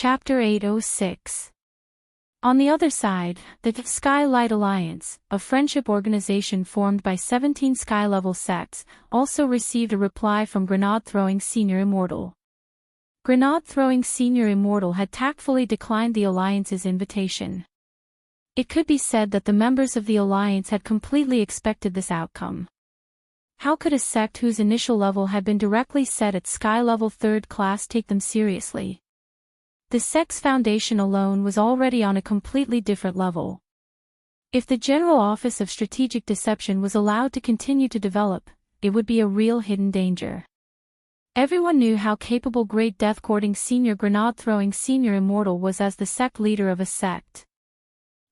Chapter 806. On the other side, the Skylight Alliance, a friendship organization formed by 17 sky-level sects, also received a reply from Grenade-throwing Senior Immortal. Grenade-throwing Senior Immortal had tactfully declined the Alliance's invitation. It could be said that the members of the Alliance had completely expected this outcome. How could a sect whose initial level had been directly set at Sky Level 3rd class take them seriously? The sect's foundation alone was already on a completely different level. If the General Office of Strategic Deception was allowed to continue to develop, it would be a real hidden danger. Everyone knew how capable Great Death-courting Senior Grenade-throwing Senior Immortal was as the sect leader of a sect.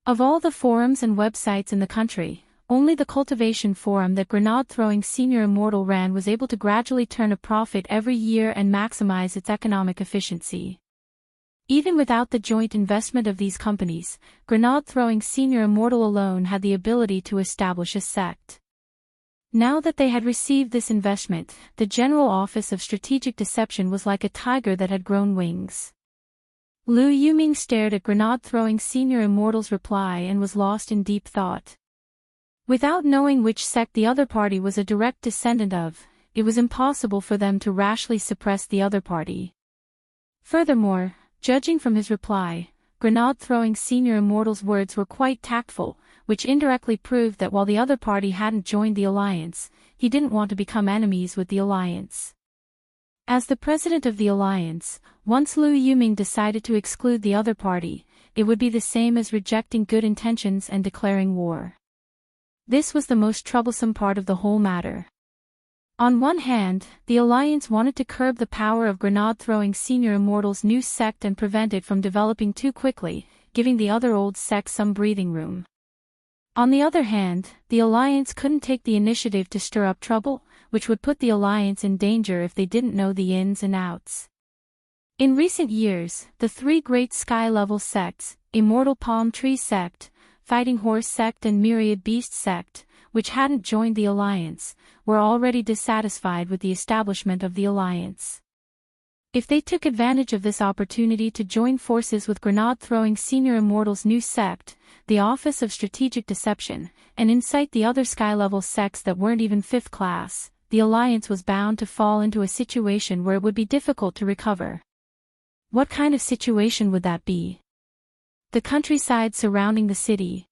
Of all the forums and websites in the country, only the cultivation forum that Grenade-throwing Senior Immortal ran was able to gradually turn a profit every year and maximize its economic efficiency. Even without the joint investment of these companies, Grenade-throwing Senior Immortal alone had the ability to establish a sect. Now that they had received this investment, the General Office of Strategic Deception was like a tiger that had grown wings. Lu Yuming stared at Grenade-throwing Senior Immortal's reply and was lost in deep thought. Without knowing which sect the other party was a direct descendant of, it was impossible for them to rashly suppress the other party. Furthermore, judging from his reply, Grenade-throwing Senior Immortal's words were quite tactful, which indirectly proved that while the other party hadn't joined the Alliance, he didn't want to become enemies with the Alliance. As the president of the Alliance, once Lu Yuming decided to exclude the other party, it would be the same as rejecting good intentions and declaring war. This was the most troublesome part of the whole matter. On one hand, the Alliance wanted to curb the power of Grenade-throwing Senior Immortal's new sect and prevent it from developing too quickly, giving the other old sect some breathing room. On the other hand, the Alliance couldn't take the initiative to stir up trouble, which would put the Alliance in danger if they didn't know the ins and outs. In recent years, the three great sky-level sects, Immortal Palm Tree Sect, Fighting Horse Sect and Myriad Beast Sect, which hadn't joined the Alliance, were already dissatisfied with the establishment of the Alliance. If they took advantage of this opportunity to join forces with Grenade-throwing Senior Immortal's new sect, the Office of Strategic Deception, and incite the other sky-level sects that weren't even 5th class, the Alliance was bound to fall into a situation where it would be difficult to recover. What kind of situation would that be? The countryside surrounding the city.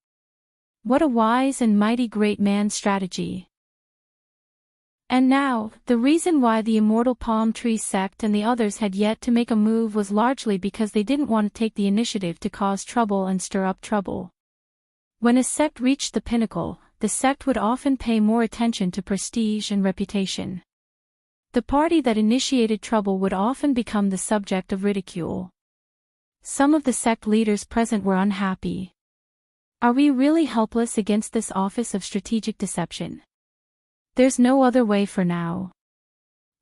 What a wise and mighty great man's strategy. And now, the reason why the Immortal Palm Tree Sect and the others had yet to make a move was largely because they didn't want to take the initiative to cause trouble and stir up trouble. When a sect reached the pinnacle, the sect would often pay more attention to prestige and reputation. The party that initiated trouble would often become the subject of ridicule. Some of the sect leaders present were unhappy. Are we really helpless against this Office of Strategic Deception? There's no other way for now.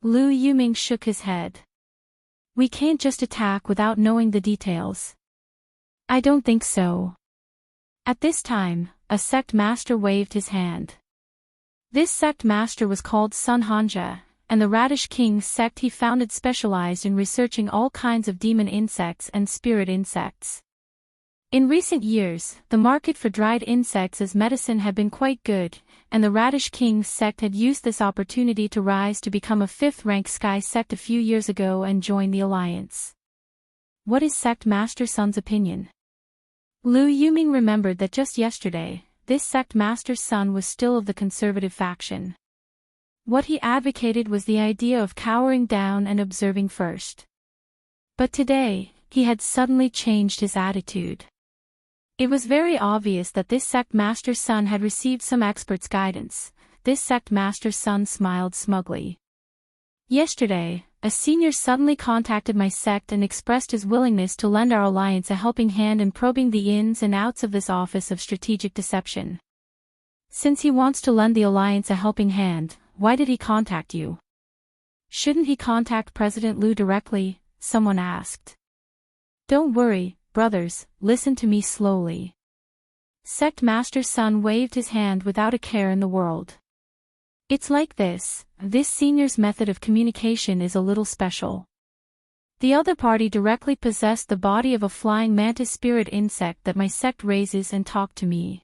Lu Yuming shook his head. We can't just attack without knowing the details. I don't think so. At this time, a sect master waved his hand. This sect master was called Sun Hanja, and the Radish King's sect he founded specialized in researching all kinds of demon insects and spirit insects. In recent years, the market for dried insects as medicine had been quite good, and the Radish King's sect had used this opportunity to rise to become a 5th-rank sky sect a few years ago and join the Alliance. What is Sect Master Sun's opinion? Lu Yuming remembered that just yesterday, this Sect Master Sun was still of the conservative faction. What he advocated was the idea of cowering down and observing first. But today, he had suddenly changed his attitude. It was very obvious that this Sect Master Sun had received some expert's guidance. This Sect Master Sun smiled smugly. Yesterday, a senior suddenly contacted my sect and expressed his willingness to lend our Alliance a helping hand in probing the ins and outs of this Office of Strategic Deception. Since he wants to lend the Alliance a helping hand, why did he contact you? Shouldn't he contact President Lu directly? Someone asked. Don't worry, brothers, listen to me slowly. Sect Master Sun waved his hand without a care in the world. It's like this senior's method of communication is a little special. The other party directly possessed the body of a flying mantis spirit insect that my sect raises and talked to me.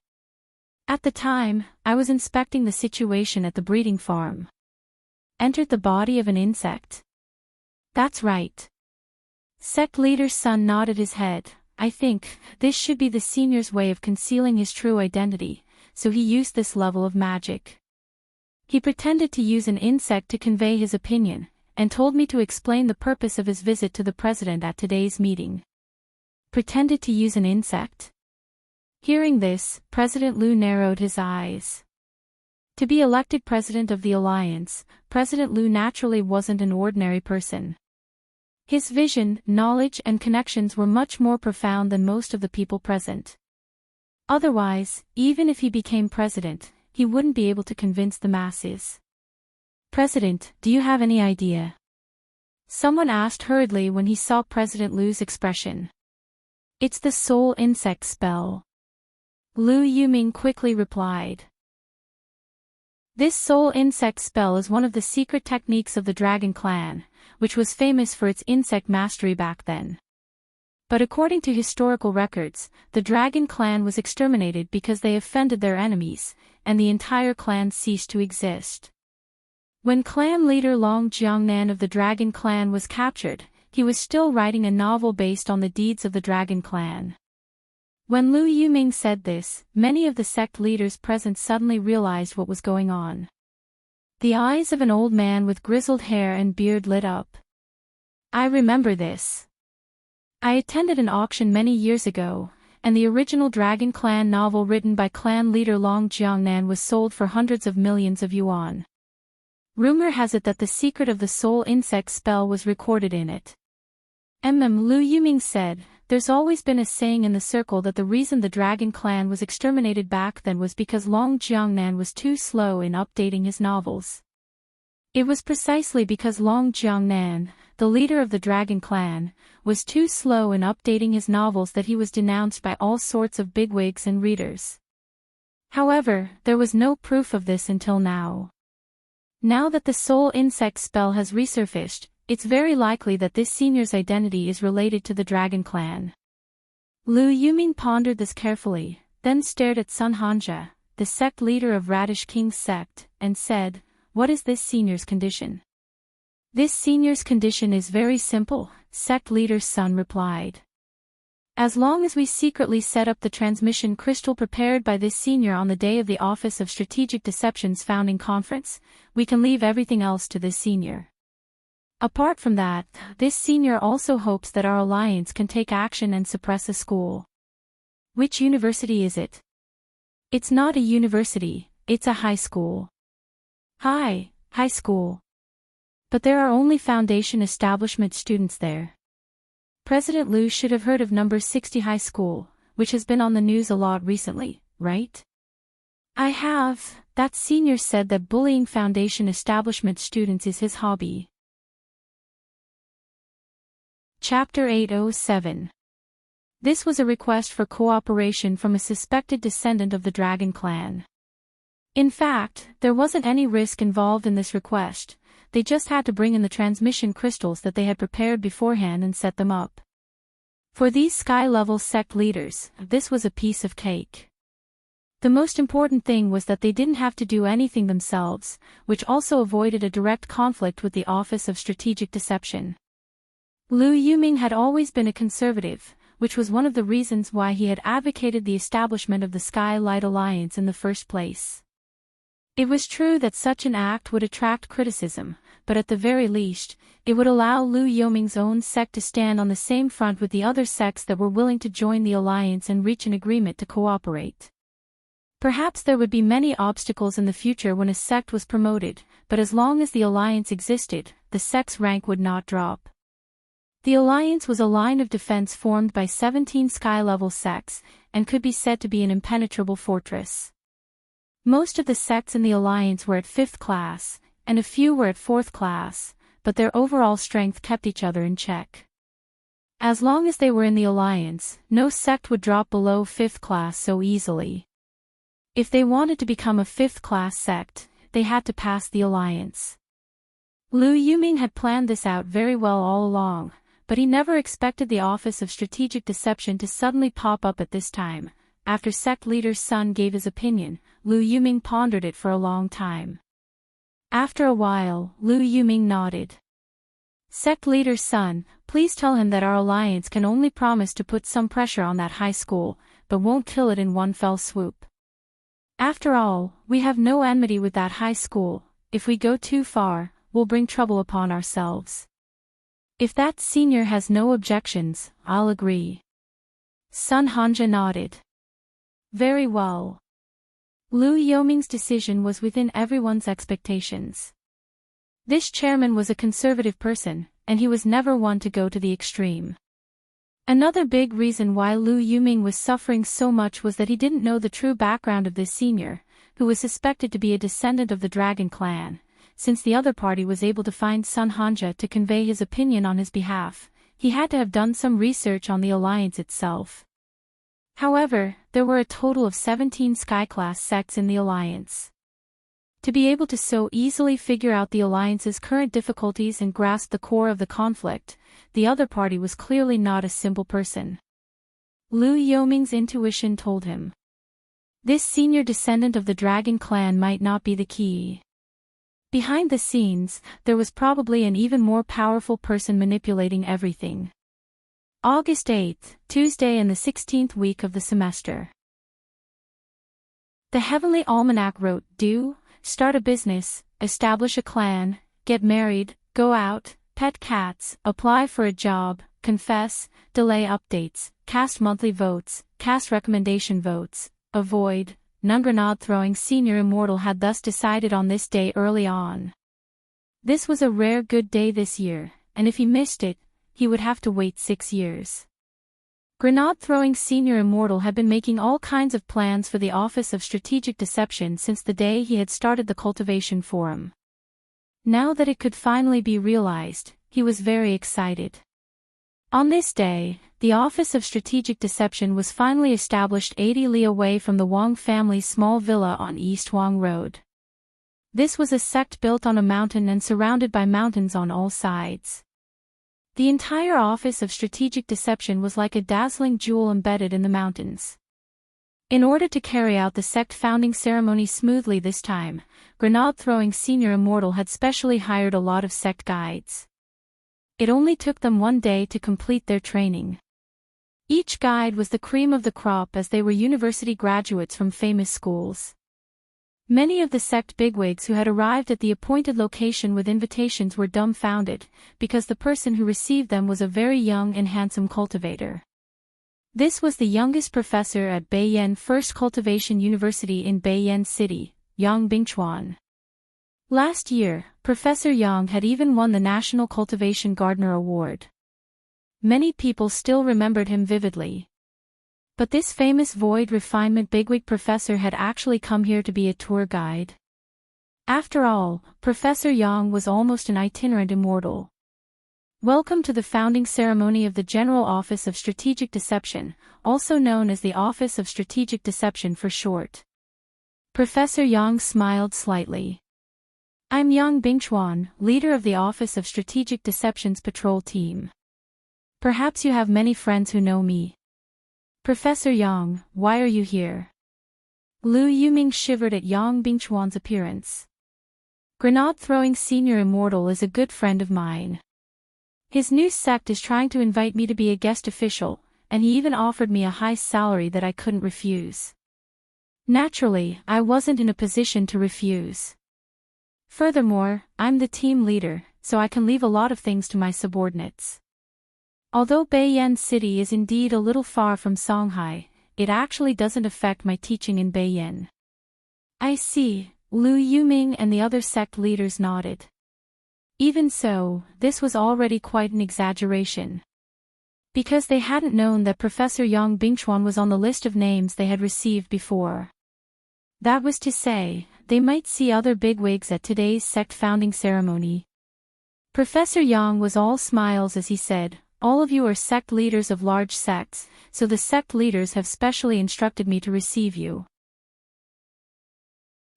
At the time, I was inspecting the situation at the breeding farm. Entered the body of an insect. That's right. Sect leader's son nodded his head. I think this should be the senior's way of concealing his true identity, so he used this level of magic. He pretended to use an insect to convey his opinion, and told me to explain the purpose of his visit to the president at today's meeting. Pretended to use an insect? Hearing this, President Liu narrowed his eyes. To be elected president of the alliance, President Liu naturally wasn't an ordinary person. His vision, knowledge and connections were much more profound than most of the people present. Otherwise, even if he became president, he wouldn't be able to convince the masses. President, do you have any idea? Someone asked hurriedly when he saw President Liu's expression. It's the soul insect spell. Liu Yuming quickly replied. This soul insect spell is one of the secret techniques of the Dragon Clan, which was famous for its insect mastery back then. But according to historical records, the Dragon Clan was exterminated because they offended their enemies, and the entire clan ceased to exist. When clan leader Long Jiangnan of the Dragon Clan was captured, he was still writing a novel based on the deeds of the Dragon Clan. When Liu Yuming said this, many of the sect leaders present suddenly realized what was going on. The eyes of an old man with grizzled hair and beard lit up. I remember this. I attended an auction many years ago, and the original Dragon Clan novel written by clan leader Long Jiangnan was sold for hundreds of millions of yuan. Rumor has it that the secret of the soul insect spell was recorded in it. Liu Yuming said, there's always been a saying in the circle that the reason the Dragon Clan was exterminated back then was because Long Jiangnan was too slow in updating his novels. It was precisely because Long Jiangnan, the leader of the Dragon Clan, was too slow in updating his novels that he was denounced by all sorts of bigwigs and readers. However, there was no proof of this until now. Now that the soul insect spell has resurfaced, it's very likely that this senior's identity is related to the Dragon Clan. Liu Yuming pondered this carefully, then stared at Sun Hanja, the sect leader of Radish King's sect, and said, what is this senior's condition? This senior's condition is very simple, sect leader's son replied. As long as we secretly set up the transmission crystal prepared by this senior on the day of the Office of Strategic Deception's founding conference, we can leave everything else to this senior. Apart from that, this senior also hopes that our alliance can take action and suppress a school. Which university is it? It's not a university, it's a high school. High school. But there are only Foundation establishment students there. President Liu should have heard of number 60 High School, which has been on the news a lot recently, right? I have. That senior said that bullying Foundation establishment students is his hobby. Chapter 807. This was a request for cooperation from a suspected descendant of the Dragon Clan. In fact, there wasn't any risk involved in this request. They just had to bring in the transmission crystals that they had prepared beforehand and set them up. For these sky-level sect leaders, this was a piece of cake. The most important thing was that they didn't have to do anything themselves, which also avoided a direct conflict with the Office of Strategic Deception. Liu Yuming had always been a conservative, which was one of the reasons why he had advocated the establishment of the Sky Light Alliance in the first place. It was true that such an act would attract criticism, but at the very least, it would allow Liu Yuming's own sect to stand on the same front with the other sects that were willing to join the alliance and reach an agreement to cooperate. Perhaps there would be many obstacles in the future when a sect was promoted, but as long as the alliance existed, the sect's rank would not drop. The alliance was a line of defense formed by 17 sky-level sects, and could be said to be an impenetrable fortress. Most of the sects in the alliance were at 5th class, and a few were at 4th class, but their overall strength kept each other in check. As long as they were in the alliance, no sect would drop below 5th class so easily. If they wanted to become a 5th class sect, they had to pass the alliance. Liu Yuming had planned this out very well all along, but he never expected the Office of Strategic Deception to suddenly pop up at this time. After sect leader's son gave his opinion, Lu Yuming pondered it for a long time. After a while, Lu Yuming nodded. Sect leader's son, please tell him that our alliance can only promise to put some pressure on that high school, but won't kill it in one fell swoop. After all, we have no enmity with that high school. If we go too far, we'll bring trouble upon ourselves. If that senior has no objections, I'll agree. Sun Hanja nodded. Very well. Lu Yuming's decision was within everyone's expectations. This chairman was a conservative person, and he was never one to go to the extreme. Another big reason why Lu Yuming was suffering so much was that he didn't know the true background of this senior, who was suspected to be a descendant of the Dragon clan. Since the other party was able to find Sun Hanja to convey his opinion on his behalf, he had to have done some research on the alliance itself. However, there were a total of 17 Sky-class sects in the alliance. To be able to so easily figure out the alliance's current difficulties and grasp the core of the conflict, the other party was clearly not a simple person. Lu Yuming's intuition told him. This senior descendant of the Dragon clan might not be the key. Behind the scenes, there was probably an even more powerful person manipulating everything. August 8th, Tuesday in the 16th week of the semester. The Heavenly Almanac wrote, do, start a business, establish a clan, get married, go out, pet cats, apply for a job, confess, delay updates, cast monthly votes, cast recommendation votes, avoid. Nungranad throwing senior immortal had thus decided on this day early on. This was a rare good day this year, and if he missed it, he would have to wait 6 years. Grenade throwing senior immortal had been making all kinds of plans for the Office of Strategic Deception since the day he had started the cultivation forum. Now that it could finally be realized, he was very excited. On this day, the Office of Strategic Deception was finally established 80 li away from the Wang family's small villa on East Wang Road. This was a sect built on a mountain and surrounded by mountains on all sides. The entire Office of Strategic Deception was like a dazzling jewel embedded in the mountains. In order to carry out the sect founding ceremony smoothly this time, grenade-throwing senior immortal had specially hired a lot of sect guides. It only took them 1 day to complete their training. Each guide was the cream of the crop as they were university graduates from famous schools. Many of the sect bigwigs who had arrived at the appointed location with invitations were dumbfounded, because the person who received them was a very young and handsome cultivator. This was the youngest professor at Beiyan First Cultivation University in Beiyan City, Yang Bingchuan. Last year, Professor Yang had even won the National Cultivation Gardener Award. Many people still remembered him vividly. But this famous void refinement bigwig professor had actually come here to be a tour guide. After all, Professor Yang was almost an itinerant immortal. Welcome to the founding ceremony of the General Office of Strategic Deception, also known as the Office of Strategic Deception for short. Professor Yang smiled slightly. I'm Yang Bingchuan, leader of the Office of Strategic Deception's patrol team. Perhaps you have many friends who know me. Professor Yang, why are you here? Lu Yuming shivered at Yang Bingchuan's appearance. Grenade-throwing senior immortal is a good friend of mine. His new sect is trying to invite me to be a guest official, and he even offered me a high salary that I couldn't refuse. Naturally, I wasn't in a position to refuse. Furthermore, I'm the team leader, so I can leave a lot of things to my subordinates. Although Beiyan City is indeed a little far from Songhai, it actually doesn't affect my teaching in Beiyan. I see, Lu Yuming and the other sect leaders nodded. Even so, this was already quite an exaggeration. Because they hadn't known that Professor Yang Bingchuan was on the list of names they had received before. That was to say, they might see other bigwigs at today's sect founding ceremony. Professor Yang was all smiles as he said, all of you are sect leaders of large sects, so the sect leaders have specially instructed me to receive you.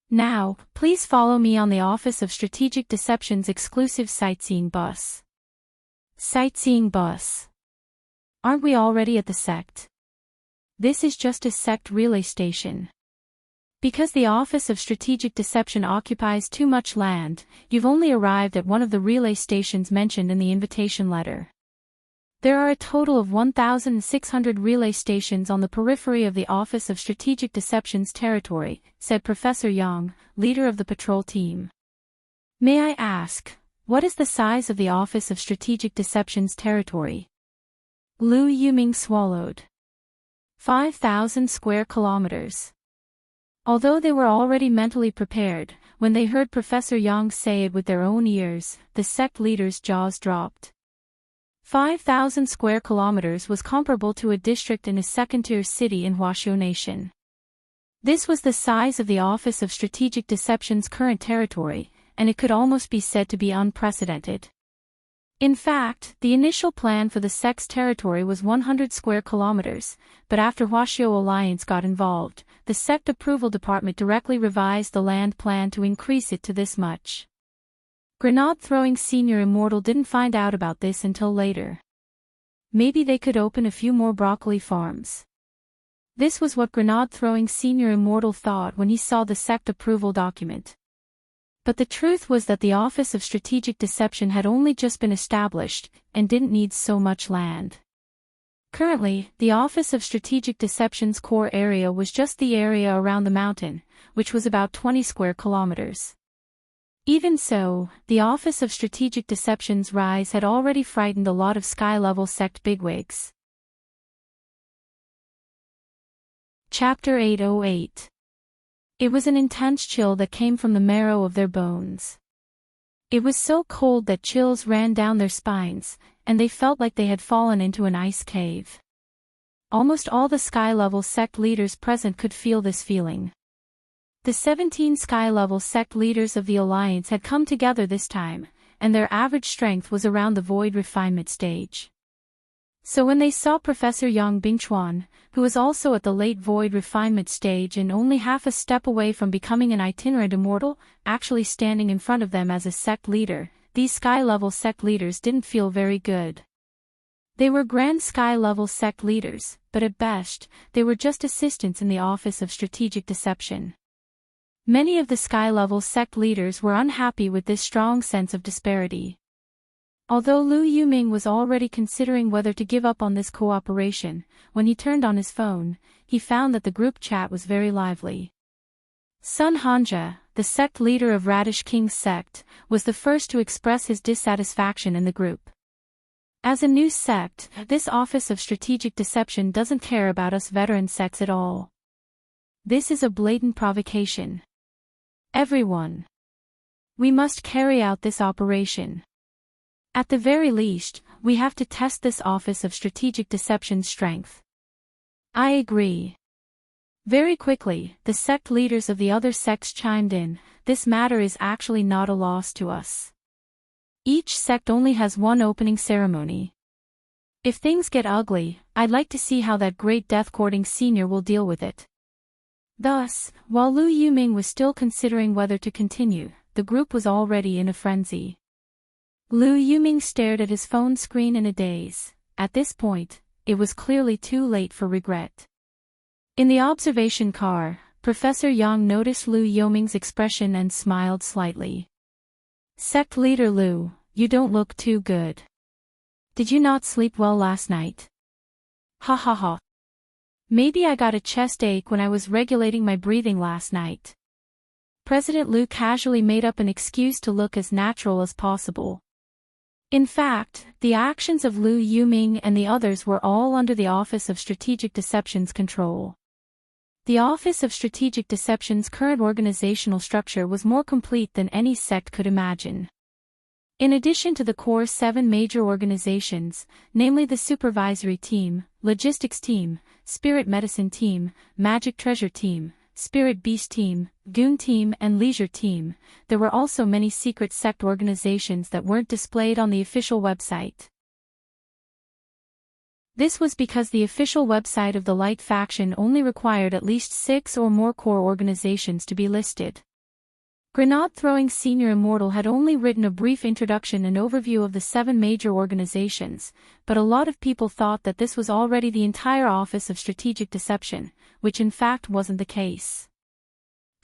Now, please follow me on the Office of Strategic Deception's exclusive sightseeing bus. Sightseeing bus. Aren't we already at the sect? This is just a sect relay station. Because the Office of Strategic Deception occupies too much land, you've only arrived at one of the relay stations mentioned in the invitation letter. There are a total of 1,600 relay stations on the periphery of the Office of Strategic Deception's territory, said Professor Yang, leader of the patrol team. May I ask, what is the size of the Office of Strategic Deception's territory? Lu Yuming swallowed. 5,000 square kilometers. Although they were already mentally prepared, when they heard Professor Yang say it with their own ears, the sect leaders' jaws dropped. 5,000 square kilometers was comparable to a district in a second-tier city in Huaxiu Nation. This was the size of the Office of Strategic Deception's current territory, and it could almost be said to be unprecedented. In fact, the initial plan for the sect's territory was 100 square kilometers, but after Huaxiu Alliance got involved, the sect approval department directly revised the land plan to increase it to this much. Grenade-throwing Senior Immortal didn't find out about this until later. Maybe they could open a few more broccoli farms. This was what Grenade-throwing Senior Immortal thought when he saw the sect approval document. But the truth was that the Office of Strategic Deception had only just been established, and didn't need so much land. Currently, the Office of Strategic Deception's core area was just the area around the mountain, which was about 20 square kilometers. Even so, the Office of Strategic Deception's rise had already frightened a lot of sky-level sect bigwigs. Chapter 808. It was an intense chill that came from the marrow of their bones. It was so cold that chills ran down their spines, and they felt like they had fallen into an ice cave. Almost all the sky-level sect leaders present could feel this feeling. The 17 sky-level sect leaders of the Alliance had come together this time, and their average strength was around the Void Refinement stage. So when they saw Professor Yang Bingchuan, who was also at the late Void Refinement stage and only half a step away from becoming an itinerant immortal, actually standing in front of them as a sect leader, these sky-level sect leaders didn't feel very good. They were grand sky-level sect leaders, but at best, they were just assistants in the Office of Strategic Deception. Many of the sky-level sect leaders were unhappy with this strong sense of disparity. Although Lu Yuming was already considering whether to give up on this cooperation, when he turned on his phone, he found that the group chat was very lively. Sun Hanja, the sect leader of Radish King's sect, was the first to express his dissatisfaction in the group. As a new sect, this Office of Strategic Deception doesn't care about us veteran sects at all. This is a blatant provocation. Everyone. We must carry out this operation. At the very least, we have to test this Office of Strategic Deception's strength. I agree. Very quickly, the sect leaders of the other sects chimed in. This matter is actually not a loss to us. Each sect only has one opening ceremony. If things get ugly, I'd like to see how that great death-courting senior will deal with it. Thus, while Lu Yuming was still considering whether to continue, the group was already in a frenzy. Lu Yuming stared at his phone screen in a daze. At this point, it was clearly too late for regret. In the observation car, Professor Yang noticed Lu Yuming's expression and smiled slightly. Sect leader Lu, you don't look too good. Did you not sleep well last night? Ha ha ha. Maybe I got a chest ache when I was regulating my breathing last night. President Lu casually made up an excuse to look as natural as possible. In fact, the actions of Lu Yuming and the others were all under the Office of Strategic Deception's control. The Office of Strategic Deception's current organizational structure was more complete than any sect could imagine. In addition to the core 7 major organizations, namely the Supervisory Team, Logistics Team, Spirit Medicine Team, Magic Treasure Team, Spirit Beast Team, Goon Team and Leisure Team, there were also many secret sect organizations that weren't displayed on the official website. This was because the official website of the Light Faction only required at least 6 or more core organizations to be listed. Grenade-throwing Senior Immortal had only written a brief introduction and overview of the 7 major organizations, but a lot of people thought that this was already the entire Office of Strategic Deception, which in fact wasn't the case.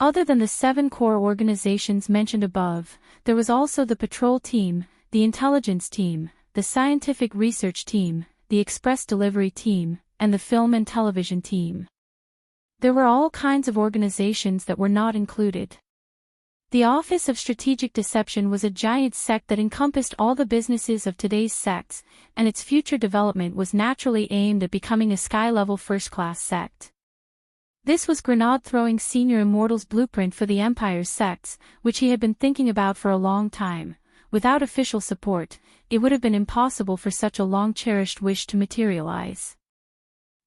Other than the 7 core organizations mentioned above, there was also the Patrol Team, the Intelligence Team, the Scientific Research Team, the Express Delivery Team, and the Film and Television Team. There were all kinds of organizations that were not included. The Office of Strategic Deception was a giant sect that encompassed all the businesses of today's sects, and its future development was naturally aimed at becoming a sky-level first-class sect. This was Grenade-throwing Senior Immortal's blueprint for the Empire's sects, which he had been thinking about for a long time. Without official support, it would have been impossible for such a long-cherished wish to materialize.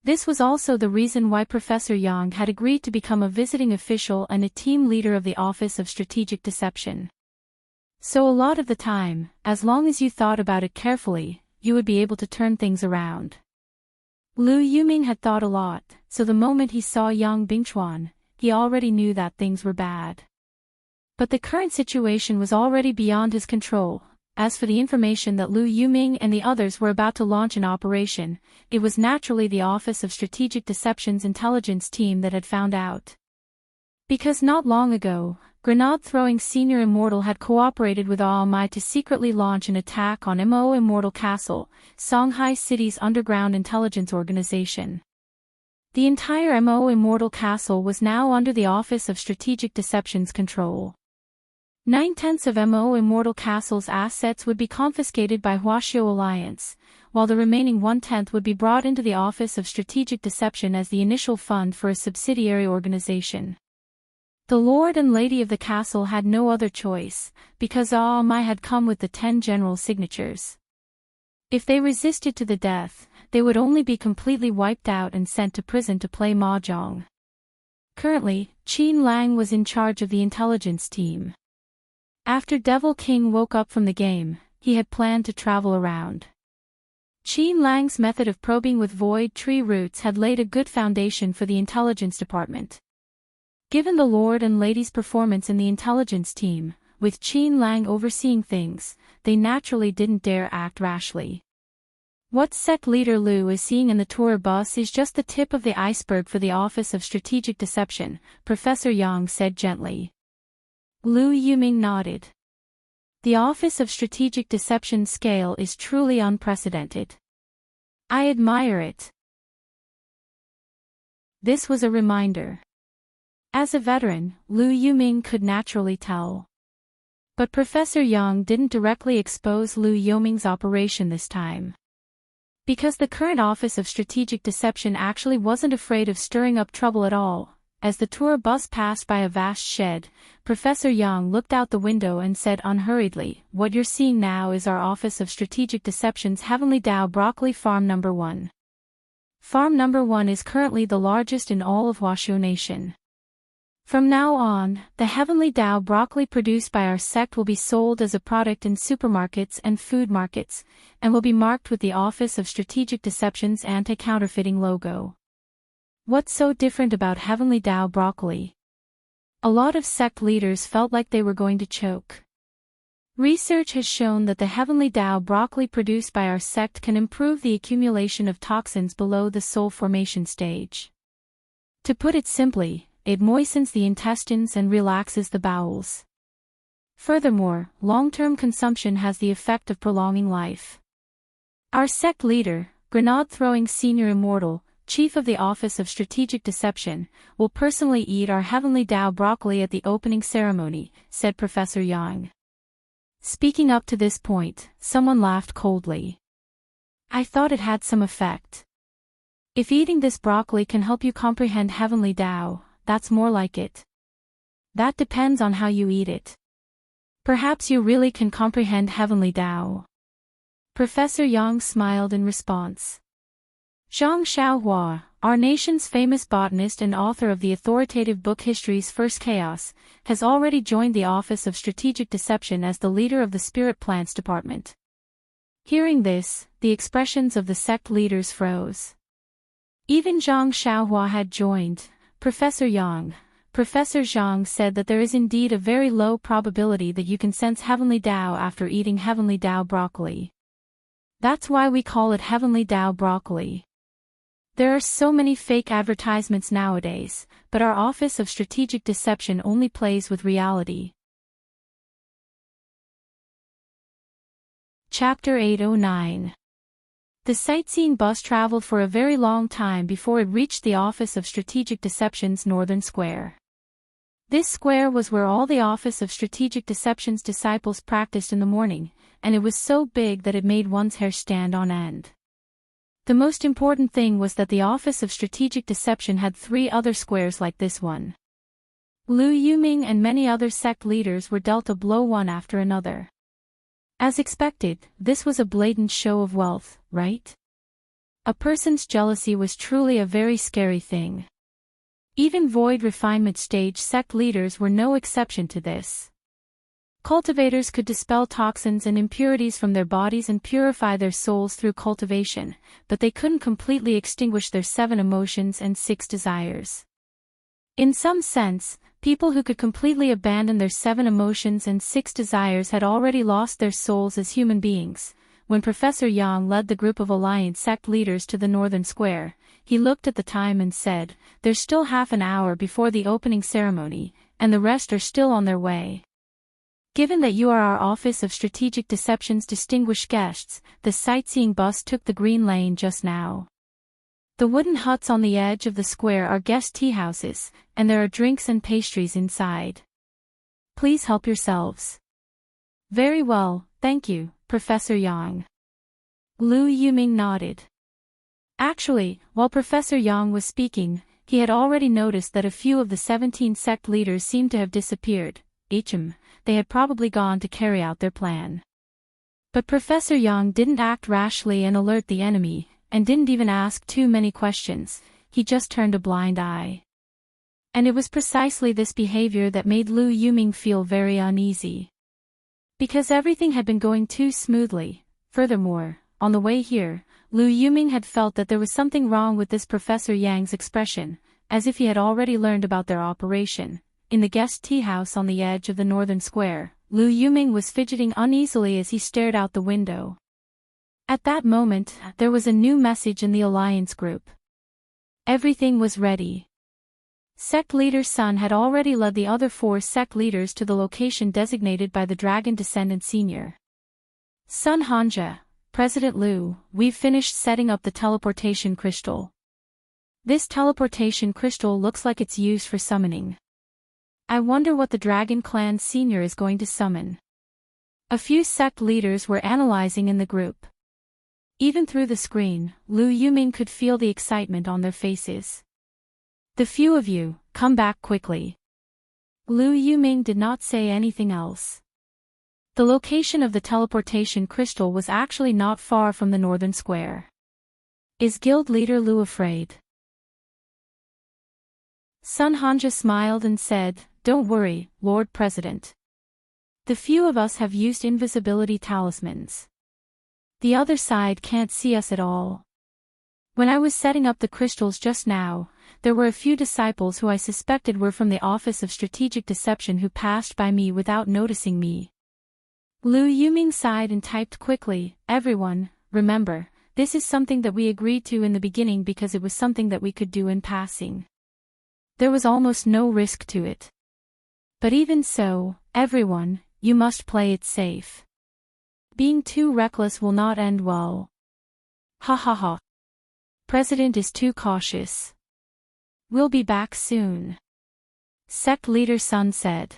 This was also the reason why Professor Yang had agreed to become a visiting official and a team leader of the Office of Strategic Deception. So a lot of the time, as long as you thought about it carefully, you would be able to turn things around. Liu Yuming had thought a lot, so the moment he saw Yang Bingchuan, he already knew that things were bad. But the current situation was already beyond his control. As for the information that Liu Yuming and the others were about to launch an operation, it was naturally the Office of Strategic Deception's intelligence team that had found out. Because not long ago, Grenade-throwing Senior Immortal had cooperated with All Might to secretly launch an attack on Mo Immortal Castle, Songhai City's underground intelligence organization. The entire Mo Immortal Castle was now under the Office of Strategic Deception's control. 9/10 of Mo Immortal Castle's assets would be confiscated by Huaxiao Alliance, while the remaining 1/10 would be brought into the Office of Strategic Deception as the initial fund for a subsidiary organization. The Lord and Lady of the castle had no other choice, because All Mai had come with the 10 general signatures. If they resisted to the death, they would only be completely wiped out and sent to prison to play mahjong. Currently, Qin Lang was in charge of the intelligence team. After Devil King woke up from the game, he had planned to travel around. Qin Lang's method of probing with void tree roots had laid a good foundation for the intelligence department. Given the Lord and Lady's performance in the intelligence team, with Qin Lang overseeing things, they naturally didn't dare act rashly. What sect leader Liu is seeing in the tour bus is just the tip of the iceberg for the Office of Strategic Deception, Professor Yang said gently. Liu Yuming nodded. The Office of Strategic Deception's scale is truly unprecedented. I admire it. This was a reminder. As a veteran, Liu Yuming could naturally tell. But Professor Yang didn't directly expose Liu Yuming's operation this time. Because the current Office of Strategic Deception actually wasn't afraid of stirring up trouble at all. As the tour bus passed by a vast shed, Professor Yang looked out the window and said unhurriedly, "What you're seeing now is our Office of Strategic Deception's Heavenly Dao Broccoli Farm No. 1. Farm No. 1 is currently the largest in all of Huaxiao Nation. From now on, the Heavenly Dao broccoli produced by our sect will be sold as a product in supermarkets and food markets, and will be marked with the Office of Strategic Deception's anti-counterfeiting logo." What's so different about Heavenly Dao broccoli? A lot of sect leaders felt like they were going to choke. Research has shown that the Heavenly Dao broccoli produced by our sect can improve the accumulation of toxins below the soul formation stage. To put it simply, it moistens the intestines and relaxes the bowels. Furthermore, long-term consumption has the effect of prolonging life. Our sect leader, Grenade-throwing Senior Immortal, Chief of the Office of Strategic Deception, will personally eat our Heavenly Dao broccoli at the opening ceremony, said Professor Yang. Speaking up to this point, someone laughed coldly. I thought it had some effect. If eating this broccoli can help you comprehend Heavenly Dao, that's more like it. That depends on how you eat it. Perhaps you really can comprehend Heavenly Dao. Professor Yang smiled in response. Zhang Xiaohua, our nation's famous botanist and author of the authoritative book History's First Chaos, has already joined the Office of Strategic Deception as the leader of the Spirit Plants Department. Hearing this, the expressions of the sect leaders froze. Even Zhang Xiaohua had joined. Professor Yang, Professor Zhang said that there is indeed a very low probability that you can sense Heavenly Dao after eating Heavenly Dao broccoli. That's why we call it Heavenly Dao broccoli. There are so many fake advertisements nowadays, but our Office of Strategic Deception only plays with reality. Chapter 809. The sightseeing bus traveled for a very long time before it reached the Office of Strategic Deception's Northern Square. This square was where all the Office of Strategic Deception's disciples practiced in the morning, and it was so big that it made one's hair stand on end. The most important thing was that the Office of Strategic Deception had 3 other squares like this one. Lu Yuming and many other sect leaders were dealt a blow one after another. As expected, this was a blatant show of wealth, right? A person's jealousy was truly a very scary thing. Even void refinement stage sect leaders were no exception to this. Cultivators could dispel toxins and impurities from their bodies and purify their souls through cultivation, but they couldn't completely extinguish their 7 emotions and 6 desires. In some sense, people who could completely abandon their 7 emotions and 6 desires had already lost their souls as human beings. When Professor Yang led the group of Alliance sect leaders to the Northern Square, he looked at the time and said, "There's still half an hour before the opening ceremony, and the rest are still on their way. Given that you are our Office of Strategic Deception's distinguished guests, the sightseeing bus took the green lane just now. The wooden huts on the edge of the square are guest tea houses, and there are drinks and pastries inside. Please help yourselves." "Very well, thank you, Professor Yang." Lu Yuming nodded. Actually, while Professor Yang was speaking, he had already noticed that a few of the 17 sect leaders seemed to have disappeared. They had probably gone to carry out their plan. But Professor Yang didn't act rashly and alert the enemy, and didn't even ask too many questions, he just turned a blind eye. And it was precisely this behavior that made Lu Yuming feel very uneasy. Because everything had been going too smoothly. Furthermore, on the way here, Lu Yuming had felt that there was something wrong with this Professor Yang's expression, as if he had already learned about their operation. In the guest tea house on the edge of the Northern Square, Lu Yuming was fidgeting uneasily as he stared out the window. At that moment, there was a new message in the Alliance group. Everything was ready. Sect Leader Sun had already led the other 4 sect leaders to the location designated by the Dragon Descendant Senior. "Sun Hanja, President Lu, we've finished setting up the teleportation crystal. This teleportation crystal looks like it's used for summoning. I wonder what the Dragon Clan Senior is going to summon." A few sect leaders were analyzing in the group. Even through the screen, Lu Yuming could feel the excitement on their faces. "The few of you, come back quickly." Lu Yuming did not say anything else. The location of the teleportation crystal was actually not far from the Northern Square. "Is Guild Leader Lu afraid?" Sun Hanja smiled and said, "Don't worry, Lord President. The few of us have used invisibility talismans. The other side can't see us at all. When I was setting up the crystals just now, there were a few disciples who I suspected were from the Office of Strategic Deception who passed by me without noticing me." Lu Yuming sighed and typed quickly, "Everyone, remember, this is something that we agreed to in the beginning because it was something that we could do in passing. There was almost no risk to it. But even so, everyone, you must play it safe. Being too reckless will not end well." "Ha ha ha. President is too cautious. We'll be back soon," Sect Leader Sun said.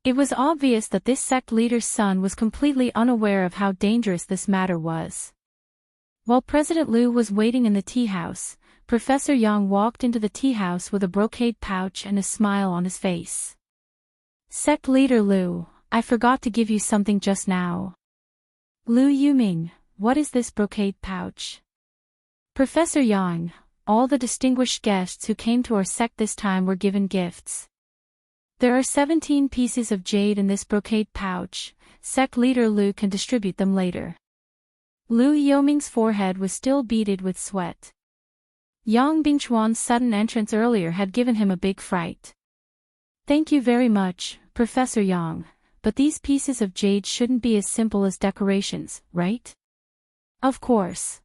It was obvious that this sect leader's son was completely unaware of how dangerous this matter was. While President Lu was waiting in the tea house, Professor Yang walked into the tea house with a brocade pouch and a smile on his face. "Sect Leader Lu, I forgot to give you something just now." "Lu Yuming, what is this brocade pouch?" "Professor Yang, all the distinguished guests who came to our sect this time were given gifts. There are 17 pieces of jade in this brocade pouch. Sect Leader Lu can distribute them later." Lu Yuming's forehead was still beaded with sweat. Yang Bingchuan's sudden entrance earlier had given him a big fright. Thank you very much, Professor Yang, but these pieces of jade shouldn't be as simple as decorations, right? Of course.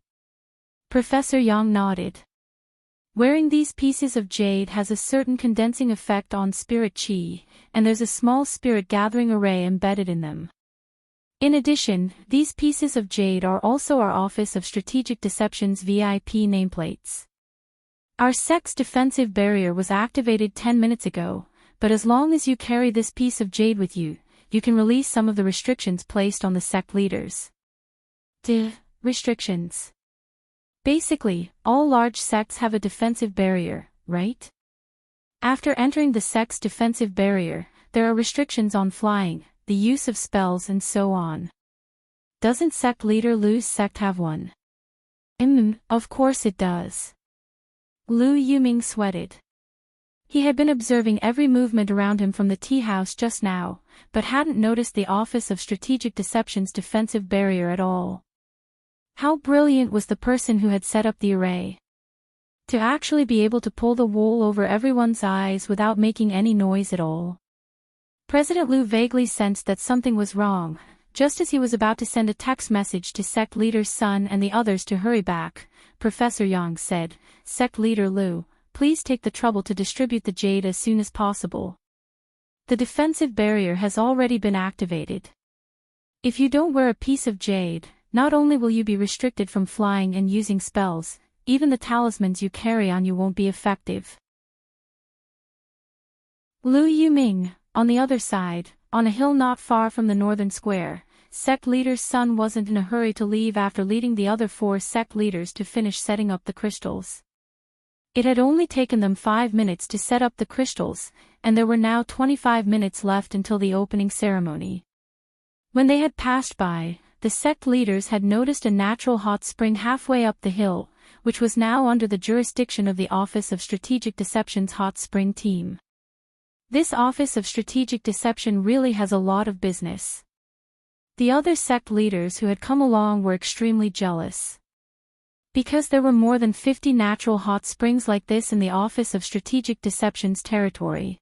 Professor Yang nodded. Wearing these pieces of jade has a certain condensing effect on spirit chi, and there's a small spirit gathering array embedded in them. In addition, these pieces of jade are also our Office of Strategic Deception's VIP nameplates. Our sect's defensive barrier was activated 10 minutes ago, but as long as you carry this piece of jade with you, you can release some of the restrictions placed on the sect leaders. Restrictions. Basically, all large sects have a defensive barrier, right? After entering the sect's defensive barrier, there are restrictions on flying, the use of spells and so on. Doesn't sect leader Lu's sect have one? Of course it does. Lu Yuming sweated. He had been observing every movement around him from the tea house just now, but hadn't noticed the Office of Strategic Deception's defensive barrier at all. How brilliant was the person who had set up the array? To actually be able to pull the wool over everyone's eyes without making any noise at all. President Lu vaguely sensed that something was wrong. Just as he was about to send a text message to Sect Leader Sun and the others to hurry back, Professor Yang said, "Sect Leader Lu, please take the trouble to distribute the jade as soon as possible. The defensive barrier has already been activated. If you don't wear a piece of jade, not only will you be restricted from flying and using spells, even the talismans you carry on you won't be effective." Lu Yuming, on the other side, on a hill not far from the northern square, Sect Leader Sun wasn't in a hurry to leave after leading the other 4 sect leaders to finish setting up the crystals. It had only taken them 5 minutes to set up the crystals, and there were now 25 minutes left until the opening ceremony. When they had passed by, the sect leaders had noticed a natural hot spring halfway up the hill, which was now under the jurisdiction of the Office of Strategic Deception's hot spring team. This Office of Strategic Deception really has a lot of business. The other sect leaders who had come along were extremely jealous. Because there were more than 50 natural hot springs like this in the Office of Strategic Deception's territory.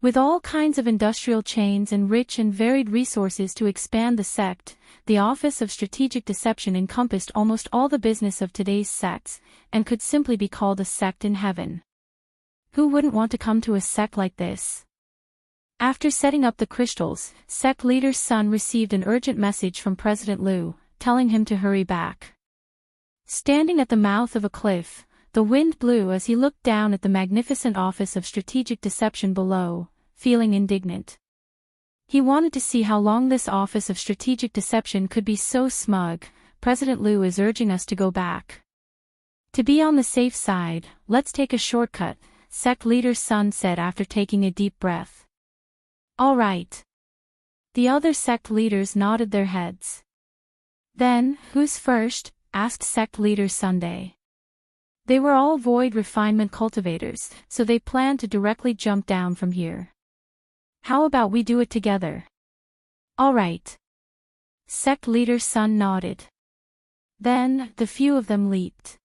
With all kinds of industrial chains and rich and varied resources to expand the sect, the Office of Strategic Deception encompassed almost all the business of today's sects, and could simply be called a sect in heaven. Who wouldn't want to come to a sect like this? After setting up the crystals, Sect Leader Sun received an urgent message from President Lu, telling him to hurry back. Standing at the mouth of a cliff, the wind blew as he looked down at the magnificent Office of Strategic Deception below, feeling indignant. He wanted to see how long this Office of Strategic Deception could be so smug. "President Lu is urging us to go back. To be on the safe side, let's take a shortcut," Sect Leader Sun said after taking a deep breath. "All right." The other sect leaders nodded their heads. "Then, who's first?" asked Sect Leader Sunday. They were all void refinement cultivators, so they planned to directly jump down from here. "How about we do it together?" "All right." Sect Leader Sun nodded. Then, the few of them leaped.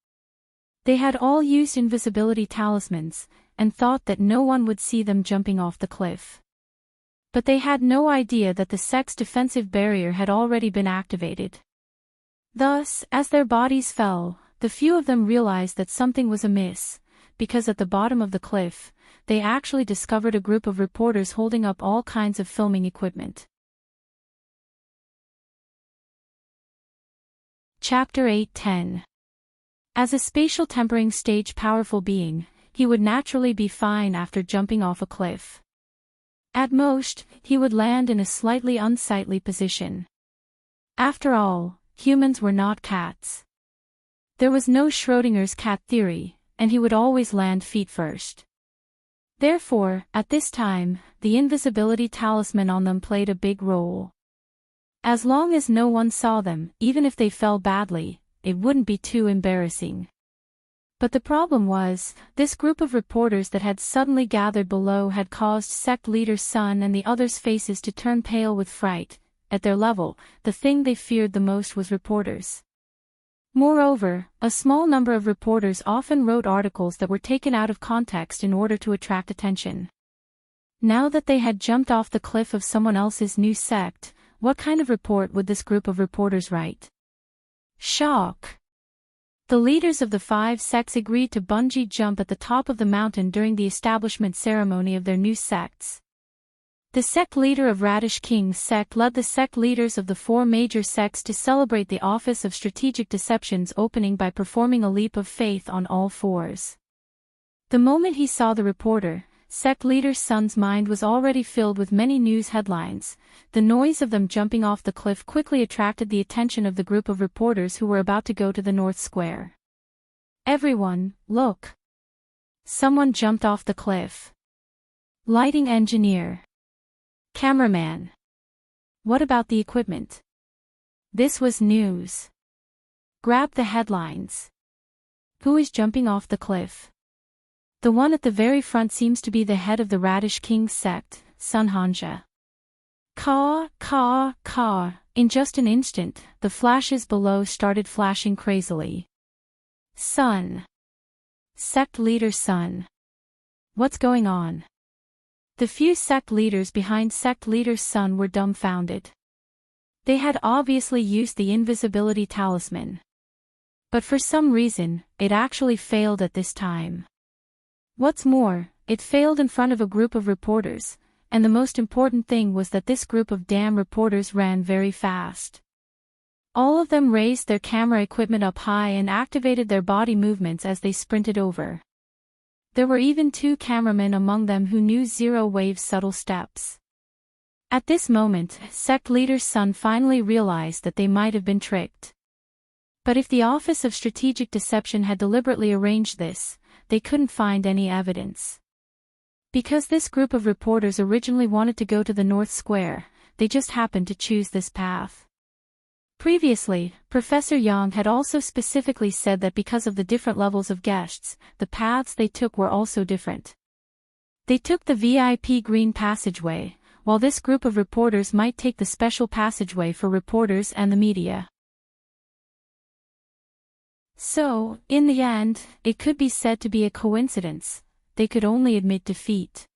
They had all used invisibility talismans, and thought that no one would see them jumping off the cliff. But they had no idea that the sect's defensive barrier had already been activated. Thus, as their bodies fell, the few of them realized that something was amiss, because at the bottom of the cliff, they actually discovered a group of reporters holding up all kinds of filming equipment. Chapter 8:10. As a spatial tempering stage powerful being, he would naturally be fine after jumping off a cliff. At most, he would land in a slightly unsightly position. After all, humans were not cats. There was no Schrödinger's cat theory, and he would always land feet first. Therefore, at this time, the invisibility talisman on them played a big role. As long as no one saw them, even if they fell badly, it wouldn't be too embarrassing. But the problem was, this group of reporters that had suddenly gathered below had caused Sect Leader Sun and the others' faces to turn pale with fright. At their level, the thing they feared the most was reporters. Moreover, a small number of reporters often wrote articles that were taken out of context in order to attract attention. Now that they had jumped off the cliff of someone else's new sect, what kind of report would this group of reporters write? Shock. The leaders of the 5 sects agreed to bungee jump at the top of the mountain during the establishment ceremony of their new sects. The sect leader of Radish King's sect led the sect leaders of the 4 major sects to celebrate the Office of Strategic Deception's opening by performing a leap of faith on all 4s. The moment he saw the reporter, sect leader's son's mind was already filled with many news headlines. The noise of them jumping off the cliff quickly attracted the attention of the group of reporters who were about to go to the North Square. Everyone, look! Someone jumped off the cliff. Lighting engineer. Cameraman. What about the equipment? This was news. Grab the headlines. Who is jumping off the cliff? The one at the very front seems to be the head of the Radish King's sect, Sun Hanja. Caw, caw, caw. In just an instant, the flashes below started flashing crazily. Sun. Sect leader Sun. What's going on? The few sect leaders behind sect leader Sun were dumbfounded. They had obviously used the invisibility talisman. But for some reason, it actually failed at this time. What's more, it failed in front of a group of reporters, and the most important thing was that this group of damn reporters ran very fast. All of them raised their camera equipment up high and activated their body movements as they sprinted over. There were even 2 cameramen among them who knew Zero-Wave's subtle steps. At this moment, sect leader's son finally realized that they might have been tricked. But if the Office of Strategic Deception had deliberately arranged this, they couldn't find any evidence. Because this group of reporters originally wanted to go to the North Square, they just happened to choose this path. Previously, Professor Yang had also specifically said that because of the different levels of guests, the paths they took were also different. They took the VIP green passageway, while this group of reporters might take the special passageway for reporters and the media. So, in the end, it could be said to be a coincidence. They could only admit defeat.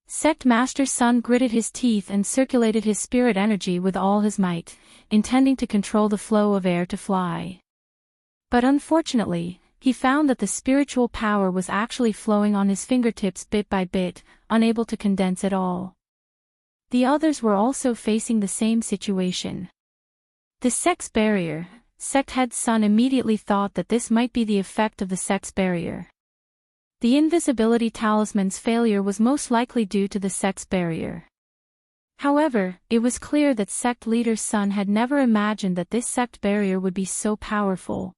Sect Master Sun gritted his teeth and circulated his spirit energy with all his might, intending to control the flow of air to fly. But unfortunately, he found that the spiritual power was actually flowing on his fingertips bit by bit, unable to condense at all. The others were also facing the same situation. The sex barrier. Sect head Sun immediately thought that this might be the effect of the sex barrier. The invisibility talisman's failure was most likely due to the sex barrier. However, it was clear that sect leader Sun had never imagined that this sect barrier would be so powerful.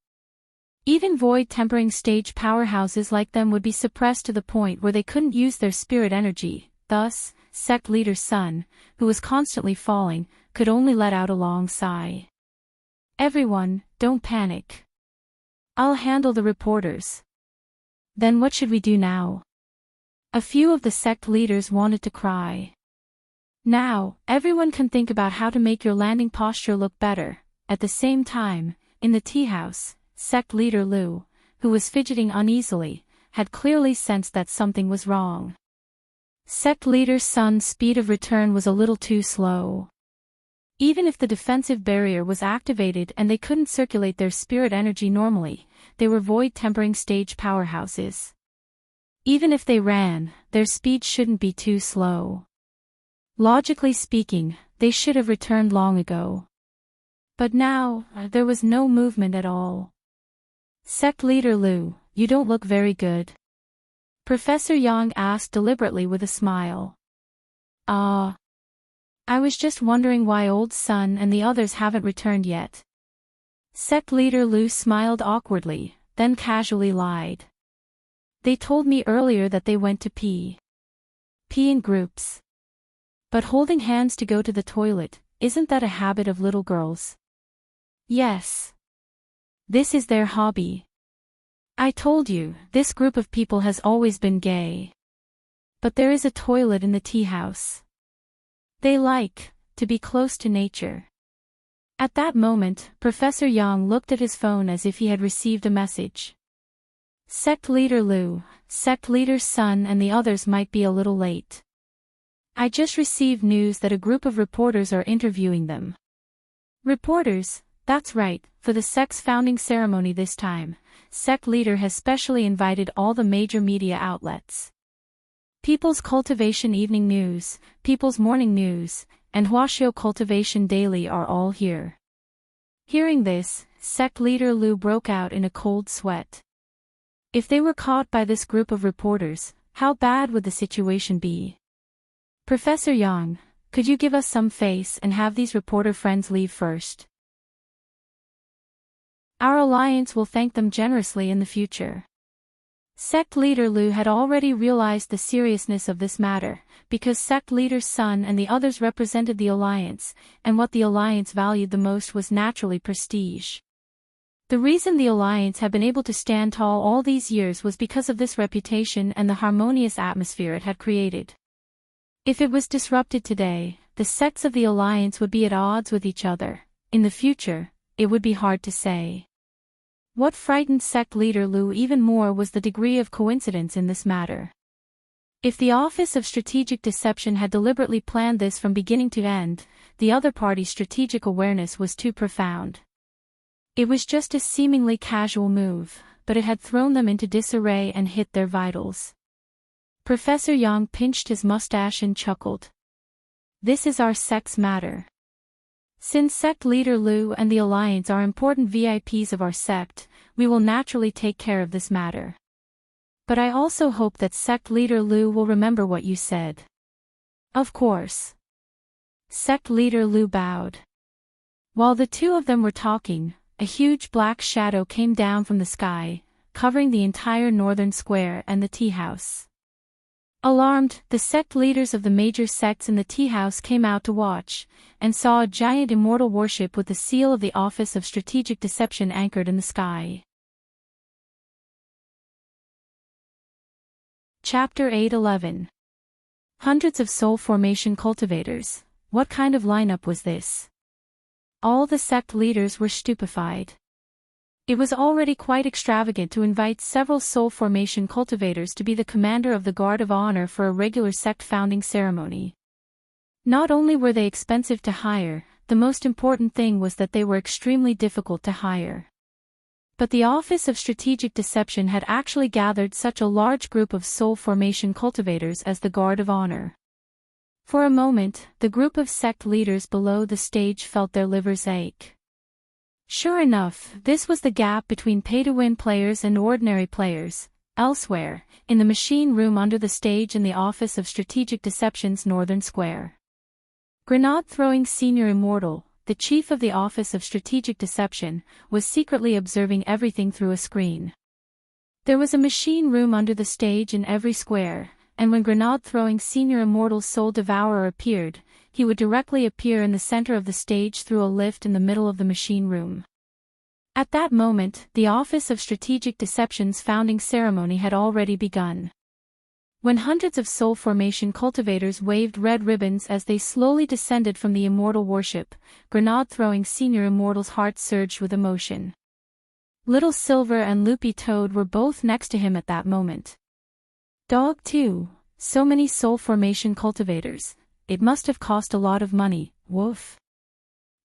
Even void-tempering stage powerhouses like them would be suppressed to the point where they couldn't use their spirit energy. Thus, sect leader Sun, who was constantly falling, could only let out a long sigh. Everyone, don't panic. I'll handle the reporters. Then what should we do now? A few of the sect leaders wanted to cry. Now, everyone can think about how to make your landing posture look better. At the same time, in the tea house, sect leader Lu, who was fidgeting uneasily, had clearly sensed that something was wrong. Sect leader Sun's speed of return was a little too slow. Even if the defensive barrier was activated and they couldn't circulate their spirit energy normally, they were void-tempering stage powerhouses. Even if they ran, their speed shouldn't be too slow. Logically speaking, they should have returned long ago. But now, there was no movement at all. Sect leader Lu, you don't look very good. Professor Yang asked deliberately with a smile. I was just wondering why old Sun and the others haven't returned yet. Sect leader Lu smiled awkwardly, then casually lied. They told me earlier that they went to pee. Pee in groups. But holding hands to go to the toilet, isn't that a habit of little girls? Yes. This is their hobby. I told you, this group of people has always been gay. But there is a toilet in the tea house. They like to be close to nature. At that moment, Professor Yang looked at his phone as if he had received a message. Sect leader Lu, sect leader Sun and the others might be a little late. I just received news that a group of reporters are interviewing them. Reporters, that's right, for the sect's founding ceremony this time. Sect leader has specially invited all the major media outlets. People's Cultivation Evening News, People's Morning News, and Huashio Cultivation Daily are all here. Hearing this, sect leader Lu broke out in a cold sweat. If they were caught by this group of reporters, how bad would the situation be? Professor Yang, could you give us some face and have these reporter friends leave first? Our alliance will thank them generously in the future. Sect leader Lu had already realized the seriousness of this matter, because sect leader's son and the others represented the alliance, and what the alliance valued the most was naturally prestige. The reason the alliance had been able to stand tall all these years was because of this reputation and the harmonious atmosphere it had created. If it was disrupted today, the sects of the alliance would be at odds with each other. In the future, it would be hard to say. What frightened sect leader Lu even more was the degree of coincidence in this matter. If the Office of Strategic Deception had deliberately planned this from beginning to end, the other party's strategic awareness was too profound. It was just a seemingly casual move, but it had thrown them into disarray and hit their vitals. Professor Yang pinched his mustache and chuckled. This is our sect's matter. Since sect leader Lu and the alliance are important VIPs of our sect, we will naturally take care of this matter. But I also hope that sect leader Lu will remember what you said. Of course. Sect leader Lu bowed. While the two of them were talking, a huge black shadow came down from the sky, covering the entire northern square and the tea house. Alarmed, the sect leaders of the major sects in the tea house came out to watch, and saw a giant immortal warship with the seal of the Office of Strategic Deception anchored in the sky. Chapter 8:11. Hundreds of soul formation cultivators. What kind of lineup was this? All the sect leaders were stupefied. It was already quite extravagant to invite several soul formation cultivators to be the commander of the Guard of Honor for a regular sect founding ceremony. Not only were they expensive to hire, the most important thing was that they were extremely difficult to hire. But the Office of Strategic Deception had actually gathered such a large group of soul formation cultivators as the Guard of Honor. For a moment, the group of sect leaders below the stage felt their livers ache. Sure enough, this was the gap between pay-to-win players and ordinary players. Elsewhere, in the machine room under the stage in the Office of Strategic Deception's northern square. Grenade-throwing Senior Immortal, the chief of the Office of Strategic Deception, was secretly observing everything through a screen. There was a machine room under the stage in every square, and when Grenade-throwing Senior Immortal's Soul Devourer appeared, he would directly appear in the center of the stage through a lift in the middle of the machine room. At that moment, the Office of Strategic Deception's founding ceremony had already begun. When hundreds of soul formation cultivators waved red ribbons as they slowly descended from the immortal warship, Grenade-throwing Senior Immortal's heart surged with emotion. Little Silver and Loopy Toad were both next to him at that moment. Dog too, so many soul formation cultivators. It must have cost a lot of money, woof.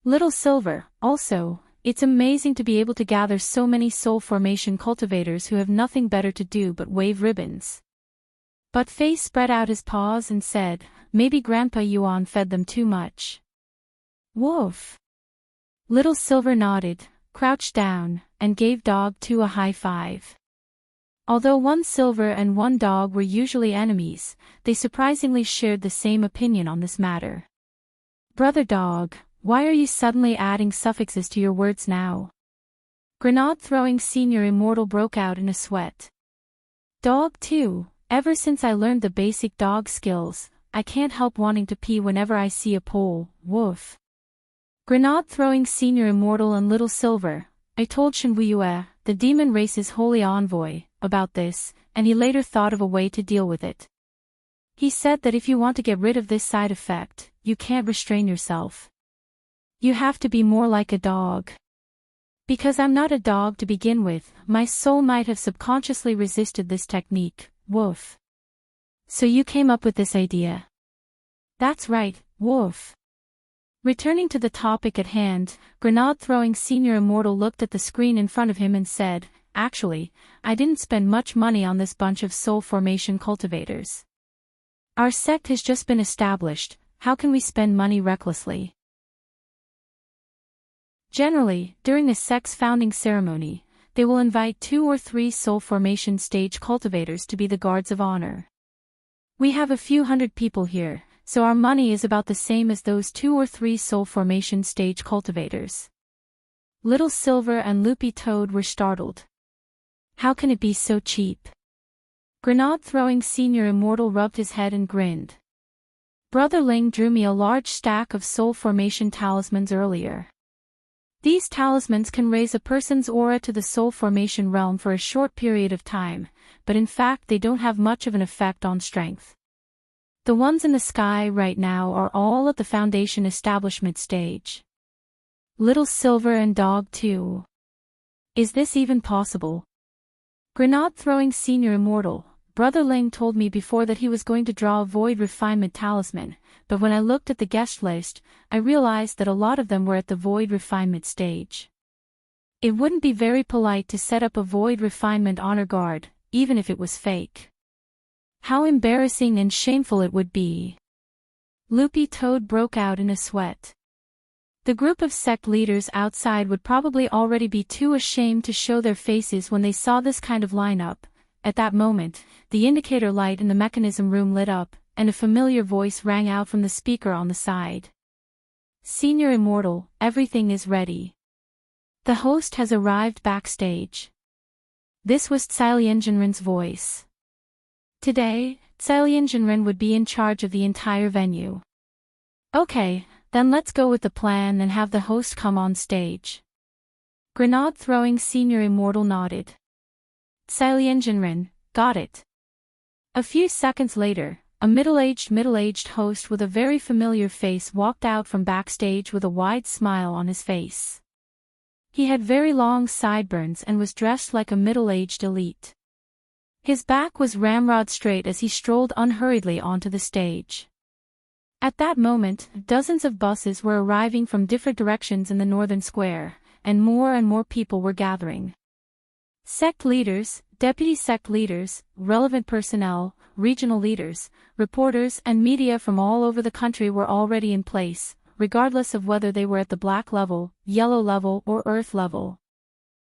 Little Silver, also, it's amazing to be able to gather so many soul formation cultivators who have nothing better to do but wave ribbons. But Face spread out his paws and said, maybe Grandpa Yuan fed them too much. Woof. Little Silver nodded, crouched down, and gave Dog 2 a high five. Although one Silver and one Dog were usually enemies, they surprisingly shared the same opinion on this matter. Brother Dog, why are you suddenly adding suffixes to your words now? Grenade-throwing Senior Immortal broke out in a sweat. Dog too, ever since I learned the basic dog skills, I can't help wanting to pee whenever I see a pole, woof. Grenade-throwing Senior Immortal and Little Silver, I told Shenwuyue, the demon race's holy envoy, about this, and he later thought of a way to deal with it. He said that if you want to get rid of this side effect, you can't restrain yourself. You have to be more like a dog. Because I'm not a dog to begin with, my soul might have subconsciously resisted this technique, woof. So you came up with this idea. That's right, woof. Returning to the topic at hand, grenade-throwing Senior Immortal looked at the screen in front of him and said, "Actually, I didn't spend much money on this bunch of soul formation cultivators. Our sect has just been established, how can we spend money recklessly?" Generally, during a sect's founding ceremony, they will invite 2 or 3 soul formation stage cultivators to be the guards of honor. We have a few hundred people here, so our money is about the same as those 2 or 3 soul formation stage cultivators. Little Silver and Loopy Toad were startled. How can it be so cheap? Grenade-throwing Senior Immortal rubbed his head and grinned. Brother Ling drew me a large stack of soul formation talismans earlier. These talismans can raise a person's aura to the soul formation realm for a short period of time, but in fact they don't have much of an effect on strength. The ones in the sky right now are all at the foundation establishment stage. Little Silver and Dog too. Is this even possible? Grenade-throwing Senior Immortal, Brother Ling told me before that he was going to draw a Void Refinement Talisman, but when I looked at the guest list, I realized that a lot of them were at the Void Refinement stage. It wouldn't be very polite to set up a Void Refinement honor guard, even if it was fake. How embarrassing and shameful it would be. Loopy Toad broke out in a sweat. The group of sect leaders outside would probably already be too ashamed to show their faces when they saw this kind of lineup. At that moment, the indicator light in the mechanism room lit up, and a familiar voice rang out from the speaker on the side. "Senior Immortal, everything is ready. The host has arrived backstage." This was Tsiliengenren's voice. Today, Tsiliengenren would be in charge of the entire venue. "Okay, then let's go with the plan and have the host come on stage." Grenade-throwing Senior Immortal nodded. Tsiliengenren, got it. A few seconds later, a middle-aged host with a very familiar face walked out from backstage with a wide smile on his face. He had very long sideburns and was dressed like a middle-aged elite. His back was ramrod straight as he strolled unhurriedly onto the stage. At that moment, dozens of buses were arriving from different directions in the northern square, and more people were gathering. Sect leaders, deputy sect leaders, relevant personnel, regional leaders, reporters and media from all over the country were already in place, regardless of whether they were at the black level, yellow level or earth level.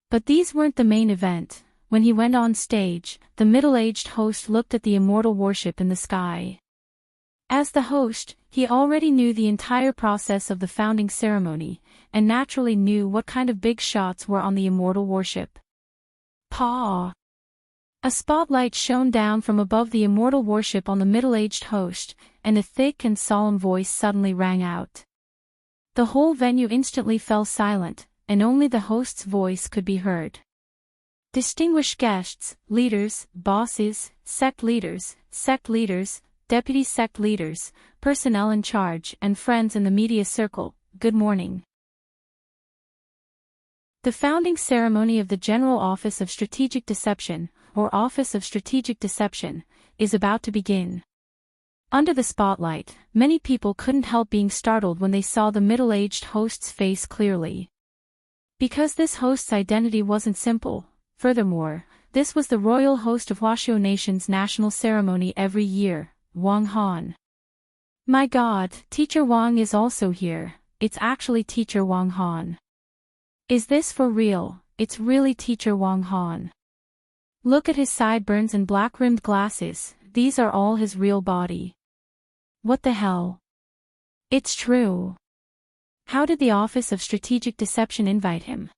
But these weren't the main event. When he went on stage, the middle-aged host looked at the immortal warship in the sky. As the host, he already knew the entire process of the founding ceremony, and naturally knew what kind of big shots were on the immortal warship. Paw! A spotlight shone down from above the immortal warship on the middle-aged host, and a thick and solemn voice suddenly rang out. The whole venue instantly fell silent, and only the host's voice could be heard. "Distinguished guests, leaders, bosses, sect leaders, deputy sect leaders, personnel in charge, and friends in the media circle, good morning. The founding ceremony of the General Office of Strategic Deception, or Office of Strategic Deception, is about to begin." Under the spotlight, many people couldn't help being startled when they saw the middle-aged host's face clearly. Because this host's identity wasn't simple, furthermore, this was the royal host of Huashuo Nation's national ceremony every year, Wang Han. My God, Teacher Wang is also here. It's actually Teacher Wang Han. Is this for real? It's really Teacher Wang Han. Look at his sideburns and black-rimmed glasses, these are all his real body. What the hell? It's true. How did the Office of Strategic Deception invite him?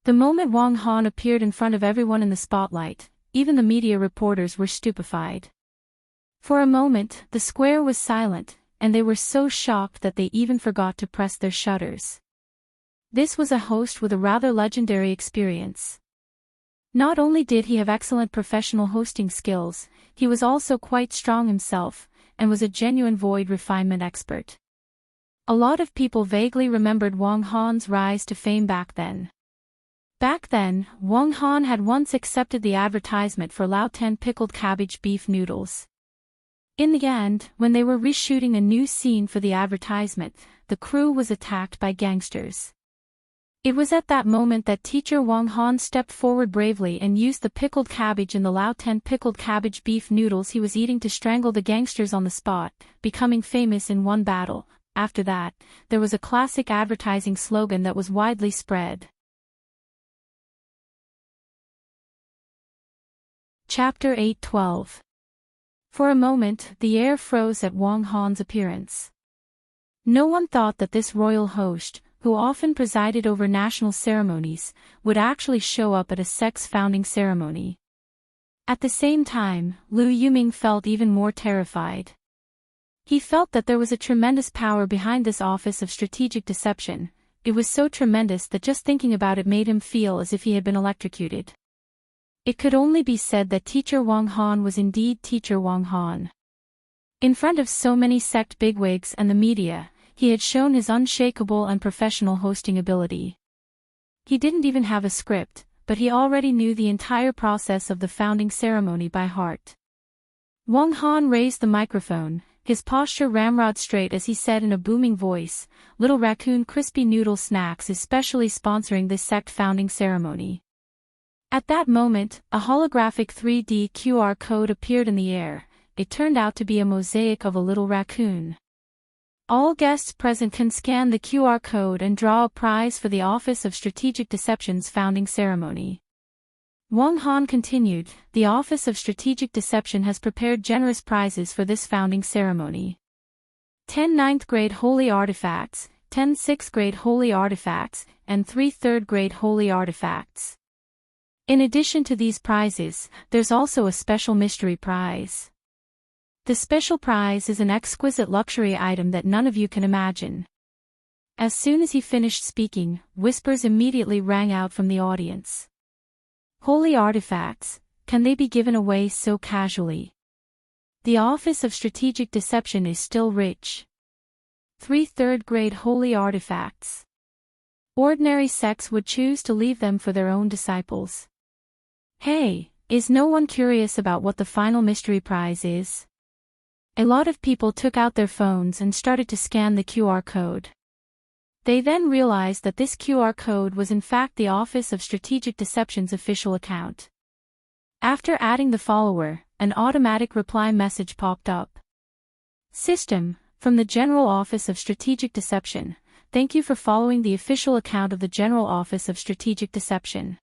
The moment Wang Han appeared in front of everyone in the spotlight, even the media reporters were stupefied. For a moment, the square was silent, and they were so shocked that they even forgot to press their shutters. This was a host with a rather legendary experience. Not only did he have excellent professional hosting skills, he was also quite strong himself, and was a genuine void refinement expert. A lot of people vaguely remembered Wang Han's rise to fame back then. Back then, Wang Han had once accepted the advertisement for Lao Ten pickled cabbage beef noodles. In the end, when they were reshooting a new scene for the advertisement, the crew was attacked by gangsters. It was at that moment that teacher Wang Han stepped forward bravely and used the pickled cabbage and the Lao Ten pickled cabbage beef noodles he was eating to strangle the gangsters on the spot, becoming famous in one battle. After that, there was a classic advertising slogan that was widely spread. Chapter 8:12. For a moment, the air froze at Wang Han's appearance. No one thought that this royal host, who often presided over national ceremonies, would actually show up at a sect's founding ceremony. At the same time, Lu Yuming felt even more terrified. He felt that there was a tremendous power behind this office of strategic deception. It was so tremendous that just thinking about it made him feel as if he had been electrocuted. It could only be said that teacher Wang Han was indeed teacher Wang Han. In front of so many sect bigwigs and the media, he had shown his unshakable and professional hosting ability. He didn't even have a script, but he already knew the entire process of the founding ceremony by heart. Wang Han raised the microphone, his posture ramrod straight as he said in a booming voice, "Little Raccoon Crispy Noodle Snacks is specially sponsoring this sect founding ceremony." At that moment, a holographic 3D QR code appeared in the air. It turned out to be a mosaic of a little raccoon. All guests present can scan the QR code and draw a prize for the Office of Strategic Deception's founding ceremony. Wang Han continued, "The Office of Strategic Deception has prepared generous prizes for this founding ceremony. 10 ninth grade holy artifacts, 10 6th grade holy artifacts, and 3 3rd grade holy artifacts. In addition to these prizes, there's also a special mystery prize. The special prize is an exquisite luxury item that none of you can imagine." As soon as he finished speaking, whispers immediately rang out from the audience. Holy artifacts, can they be given away so casually? The Office of Strategic Deception is still rich. 3 3rd grade holy artifacts. Ordinary sects would choose to leave them for their own disciples. Hey, is no one curious about what the final mystery prize is? A lot of people took out their phones and started to scan the QR code. They then realized that this QR code was in fact the Office of Strategic Deception's official account. After adding the follower, an automatic reply message popped up. "System, from the General Office of Strategic Deception, thank you for following the official account of the General Office of Strategic Deception.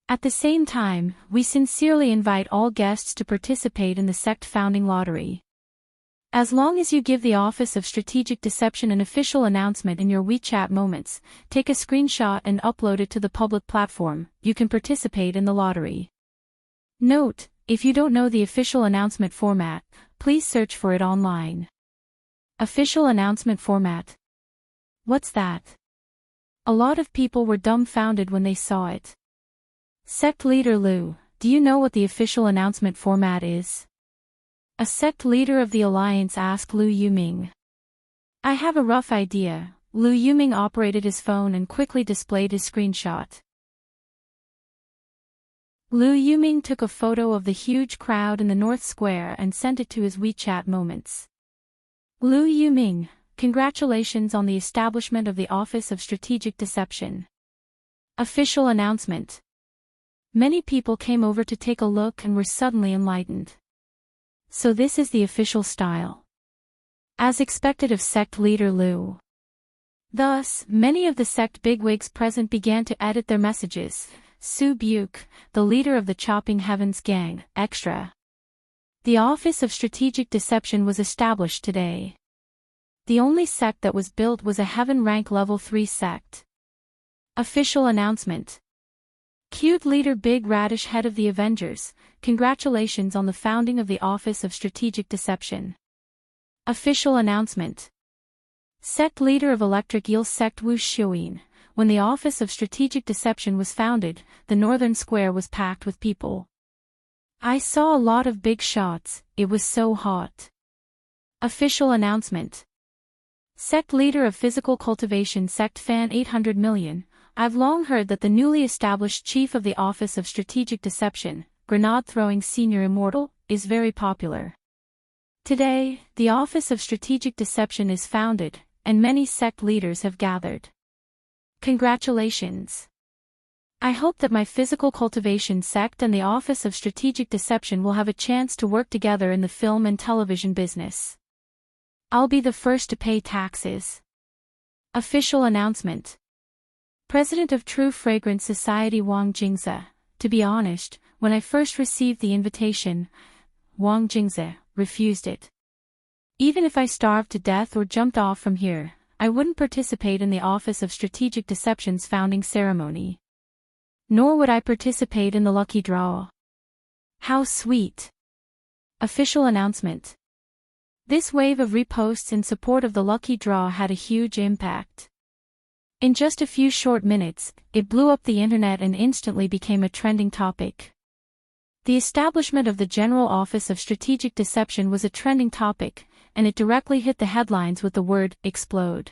At the same time, we sincerely invite all guests to participate in the sect founding lottery. As long as you give the Office of Strategic Deception an official announcement in your WeChat moments, take a screenshot and upload it to the public platform, you can participate in the lottery. Note, if you don't know the official announcement format, please search for it online." Official announcement format. What's that? A lot of people were dumbfounded when they saw it. Sect leader Lu, do you know what the official announcement format is? A sect leader of the alliance asked Lu Yuming. "I have a rough idea." Lu Yuming operated his phone and quickly displayed his screenshot. Lu Yuming took a photo of the huge crowd in the North Square and sent it to his WeChat moments. Lu Yuming, congratulations on the establishment of the Office of Strategic Deception. Official announcement. Many people came over to take a look and were suddenly enlightened. So this is the official style. As expected of sect leader Lu. Thus, many of the sect bigwigs present began to edit their messages. Su Buke, the leader of the Chopping Heavens gang, extra. The Office of Strategic Deception was established today. The only sect that was built was a Heaven rank level 3 sect. Official announcement. Cute leader Big Radish, head of the Avengers, congratulations on the founding of the Office of Strategic Deception. Official announcement. Sect leader of Electric Eel sect Wu Shuin, when the Office of Strategic Deception was founded, the Northern Square was packed with people. I saw a lot of big shots, it was so hot. Official announcement. Sect leader of Physical Cultivation sect Fan 800 million, I've long heard that the newly established chief of the Office of Strategic Deception, Grenade Throwing Senior Immortal, is very popular. Today, the Office of Strategic Deception is founded, and many sect leaders have gathered. Congratulations! I hope that my physical cultivation sect and the Office of Strategic Deception will have a chance to work together in the film and television business. I'll be the first to pay taxes. Official announcement. President of True Fragrance Society Wang Jingze. To be honest, when I first received the invitation, Wang Jingze refused it. Even if I starved to death or jumped off from here, I wouldn't participate in the Office of Strategic Deception's founding ceremony. Nor would I participate in the lucky draw. How sweet! Official announcement. This wave of reposts in support of the lucky draw had a huge impact. In just a few short minutes, it blew up the internet and instantly became a trending topic. The establishment of the General Office of Strategic Deception was a trending topic, and it directly hit the headlines with the word, explode.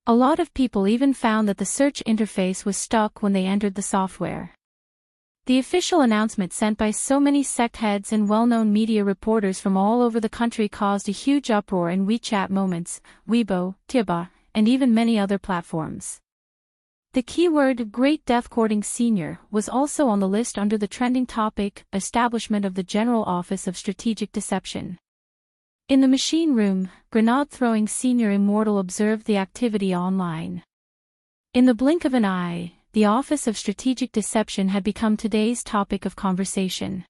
A lot of people even found that the search interface was stuck when they entered the software. The official announcement sent by so many sect heads and well-known media reporters from all over the country caused a huge uproar in WeChat Moments, Weibo, Tieba, and even many other platforms. The keyword Great Death Courting Senior was also on the list under the trending topic, Establishment of the General Office of Strategic Deception. In the machine room, grenade-throwing Senior Immortal observed the activity online. In the blink of an eye, the Office of Strategic Deception had become today's topic of conversation.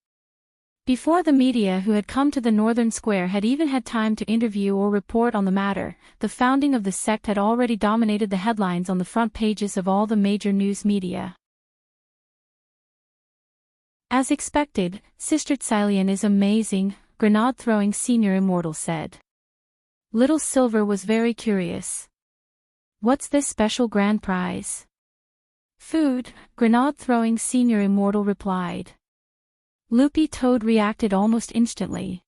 Before the media who had come to the Northern Square had even had time to interview or report on the matter, the founding of the sect had already dominated the headlines on the front pages of all the major news media. As expected, Sister Tsilian is amazing, grenade-throwing Senior Immortal said. Little Silver was very curious. What's this special grand prize? Food, grenade-throwing Senior Immortal replied. Loopy Toad reacted almost instantly.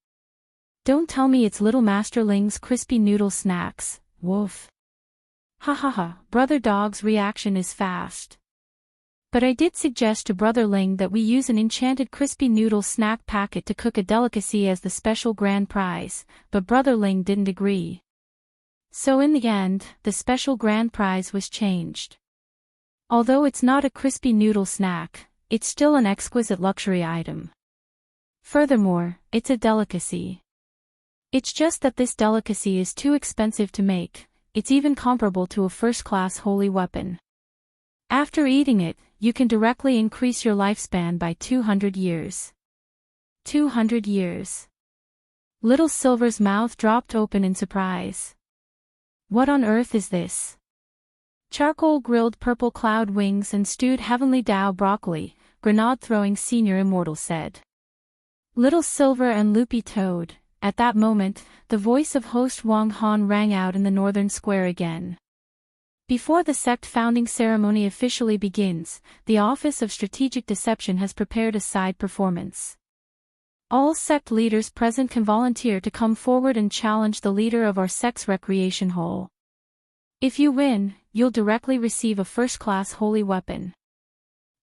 Don't tell me it's Little Master Ling's crispy noodle snacks, woof. Ha ha ha, Brother Dog's reaction is fast. But I did suggest to Brother Ling that we use an enchanted crispy noodle snack packet to cook a delicacy as the special grand prize, but Brother Ling didn't agree. So in the end, the special grand prize was changed. Although it's not a crispy noodle snack, it's still an exquisite luxury item. Furthermore, it's a delicacy. It's just that this delicacy is too expensive to make, it's even comparable to a first-class holy weapon. After eating it, you can directly increase your lifespan by 200 years. 200 years. Little Silver's mouth dropped open in surprise. What on earth is this? Charcoal grilled purple cloud wings and stewed heavenly Tao broccoli, grenade-throwing Senior Immortal said. Little Silver and Loopy Toad. At that moment, the voice of host Wang Han rang out in the Northern Square again. Before the sect founding ceremony officially begins, the Office of Strategic Deception has prepared a side performance. All sect leaders present can volunteer to come forward and challenge the leader of our sect's recreation hall. If you win, you'll directly receive a first-class holy weapon.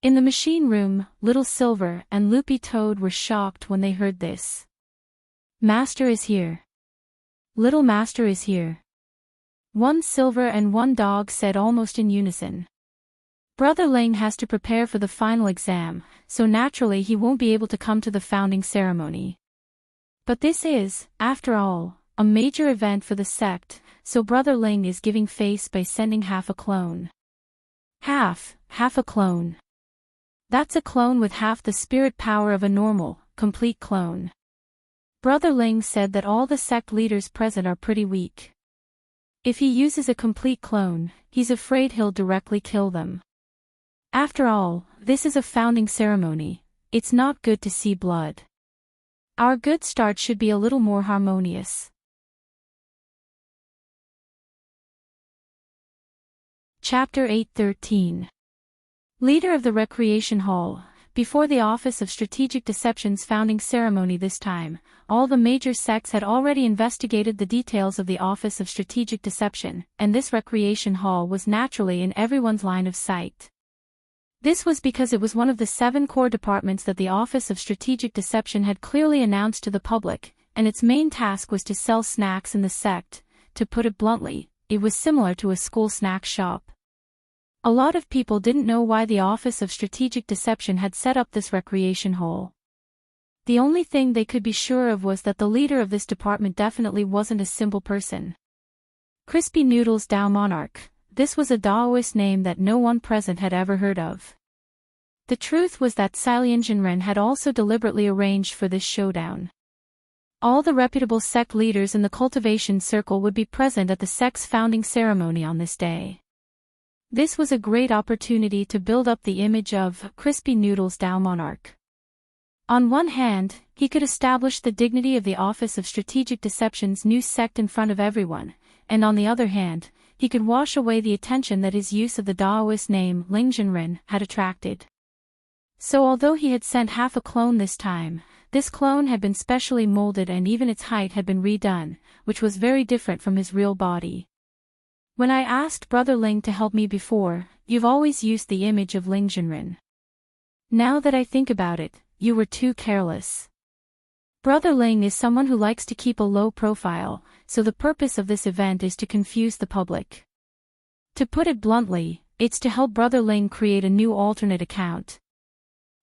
In the machine room, Little Silver and Loopy Toad were shocked when they heard this. Master is here. Little Master is here. One Silver and one Dog said almost in unison. Brother Ling has to prepare for the final exam, so naturally he won't be able to come to the founding ceremony. But this is, after all, a major event for the sect, so Brother Ling is giving face by sending half a clone. Half a clone. That's a clone with half the spirit power of a normal, complete clone. Brother Ling said that all the sect leaders present are pretty weak. If he uses a complete clone, he's afraid he'll directly kill them. After all, this is a founding ceremony, it's not good to see blood. Our good start should be a little more harmonious. Chapter 8:13. Leader of the Recreation Hall. Before the Office of Strategic Deception's founding ceremony this time, all the major sects had already investigated the details of the Office of Strategic Deception, and this recreation hall was naturally in everyone's line of sight. This was because it was one of the 7 core departments that the Office of Strategic Deception had clearly announced to the public, and its main task was to sell snacks in the sect. To put it bluntly, it was similar to a school snack shop. A lot of people didn't know why the Office of Strategic Deception had set up this recreation hole. The only thing they could be sure of was that the leader of this department definitely wasn't a simple person. Crispy Noodles Dao Monarch. This was a Daoist name that no one present had ever heard of. The truth was that Lianjinren had also deliberately arranged for this showdown. All the reputable sect leaders in the cultivation circle would be present at the sect's founding ceremony on this day. This was a great opportunity to build up the image of Crispy Noodles Dao Monarch. On one hand, he could establish the dignity of the Office of Strategic Deception's new sect in front of everyone, and on the other hand, he could wash away the attention that his use of the Daoist name Lingjinren had attracted. So although he had sent half a clone this time, this clone had been specially molded and even its height had been redone, which was very different from his real body. When I asked Brother Ling to help me before, you've always used the image of Lingjinren. Now that I think about it, you were too careless. Brother Ling is someone who likes to keep a low profile, so the purpose of this event is to confuse the public. To put it bluntly, it's to help Brother Ling create a new alternate account.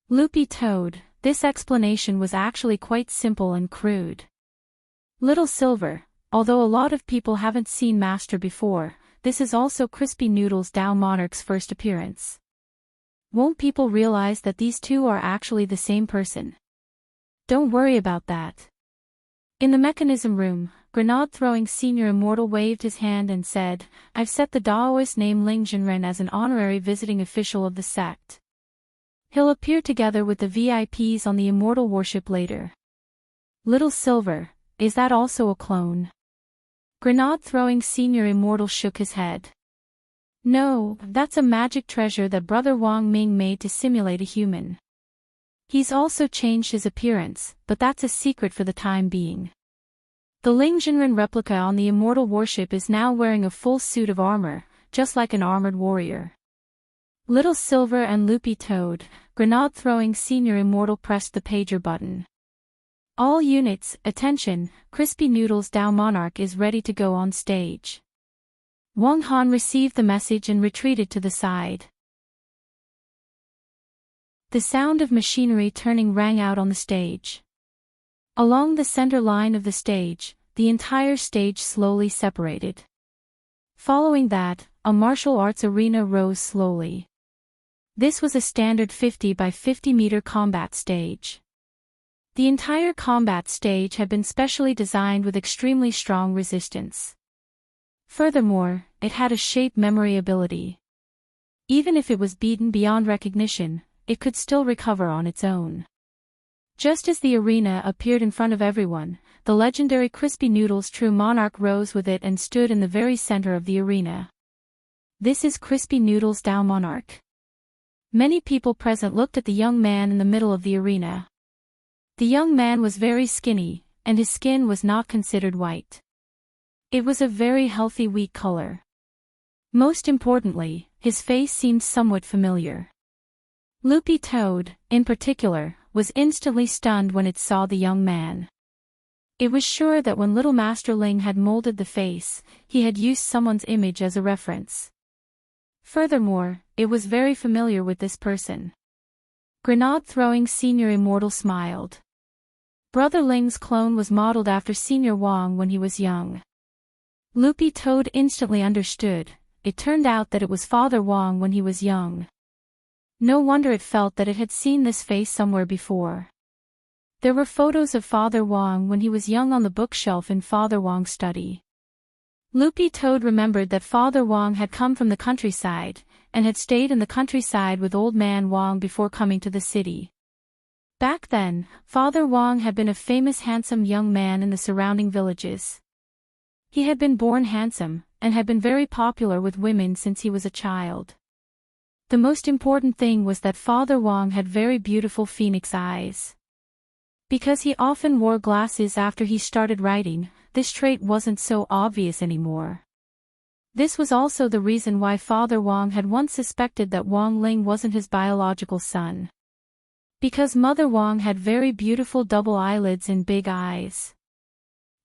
Loopy Toad. This explanation was actually quite simple and crude. Little Silver. Although a lot of people haven't seen Master before, this is also Crispy Noodles Dao Monarch's first appearance. Won't people realize that these two are actually the same person? Don't worry about that. In the mechanism room, Grenade-throwing Senior Immortal waved his hand and said, I've set the Daoist name Lingjinren as an honorary visiting official of the sect. He'll appear together with the VIPs on the Immortal Worship later. Little Silver, is that also a clone? Grenade-throwing Senior Immortal shook his head. No, that's a magic treasure that Brother Wang Ming made to simulate a human. He's also changed his appearance, but that's a secret for the time being. The Lingjinren replica on the Immortal Worship is now wearing a full suit of armor, just like an armored warrior. Little Silver and Loopy Toad, Grenade-throwing Senior Immortal pressed the pager button. All units, attention, Crispy Noodles Dao Monarch is ready to go on stage. Wang Han received the message and retreated to the side. The sound of machinery turning rang out on the stage. Along the center line of the stage, the entire stage slowly separated. Following that, a martial arts arena rose slowly. This was a standard 50 by 50 meter combat stage. The entire combat stage had been specially designed with extremely strong resistance. Furthermore, it had a shape memory ability. Even if it was beaten beyond recognition, it could still recover on its own. Just as the arena appeared in front of everyone, the legendary Crispy Noodles True Monarch rose with it and stood in the very center of the arena. This is Crispy Noodles Dao Monarch. Many people present looked at the young man in the middle of the arena. The young man was very skinny, and his skin was not considered white. It was a very healthy wheat color. Most importantly, his face seemed somewhat familiar. Loopy Toad, in particular, was instantly stunned when it saw the young man. It was sure that when Little Master Ling had molded the face, he had used someone's image as a reference. Furthermore, it was very familiar with this person. Grenade-throwing Senior Immortal smiled. Brother Ling's clone was modeled after Senior Wang when he was young. Loopy Toad instantly understood. It turned out that it was Father Wang when he was young. No wonder it felt that it had seen this face somewhere before. There were photos of Father Wang when he was young on the bookshelf in Father Wang's study. Loopy Toad remembered that Father Wang had come from the countryside, and had stayed in the countryside with Old Man Wang before coming to the city. Back then, Father Wang had been a famous handsome young man in the surrounding villages. He had been born handsome, and had been very popular with women since he was a child. The most important thing was that Father Wang had very beautiful phoenix eyes. Because he often wore glasses after he started writing, this trait wasn't so obvious anymore. This was also the reason why Father Wang had once suspected that Wang Ling wasn't his biological son. Because Mother Wang had very beautiful double eyelids and big eyes.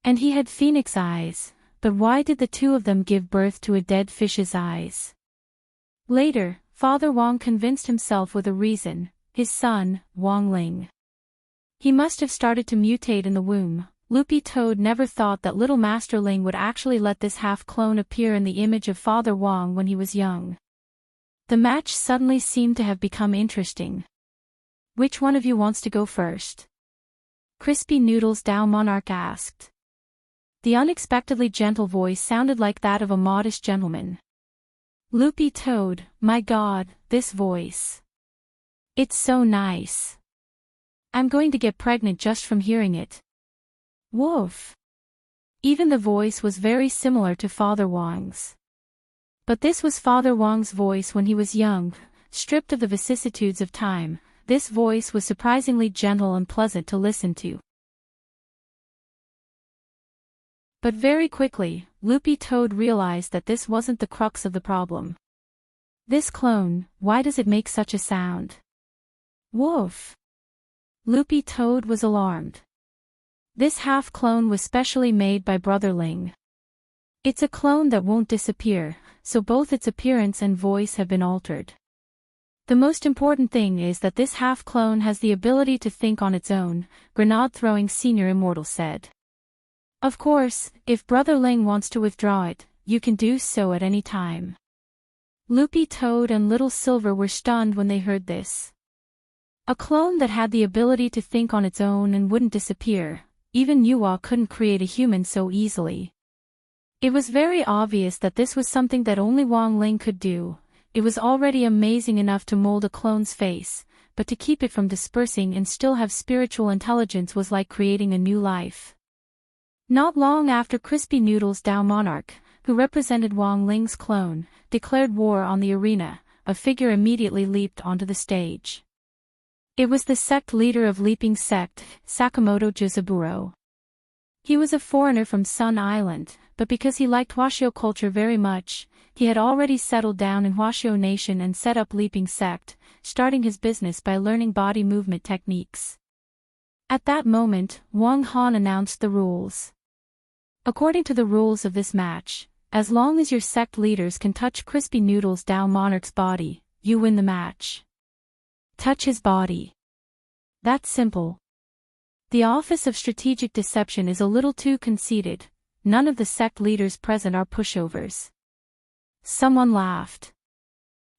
And he had phoenix eyes, but why did the two of them give birth to a dead fish's eyes? Later, Father Wang convinced himself with a reason: his son, Wang Ling. He must have started to mutate in the womb. Loopy Toad never thought that little Master Ling would actually let this half-clone appear in the image of Father Wang when he was young. The match suddenly seemed to have become interesting. Which one of you wants to go first? Crispy Noodles Dow Monarch asked. The unexpectedly gentle voice sounded like that of a modest gentleman. Loopy Toad, my God, this voice. It's so nice. I'm going to get pregnant just from hearing it. Woof. Even the voice was very similar to Father Wang's. But this was Father Wang's voice when he was young, stripped of the vicissitudes of time. This voice was surprisingly gentle and pleasant to listen to. But very quickly, Loopy Toad realized that this wasn't the crux of the problem. This clone, why does it make such a sound? Woof. Loopy Toad was alarmed. This half-clone was specially made by Brother Ling. It's a clone that won't disappear, so both its appearance and voice have been altered. The most important thing is that this half-clone has the ability to think on its own, Grenade-throwing Senior Immortal said. Of course, if Brother Ling wants to withdraw it, you can do so at any time. Loopy Toad and Little Silver were stunned when they heard this. A clone that had the ability to think on its own and wouldn't disappear. Even Yuwa couldn't create a human so easily. It was very obvious that this was something that only Wang Ling could do. It was already amazing enough to mold a clone's face, but to keep it from dispersing and still have spiritual intelligence was like creating a new life. Not long after Crispy Noodles Dow Monarch, who represented Wang Ling's clone, declared war on the arena, a figure immediately leaped onto the stage. It was the sect leader of Leaping Sect, Sakamoto Juzaburo. He was a foreigner from Sun Island, but because he liked Huashio culture very much, he had already settled down in Huashio Nation and set up Leaping Sect, starting his business by learning body movement techniques. At that moment, Wang Han announced the rules. According to the rules of this match, as long as your sect leaders can touch Crispy Noodles Dow Monarch's body, you win the match. Touch his body. That's simple. The Office of Strategic Deception is a little too conceited. None of the sect leaders present are pushovers. Someone laughed.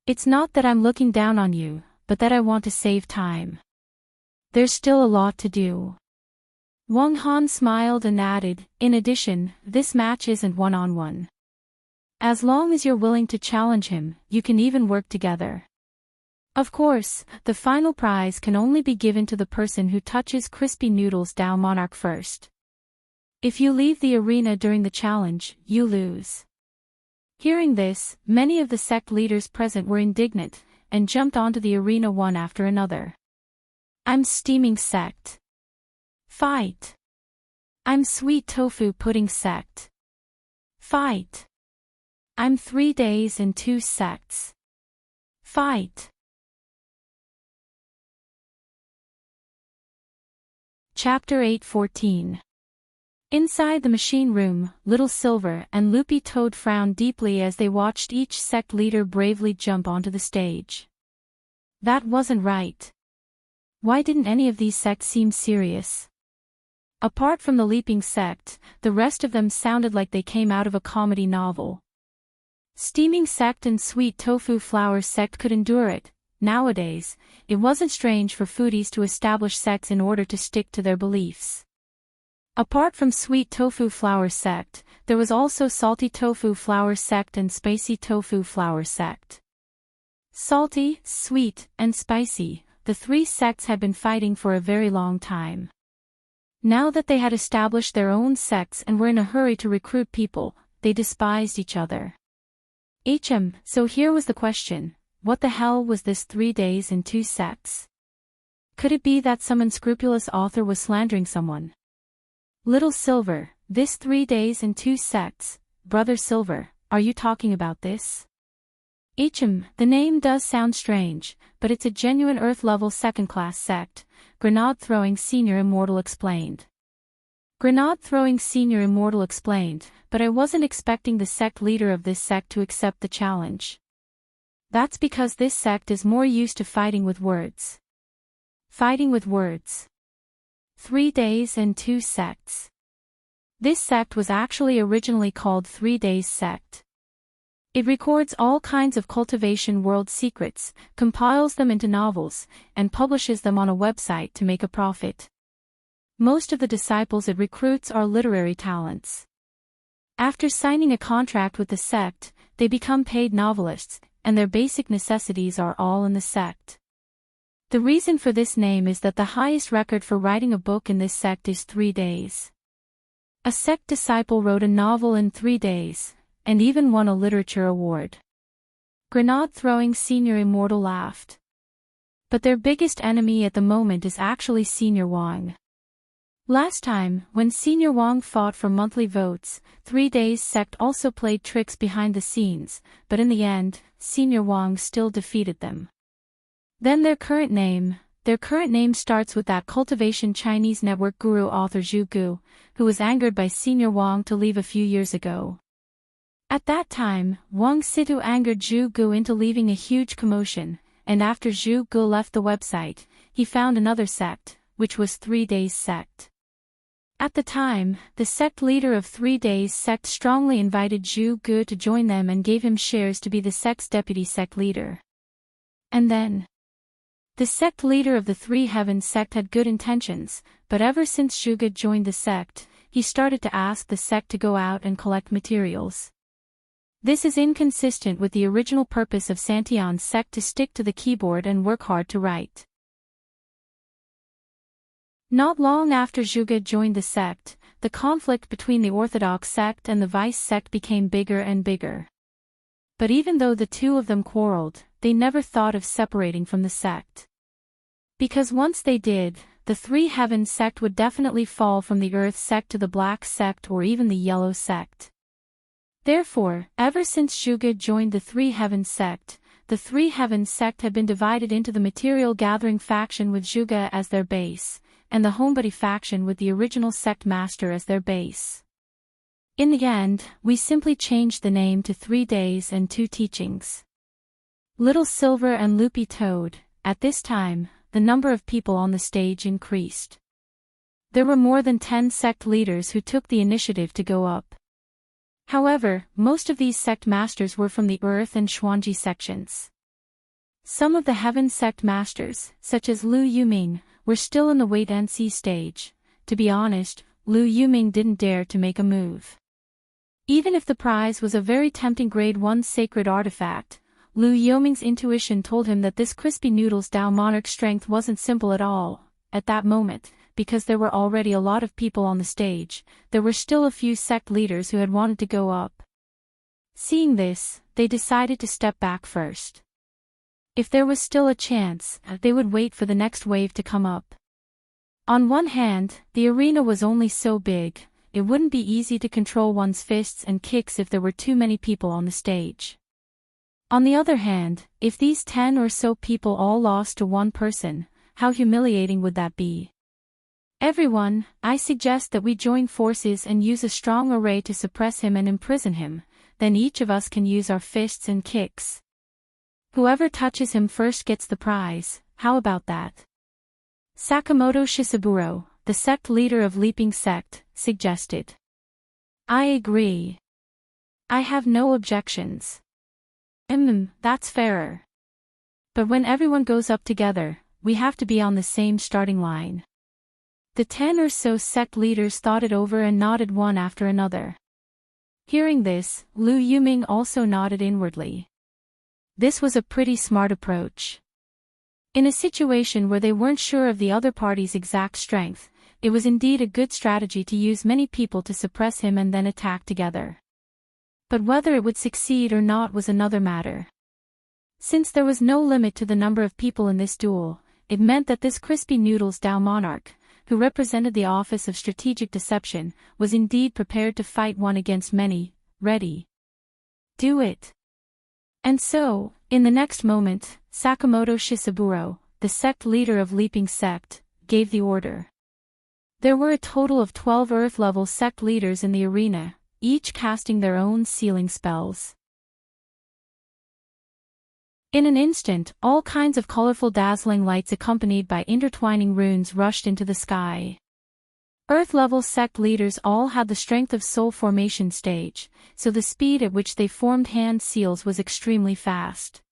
It's not that I'm looking down on you, but that I want to save time. There's still a lot to do. Wang Han smiled and added, in addition, this match isn't one-on-one. As long as you're willing to challenge him, you can even work together. Of course, the final prize can only be given to the person who touches Crispy Noodles Dow Monarch first. If you leave the arena during the challenge, you lose. Hearing this, many of the sect leaders present were indignant, and jumped onto the arena one after another. I'm Steaming Sect. Fight. I'm Sweet Tofu Pudding Sect. Fight. I'm 3 Days and 2 Sects. Fight. Chapter 8:14. Inside the machine room, Little Silver and Loopy Toad frowned deeply as they watched each sect leader bravely jump onto the stage. That wasn't right. Why didn't any of these sects seem serious? Apart from the Leaping Sect, the rest of them sounded like they came out of a comedy novel. Steaming Sect and Sweet Tofu Flower Sect could endure it. Nowadays, it wasn't strange for foodies to establish sects in order to stick to their beliefs. Apart from Sweet Tofu Flower Sect, there was also Salty Tofu Flower Sect and Spicy Tofu Flower Sect. Salty, sweet, and spicy, the three sects had been fighting for a very long time. Now that they had established their own sects and were in a hurry to recruit people, they despised each other. So here was the question. What the hell was this 3 days and 2 sects? Could it be that some unscrupulous author was slandering someone? Little Silver, this 3 days and 2 sects, Brother Silver, are you talking about this? The name does sound strange, but it's a genuine Earth-level second-class sect, Grenade-throwing Senior Immortal explained. Grenade-throwing senior immortal explained, but I wasn't expecting the sect leader of this sect to accept the challenge. That's because this sect is more used to fighting with words. Fighting with words. 3 days and 2 sects. This sect was actually originally called 3 Days Sect. It records all kinds of cultivation world secrets, compiles them into novels, and publishes them on a website to make a profit. Most of the disciples it recruits are literary talents. After signing a contract with the sect, they become paid novelists, and their basic necessities are all in the sect. The reason for this name is that the highest record for writing a book in this sect is 3 days. A sect disciple wrote a novel in 3 days, and even won a literature award. Grenade-throwing senior immortal laughed. But their biggest enemy at the moment is actually Senior Wang. Last time, when Senior Wang fought for monthly votes, 3 Days Sect also played tricks behind the scenes, but in the end, Senior Wang still defeated them. Then their current name starts with that cultivation Chinese network guru author Zhu Gu, who was angered by Senior Wang to leave a few years ago. At that time, Wang Situ angered Zhu Gu into leaving a huge commotion, and after Zhu Gu left the website, he found another sect, which was 3 Days Sect. At the time, the sect leader of 3 Days Sect strongly invited Zhu Gu to join them and gave him shares to be the sect's deputy sect leader. And then, the sect leader of the 3 Heavens sect had good intentions, but ever since Zhu Gu joined the sect, he started to ask the sect to go out and collect materials. This is inconsistent with the original purpose of Santian's sect to stick to the keyboard and work hard to write. Not long after Zhu Gu joined the sect, the conflict between the Orthodox sect and the Vice sect became bigger and bigger. But even though the two of them quarreled, they never thought of separating from the sect. Because once they did, the 3 Heavens sect would definitely fall from the Earth sect to the Black sect or even the Yellow sect. Therefore, ever since Zhu Gu joined the 3 Heavens sect, the 3 Heavens sect had been divided into the material gathering faction with Zhu Gu as their base, and the homebody faction with the original sect master as their base. In the end, we simply changed the name to 3 Days and 2 Teachings. Little Silver and Loopy Toad. At this time, the number of people on the stage increased. There were more than 10 sect leaders who took the initiative to go up. However, most of these sect masters were from the Earth and Xuanji sections. Some of the Heaven sect masters, such as Lu Yuming, were still in the wait-and-see stage. To be honest, Lu Yuming didn't dare to make a move. Even if the prize was a very tempting grade 1 sacred artifact, Lu Yuming's intuition told him that this crispy noodles Dao monarch strength wasn't simple at all. At that moment, because there were already a lot of people on the stage, there were still a few sect leaders who had wanted to go up. Seeing this, they decided to step back first. If there was still a chance, they would wait for the next wave to come up. On one hand, the arena was only so big, it wouldn't be easy to control one's fists and kicks if there were too many people on the stage. On the other hand, if these 10 or so people all lost to one person, how humiliating would that be? Everyone, I suggest that we join forces and use a strong array to suppress him and imprison him, then each of us can use our fists and kicks. Whoever touches him first gets the prize. How about that? Sakamoto Shisaburo, the sect leader of Leaping Sect, suggested. I agree. I have no objections. That's fairer. But when everyone goes up together, we have to be on the same starting line. The 10 or so sect leaders thought it over and nodded one after another. Hearing this, Lu Yuming also nodded inwardly. This was a pretty smart approach. In a situation where they weren't sure of the other party's exact strength, it was indeed a good strategy to use many people to suppress him and then attack together. But whether it would succeed or not was another matter. Since there was no limit to the number of people in this duel, it meant that this crispy noodles Dao monarch, who represented the office of strategic deception, was indeed prepared to fight one against many. Ready. Do it. And so, in the next moment, Sakamoto Shisaburo, the sect leader of Leaping Sect, gave the order. There were a total of 12 Earth-level sect leaders in the arena, each casting their own sealing spells. In an instant, all kinds of colorful dazzling lights accompanied by intertwining runes rushed into the sky. Earth-level sect leaders all had the strength of soul formation stage, so the speed at which they formed hand seals was extremely fast.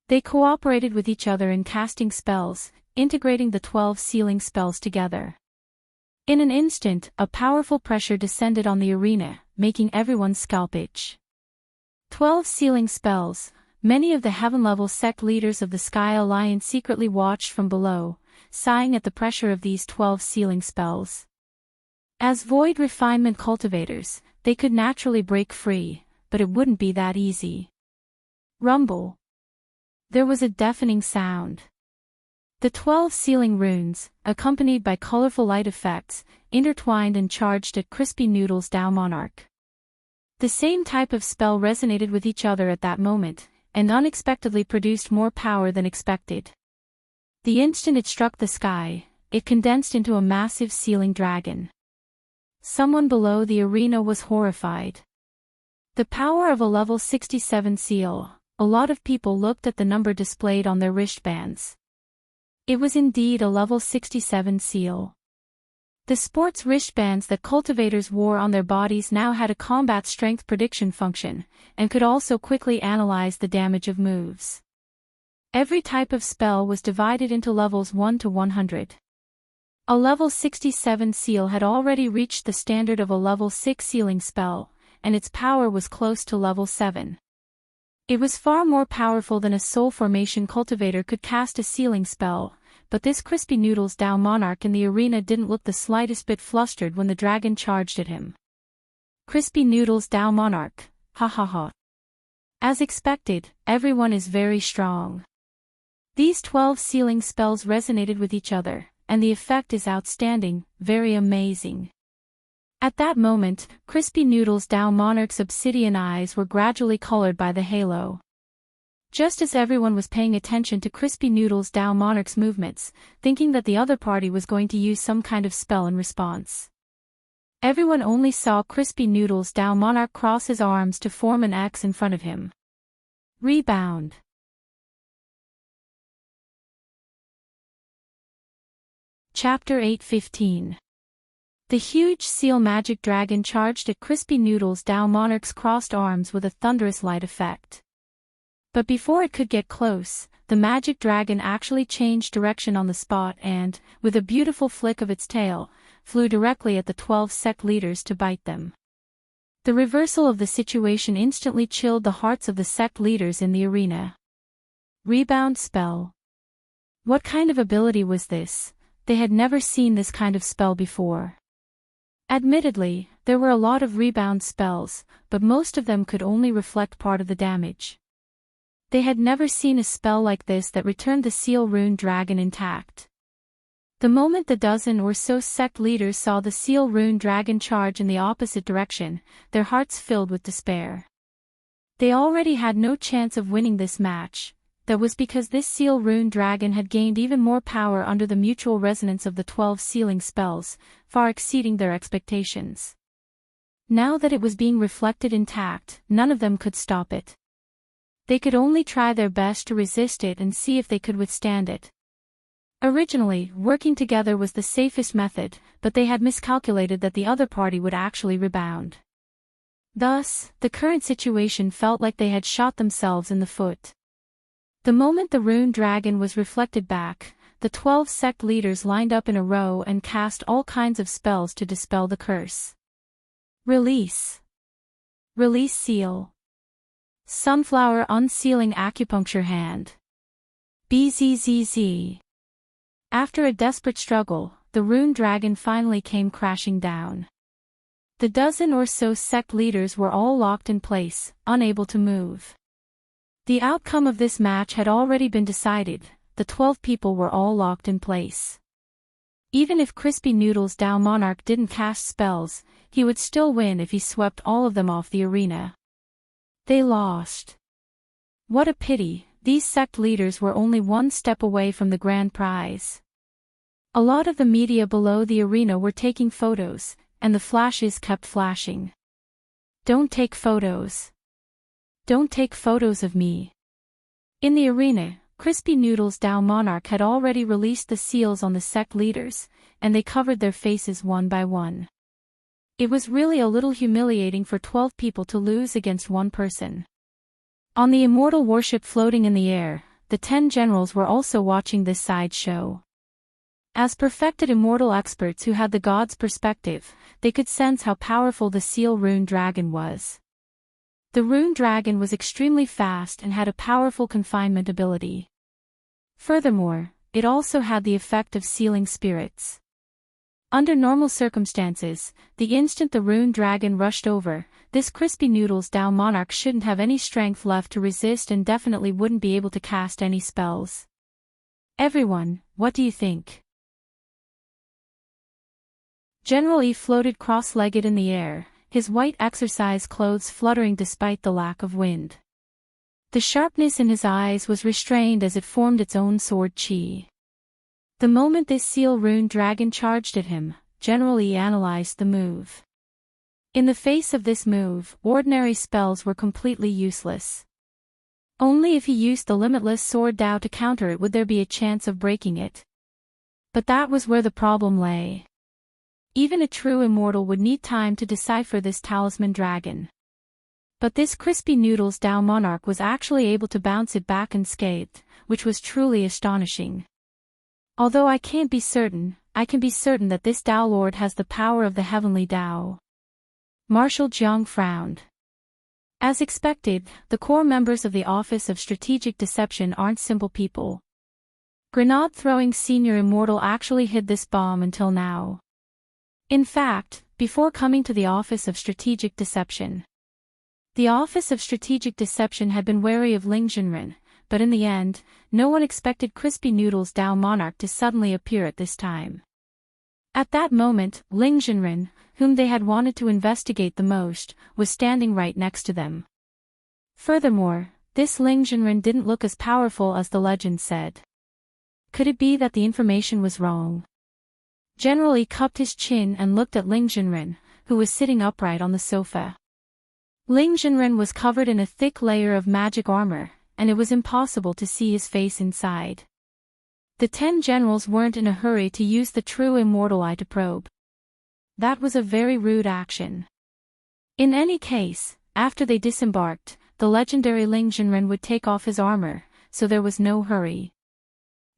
They cooperated with each other in casting spells, integrating the 12 sealing spells together. In an instant, a powerful pressure descended on the arena, making everyone's scalp itch. 12 sealing spells. Many of the heaven-level sect leaders of the Sky Alliance secretly watched from below, sighing at the pressure of these 12 sealing spells. As void refinement cultivators, they could naturally break free, but it wouldn't be that easy. Rumble. There was a deafening sound. The 12 sealing runes, accompanied by colorful light effects, intertwined and charged at Crispy Noodle's Tao Monarch. The same type of spell resonated with each other at that moment, and unexpectedly produced more power than expected. The instant it struck the sky, it condensed into a massive sealing dragon. Someone below the arena was horrified. The power of a level 67 seal. A lot of people looked at the number displayed on their wristbands. It was indeed a level 67 seal. The sports wristbands that cultivators wore on their bodies now had a combat strength prediction function, and could also quickly analyze the damage of moves. Every type of spell was divided into levels 1 to 100. A level 67 seal had already reached the standard of a level 6 sealing spell, and its power was close to level 7. It was far more powerful than a soul formation cultivator could cast a sealing spell, but this Crispy Noodle's Tao Monarch in the arena didn't look the slightest bit flustered when the dragon charged at him. Crispy Noodle's Tao Monarch, ha ha ha. As expected, everyone is very strong. These 12 sealing spells resonated with each other, and the effect is outstanding, very amazing. At that moment, Crispy Noodle's Tao Monarch's obsidian eyes were gradually colored by the halo. Just as everyone was paying attention to Crispy Noodle's Tao Monarch's movements, thinking that the other party was going to use some kind of spell in response. Everyone only saw Crispy Noodle's Tao Monarch cross his arms to form an X in front of him. Rebound. Chapter 8:15. The huge seal magic dragon charged at Crispy Noodle's Tao Monarch's crossed arms with a thunderous light effect. But before it could get close, the magic dragon actually changed direction on the spot and, with a beautiful flick of its tail, flew directly at the 12 sect leaders to bite them. The reversal of the situation instantly chilled the hearts of the sect leaders in the arena. Rebound spell. What kind of ability was this? They had never seen this kind of spell before. Admittedly, there were a lot of rebound spells, but most of them could only reflect part of the damage. They had never seen a spell like this that returned the seal rune dragon intact. The moment the dozen or so sect leaders saw the seal rune dragon charge in the opposite direction, their hearts filled with despair. They already had no chance of winning this match. That was because this seal rune dragon had gained even more power under the mutual resonance of the 12 sealing spells, far exceeding their expectations. Now that it was being reflected intact, none of them could stop it. They could only try their best to resist it and see if they could withstand it. Originally, working together was the safest method, but they had miscalculated that the other party would actually rebound. Thus, the current situation felt like they had shot themselves in the foot. The moment the rune dragon was reflected back, the 12 sect leaders lined up in a row and cast all kinds of spells to dispel the curse. Release. Release seal. Sunflower unsealing acupuncture hand. BZZZ. After a desperate struggle, the rune dragon finally came crashing down. The dozen or so sect leaders were all locked in place, unable to move. The outcome of this match had already been decided, the 12 people were all locked in place. Even if Crispy Noodle's Tao Monarch didn't cast spells, he would still win if he swept all of them off the arena. They lost. What a pity, these sect leaders were only one step away from the grand prize. A lot of the media below the arena were taking photos, and the flashes kept flashing. Don't take photos. Don't take photos of me. In the arena, Crispy Noodle's DAO monarch had already released the seals on the sect leaders, and they covered their faces one by one. It was really a little humiliating for 12 people to lose against one person. On the immortal warship floating in the air, the 10 generals were also watching this sideshow. As perfected immortal experts who had the god's perspective, they could sense how powerful the seal rune dragon was. The rune dragon was extremely fast and had a powerful confinement ability. Furthermore, it also had the effect of sealing spirits. Under normal circumstances, the instant the rune dragon rushed over, this Crispy Noodle's DAO monarch shouldn't have any strength left to resist and definitely wouldn't be able to cast any spells. Everyone, what do you think? General E floated cross-legged in the air, his white exercise clothes fluttering despite the lack of wind. The sharpness in his eyes was restrained as it formed its own sword chi. The moment this seal rune dragon charged at him, General E analyzed the move. In the face of this move, ordinary spells were completely useless. Only if he used the limitless sword DAO to counter it would there be a chance of breaking it. But that was where the problem lay. Even a true immortal would need time to decipher this talisman dragon. But this Crispy Noodle's DAO monarch was actually able to bounce it back unscathed, which was truly astonishing. Although I can't be certain, I can be certain that this DAO Lord has the power of the heavenly DAO. Marshal Jiang frowned. As expected, the core members of the Office of Strategic Deception aren't simple people. Grenade-throwing senior immortal actually hid this bomb until now. In fact, before coming to the Office of Strategic Deception. The Office of Strategic Deception had been wary of Ling Jinren, but in the end, no one expected Crispy Noodle's DAO monarch to suddenly appear at this time. At that moment, Ling Jinren, whom they had wanted to investigate the most, was standing right next to them. Furthermore, this Ling Jinren didn't look as powerful as the legend said. Could it be that the information was wrong? General Yi cupped his chin and looked at Ling Jinren, who was sitting upright on the sofa. Ling Jinren was covered in a thick layer of magic armor, and it was impossible to see his face inside. The 10 generals weren't in a hurry to use the true immortal eye to probe. That was a very rude action. In any case, after they disembarked, the legendary Ling Jinren would take off his armor, so there was no hurry.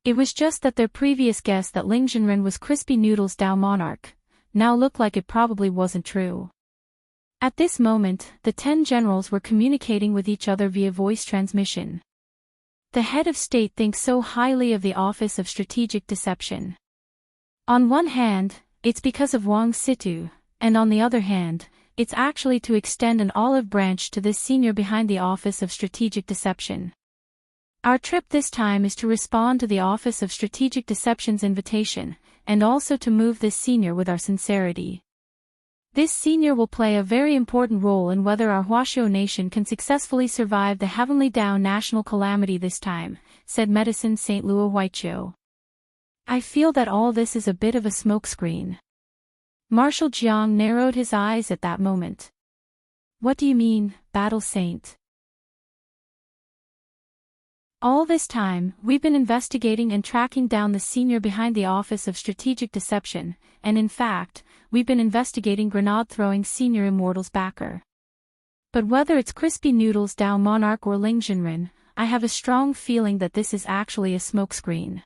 It was just that their previous guess that Ling Jinren was Crispy Noodle's DAO monarch now looked like it probably wasn't true. At this moment, the 10 generals were communicating with each other via voice transmission. The head of state thinks so highly of the Office of Strategic Deception. On one hand, it's because of Wang Situ, and on the other hand, it's actually to extend an olive branch to this senior behind the Office of Strategic Deception. Our trip this time is to respond to the Office of Strategic Deception's invitation, and also to move this senior with our sincerity. This senior will play a very important role in whether our Huaxiao nation can successfully survive the Heavenly Dao national calamity this time, said Medicine St. Luo Huaiqiu. I feel that all this is a bit of a smokescreen. Marshal Jiang narrowed his eyes at that moment. What do you mean, Battle Saint? All this time, we've been investigating and tracking down the senior behind the Office of Strategic Deception, and in fact, we've been investigating grenade-throwing senior immortal's backer. But whether it's Crispy Noodle's DAO monarch or Ling Jinren, I have a strong feeling that this is actually a smokescreen.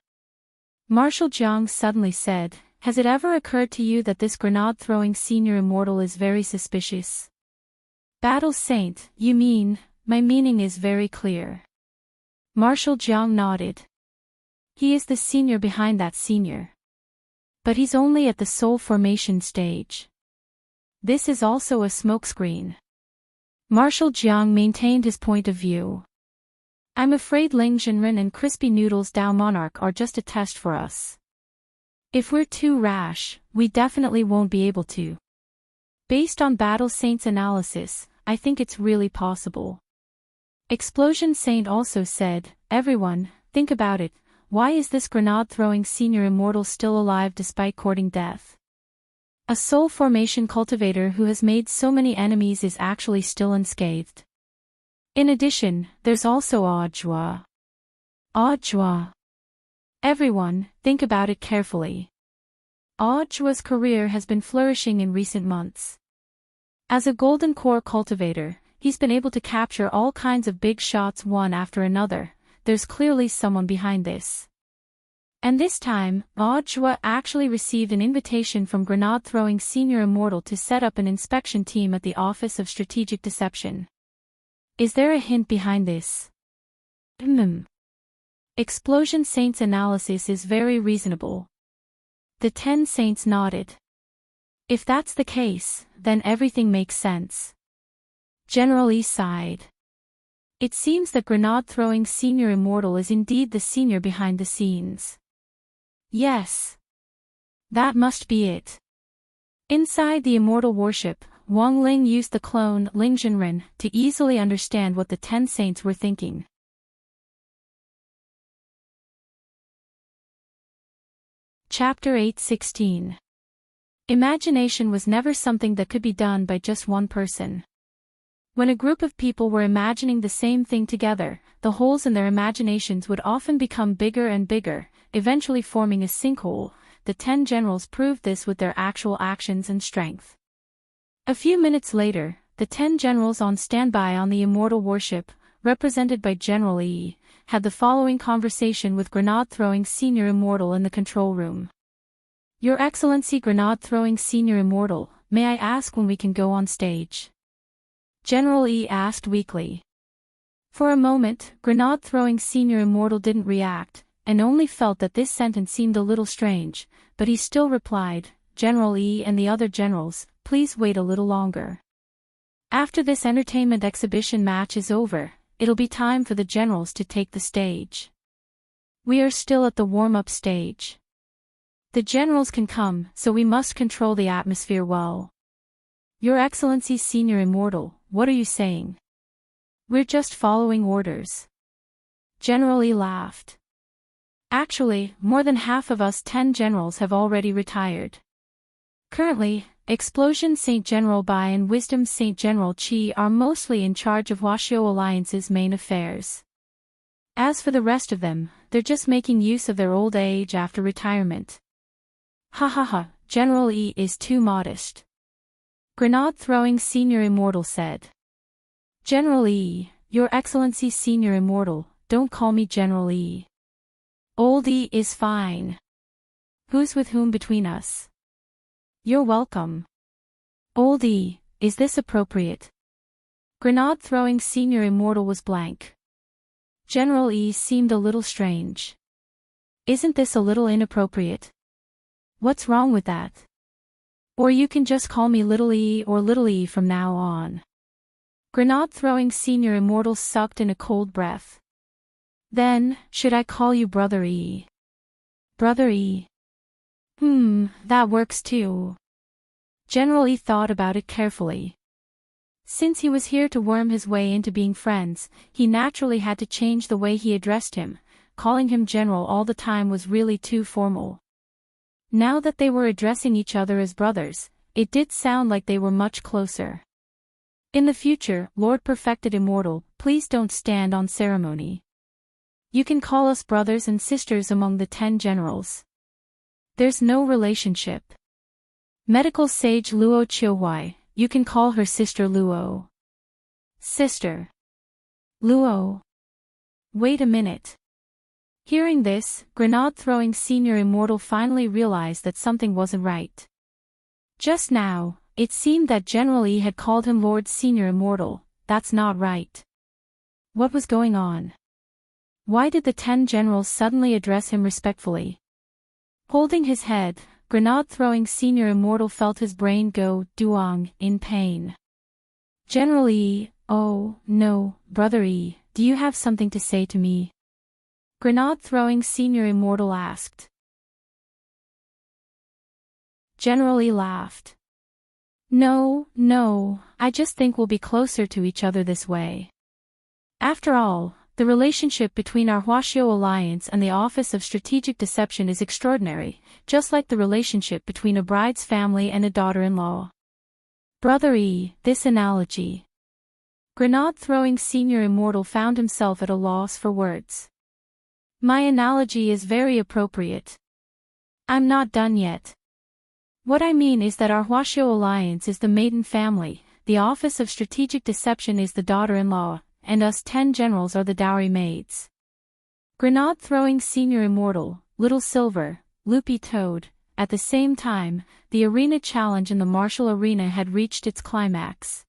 Marshal Jiang suddenly said, has it ever occurred to you that this grenade-throwing senior immortal is very suspicious? Battle Saint, you mean, my meaning is very clear. Marshal Jiang nodded. He is the senior behind that senior. But he's only at the soul formation stage. This is also a smokescreen. Marshal Jiang maintained his point of view. I'm afraid Ling Jinren and Crispy Noodle's DAO monarch are just a test for us. If we're too rash, we definitely won't be able to. Based on Battle Saint's analysis, I think it's really possible. Explosion Saint also said, everyone, think about it, why is this grenade-throwing senior immortal still alive despite courting death? A soul formation cultivator who has made so many enemies is actually still unscathed. In addition, there's also Audiobook. Audiobook. Everyone, think about it carefully. Audiobook's career has been flourishing in recent months. As a golden core cultivator, he's been able to capture all kinds of big shots one after another. There's clearly someone behind this. And this time, Audiobook actually received an invitation from grenade-throwing senior immortal to set up an inspection team at the Office of Strategic Deception. Is there a hint behind this? Explosion Saint's analysis is very reasonable. The 10 Saints nodded. If that's the case, then everything makes sense. General E sighed. It seems that grenade-throwing senior immortal is indeed the senior behind the scenes. Yes. That must be it. Inside the immortal worship, Wang Ling used the clone Ling Zhenren to easily understand what the 10 Saints were thinking. Chapter 8:16. Imagination was never something that could be done by just one person. When a group of people were imagining the same thing together, the holes in their imaginations would often become bigger and bigger, eventually forming a sinkhole. The 10 generals proved this with their actual actions and strength. A few minutes later, the 10 generals on standby on the immortal worship, represented by General E, had the following conversation with grenade-throwing senior immortal in the control room. Your Excellency grenade-throwing senior immortal, may I ask when we can go on stage? General E asked weakly. For a moment, grenade-throwing senior immortal didn't react, and only felt that this sentence seemed a little strange, but he still replied, General E and the other generals, please wait a little longer. After this entertainment exhibition match is over, it'll be time for the generals to take the stage. We are still at the warm-up stage. The generals can come, so we must control the atmosphere well. Your Excellency Senior Immortal, what are you saying? We're just following orders. General E laughed. Actually, more than half of us 10 generals have already retired. Currently, Explosion Saint General Bai and Wisdom Saint General Qi are mostly in charge of Huaxiao Alliance's main affairs. As for the rest of them, they're just making use of their old age after retirement. Ha ha ha, General E is too modest. Grenade-throwing Senior Immortal said. General E, Your Excellency Senior Immortal, don't call me General E. Old E is fine. Who's with whom between us? You're welcome. Old E, is this appropriate? Grenade-throwing Senior Immortal was blank. General E seemed a little strange. Isn't this a little inappropriate? What's wrong with that? Or you can just call me Little E or Little E from now on. Grenade-throwing Senior Immortal sucked in a cold breath. Then, should I call you Brother E? Brother E. That works too. General E thought about it carefully. Since he was here to worm his way into being friends, he naturally had to change the way he addressed him. Calling him General all the time was really too formal. Now that they were addressing each other as brothers, it did sound like they were much closer. In the future, Lord Perfected Immortal, please don't stand on ceremony. You can call us brothers and sisters among the 10 generals. There's no relationship. Medical sage Luo Qiuhui, you can call her Sister Luo. Sister. Luo. Wait a minute. Hearing this, grenade-throwing Senior Immortal finally realized that something wasn't right. Just now, it seemed that General E had called him Lord Senior Immortal. That's not right. What was going on? Why did the 10 generals suddenly address him respectfully? Holding his head, grenade-throwing Senior Immortal felt his brain go duang in pain. General E, oh, no, Brother E, do you have something to say to me? Grenade-throwing Senior Immortal asked. General E laughed. No, I just think we'll be closer to each other this way. After all, The relationship between our Huaxiao Alliance and the Office of Strategic Deception is extraordinary, just like the relationship between a bride's family and a daughter-in-law. Brother E, this analogy. Grenade-throwing senior immortal found himself at a loss for words. My analogy is very appropriate. I'm not done yet. What I mean is that our Huaxiao Alliance is the maiden family, the Office of Strategic Deception is the daughter-in-law, and us 10 generals are the dowry maids. Grenade-throwing senior immortal, Little Silver, Loopy Toad. At the same time, the arena challenge in the martial arena had reached its climax.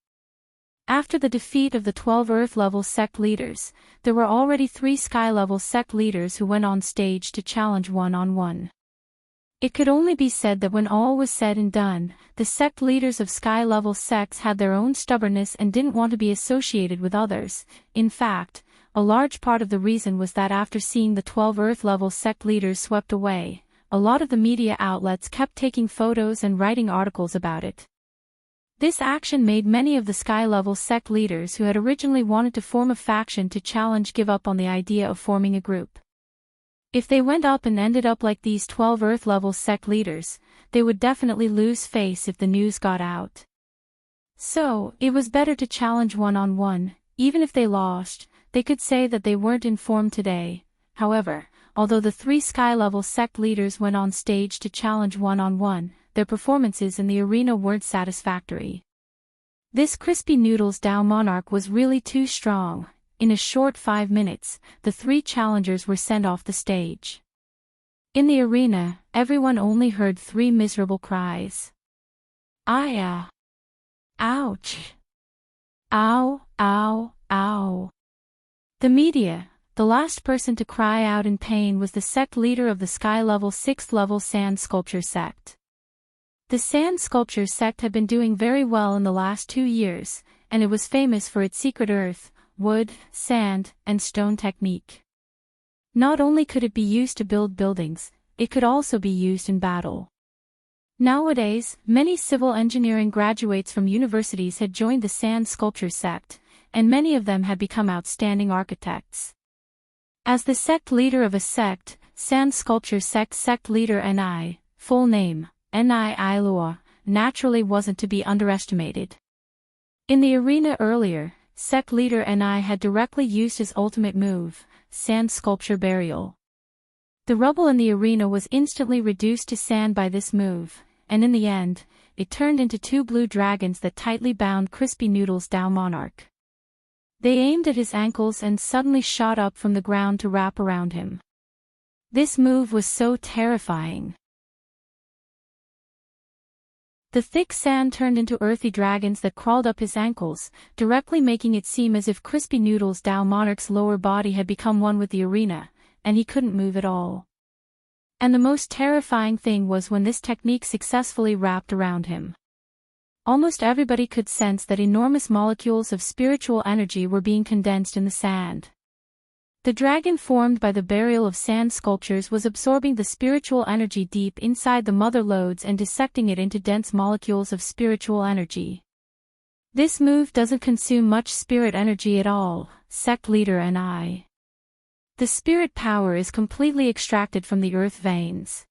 After the defeat of the 12 Earth-level sect leaders, there were already 3 Sky-level sect leaders who went on stage to challenge one-on-one. It could only be said that when all was said and done, the sect leaders of Sky-level sects had their own stubbornness and didn't want to be associated with others. In fact, a large part of the reason was that after seeing the 12 Earth-level sect leaders swept away, a lot of the media outlets kept taking photos and writing articles about it. This action made many of the Sky-level sect leaders who had originally wanted to form a faction to challenge give up on the idea of forming a group. If they went up and ended up like these 12 Earth-level sect leaders, they would definitely lose face if the news got out. So, it was better to challenge one-on-one. Even if they lost, they could say that they weren't informed today. However, although the 3 Sky-level sect leaders went on stage to challenge one-on-one, their performances in the arena weren't satisfactory. This Crispy Noodles Dao Monarch was really too strong. In a short 5 minutes, the 3 challengers were sent off the stage. In the arena, everyone only heard 3 miserable cries. Aya! Ouch! Ow, ow, ow! The media, the last person to cry out in pain was the sect leader of the Sky-level 6th-level Sand Sculpture sect. The Sand Sculpture sect had been doing very well in the last 2 years, and it was famous for its secret earth, wood, sand, and stone technique. Not only could it be used to build buildings, it could also be used in battle. Nowadays, many civil engineering graduates from universities had joined the Sand Sculpture sect, and many of them had become outstanding architects. As the sect leader of a sect, Sand Sculpture sect leader Ni, full name, Ni Ilua, naturally wasn't to be underestimated. In the arena earlier, sect leader Ni had directly used his ultimate move, Sand Sculpture Burial. The rubble in the arena was instantly reduced to sand by this move, and in the end, it turned into 2 blue dragons that tightly bound Crispy Noodles Dao Monarch. They aimed at his ankles and suddenly shot up from the ground to wrap around him. This move was so terrifying. The thick sand turned into earthy dragons that crawled up his ankles, directly making it seem as if Crispy Noodles Dao Monarch's lower body had become one with the arena, and he couldn't move at all. And the most terrifying thing was when this technique successfully wrapped around him. Almost everybody could sense that enormous molecules of spiritual energy were being condensed in the sand. The dragon formed by the burial of sand sculptures was absorbing the spiritual energy deep inside the mother lodes and dissecting it into dense molecules of spiritual energy. This move doesn't consume much spirit energy at all, sect leader Ni. The spirit power is completely extracted from the earth veins.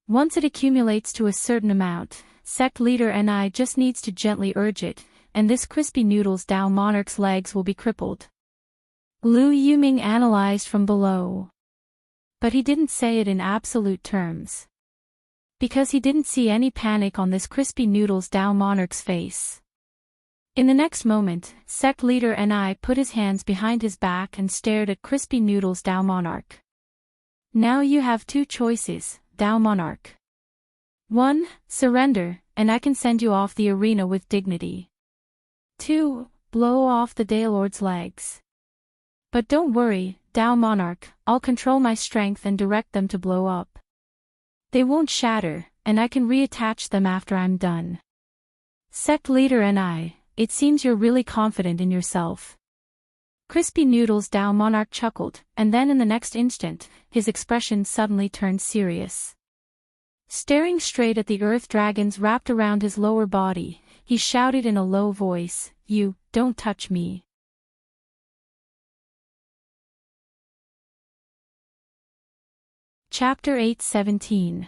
Once it accumulates to a certain amount, sect leader Ni just needs to gently urge it, and this Crispy Noodles Dao Monarch's legs will be crippled. Lu Yuming analyzed from below. But he didn't say it in absolute terms. Because he didn't see any panic on this Crispy Noodles Dao Monarch's face. In the next moment, sect leader Ni put his hands behind his back and stared at Crispy Noodles Dao Monarch. Now you have 2 choices, Dao Monarch. 1. Surrender, and I can send you off the arena with dignity. 2. Blow off the Daylord's legs. But don't worry, Dao Monarch, I'll control my strength and direct them to blow up. They won't shatter, and I can reattach them after I'm done. Sect leader Ni, it seems you're really confident in yourself. Crispy Noodles Dao Monarch chuckled, and then in the next instant, his expression suddenly turned serious. Staring straight at the earth dragons wrapped around his lower body, he shouted in a low voice, "You, don't touch me." Chapter 8:17.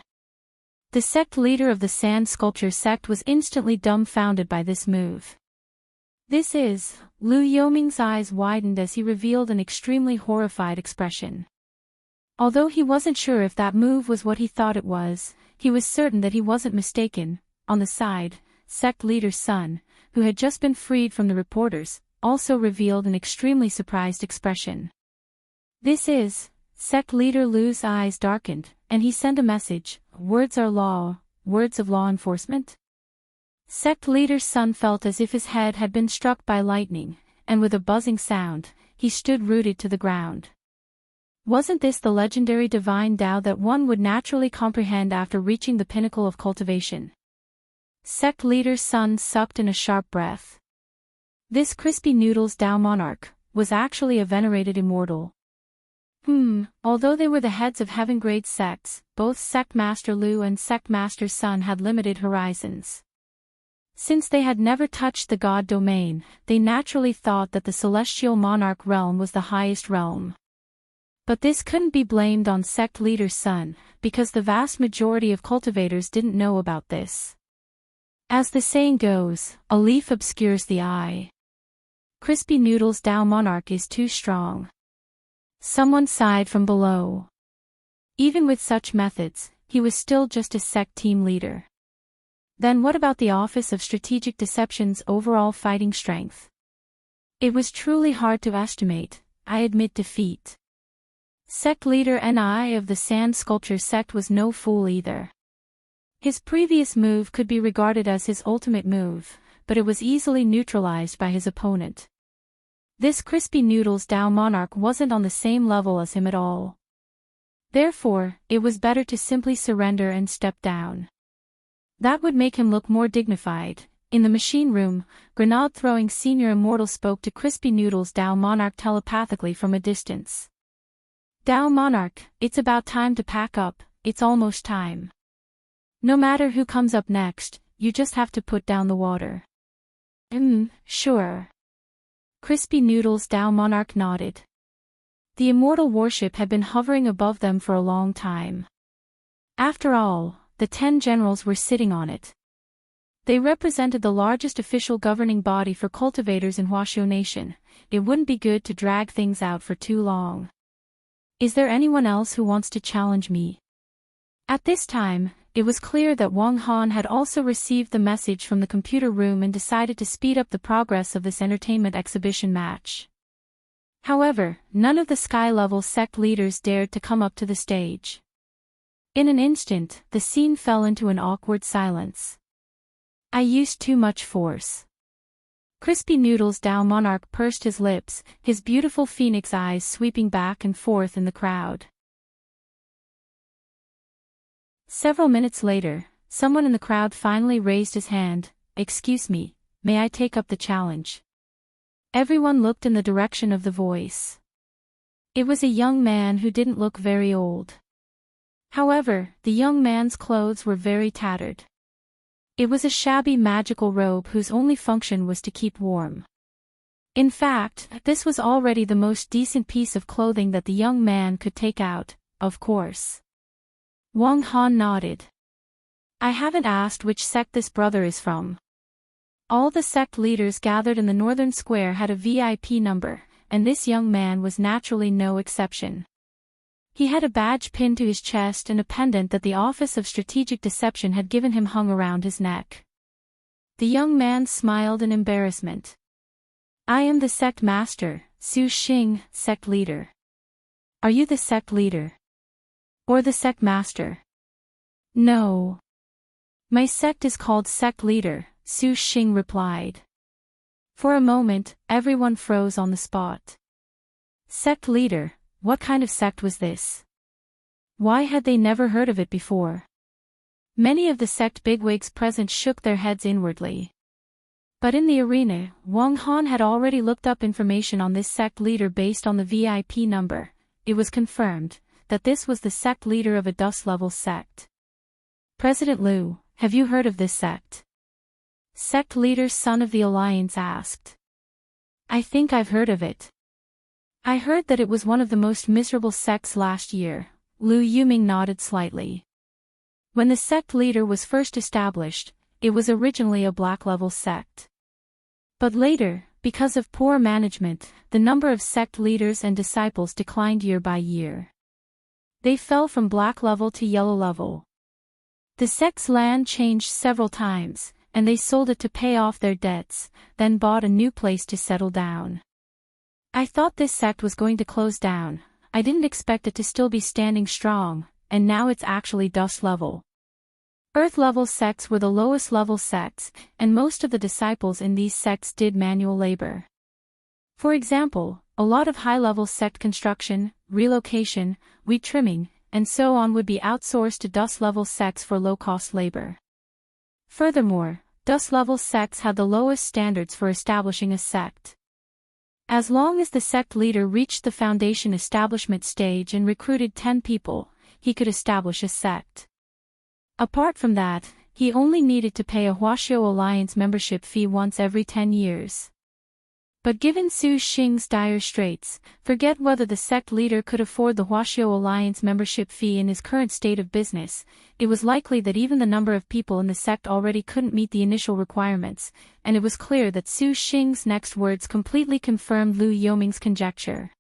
The sect leader of the Sand Sculpture sect was instantly dumbfounded by this move. "This is..." Liu Yoming's eyes widened as he revealed an extremely horrified expression. Although he wasn't sure if that move was what he thought it was, he was certain that he wasn't mistaken. On the side, sect leader's son, who had just been freed from the reporters, also revealed an extremely surprised expression. "This is..." Sect leader Liu's eyes darkened, and he sent a message. "Words are law, words of law enforcement?" Sect leader's son felt as if his head had been struck by lightning, and with a buzzing sound, he stood rooted to the ground. Wasn't this the legendary divine Tao that one would naturally comprehend after reaching the pinnacle of cultivation? Sect leader's son sucked in a sharp breath. This crispy noodles Tao monarch was actually a venerated immortal. Although they were the heads of heaven-grade sects, both Sect Master Liu and Sect Master's son had limited horizons. Since they had never touched the god domain, they naturally thought that the celestial monarch realm was the highest realm. But this couldn't be blamed on sect leader's son, because the vast majority of cultivators didn't know about this. As the saying goes, a leaf obscures the eye. Crispy noodles Tao monarch is too strong. Someone sighed from below. Even with such methods, he was still just a sect team leader. Then what about the Office of Strategic Deception's overall fighting strength? It was truly hard to estimate, I admit defeat. Sect leader Ni of the Sand Sculpture sect was no fool either. His previous move could be regarded as his ultimate move, but it was easily neutralized by his opponent. This crispy noodles Tao monarch wasn't on the same level as him at all. Therefore, it was better to simply surrender and step down. That would make him look more dignified. In the machine room, grenade-throwing senior immortal spoke to crispy noodles Tao monarch telepathically from a distance. "Tao monarch, it's about time to pack up, it's almost time. No matter who comes up next, you just have to put down the water." Sure. Crispy noodles Tao monarch nodded. The immortal warship had been hovering above them for a long time. After all, the 10 generals were sitting on it. They represented the largest official governing body for cultivators in Huaxiu Nation. It wouldn't be good to drag things out for too long. "Is there anyone else who wants to challenge me?" At this time, it was clear that Wang Han had also received the message from the computer room and decided to speed up the progress of this entertainment exhibition match. However, none of the sky-level sect leaders dared to come up to the stage. In an instant, the scene fell into an awkward silence. "I used too much force." Crispy noodles Tao monarch pursed his lips, his beautiful phoenix eyes sweeping back and forth in the crowd. Several minutes later, someone in the crowd finally raised his hand. "Excuse me, may I take up the challenge?" Everyone looked in the direction of the voice. It was a young man who didn't look very old. However, the young man's clothes were very tattered. It was a shabby magical robe whose only function was to keep warm. In fact, this was already the most decent piece of clothing that the young man could take out, of course. Wang Han nodded. "I haven't asked which sect this brother is from." All the sect leaders gathered in the northern square had a VIP number, and this young man was naturally no exception. He had a badge pinned to his chest and a pendant that the Office of Strategic Deception had given him hung around his neck. The young man smiled in embarrassment. "I am the sect master, Su Xing, sect leader." "Are you the sect leader? Or the sect master?" "No. My sect is called Sect Leader," Su Xing replied. For a moment, everyone froze on the spot. Sect leader, what kind of sect was this? Why had they never heard of it before? Many of the sect bigwigs present shook their heads inwardly. But in the arena, Wang Han had already looked up information on this sect leader based on the VIP number. It was confirmed that this was the sect leader of a dust-level sect. "President Liu, have you heard of this sect?" Sect leader's son of the Alliance asked. "I think I've heard of it. I heard that it was one of the most miserable sects last year. Lu Yuming nodded slightly. When the sect leader was first established, it was originally a black-level sect. But later, because of poor management, the number of sect leaders and disciples declined year by year. They fell from black level to yellow level. The sect's land changed several times, and they sold it to pay off their debts, then bought a new place to settle down. I thought this sect was going to close down. I didn't expect it to still be standing strong, and now it's actually dust level. Earth-level sects were the lowest-level sects, and most of the disciples in these sects did manual labor. For example, a lot of high-level sect construction, relocation, weed trimming, and so on would be outsourced to dust-level sects for low-cost labor. Furthermore, dust-level sects had the lowest standards for establishing a sect. As long as the sect leader reached the foundation establishment stage and recruited 10 people, he could establish a sect. Apart from that, he only needed to pay a Huaxiao Alliance membership fee once every 10 years. But given Su Xing's dire straits, forget whether the sect leader could afford the Huaxiao Alliance membership fee in his current state of business. It was likely that even the number of people in the sect already couldn't meet the initial requirements, and it was clear that Su Xing's next words completely confirmed Lu Yoming's conjecture.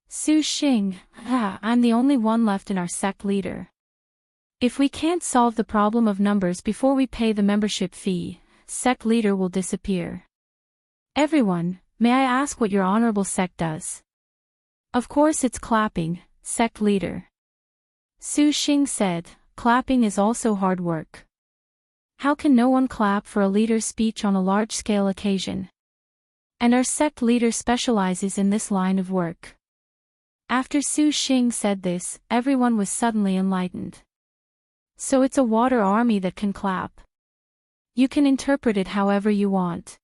Su Xing, I'm the only one left in our sect leader. If we can't solve the problem of numbers before we pay the membership fee, sect leader will disappear. Everyone, may I ask what your honorable sect does? Of course it's clapping, sect leader. Su Xing said, clapping is also hard work. How can no one clap for a leader's speech on a large-scale occasion? And our sect leader specializes in this line of work. After Su Xing said this, everyone was suddenly enlightened. So it's a water army that can clap. You can interpret it however you want.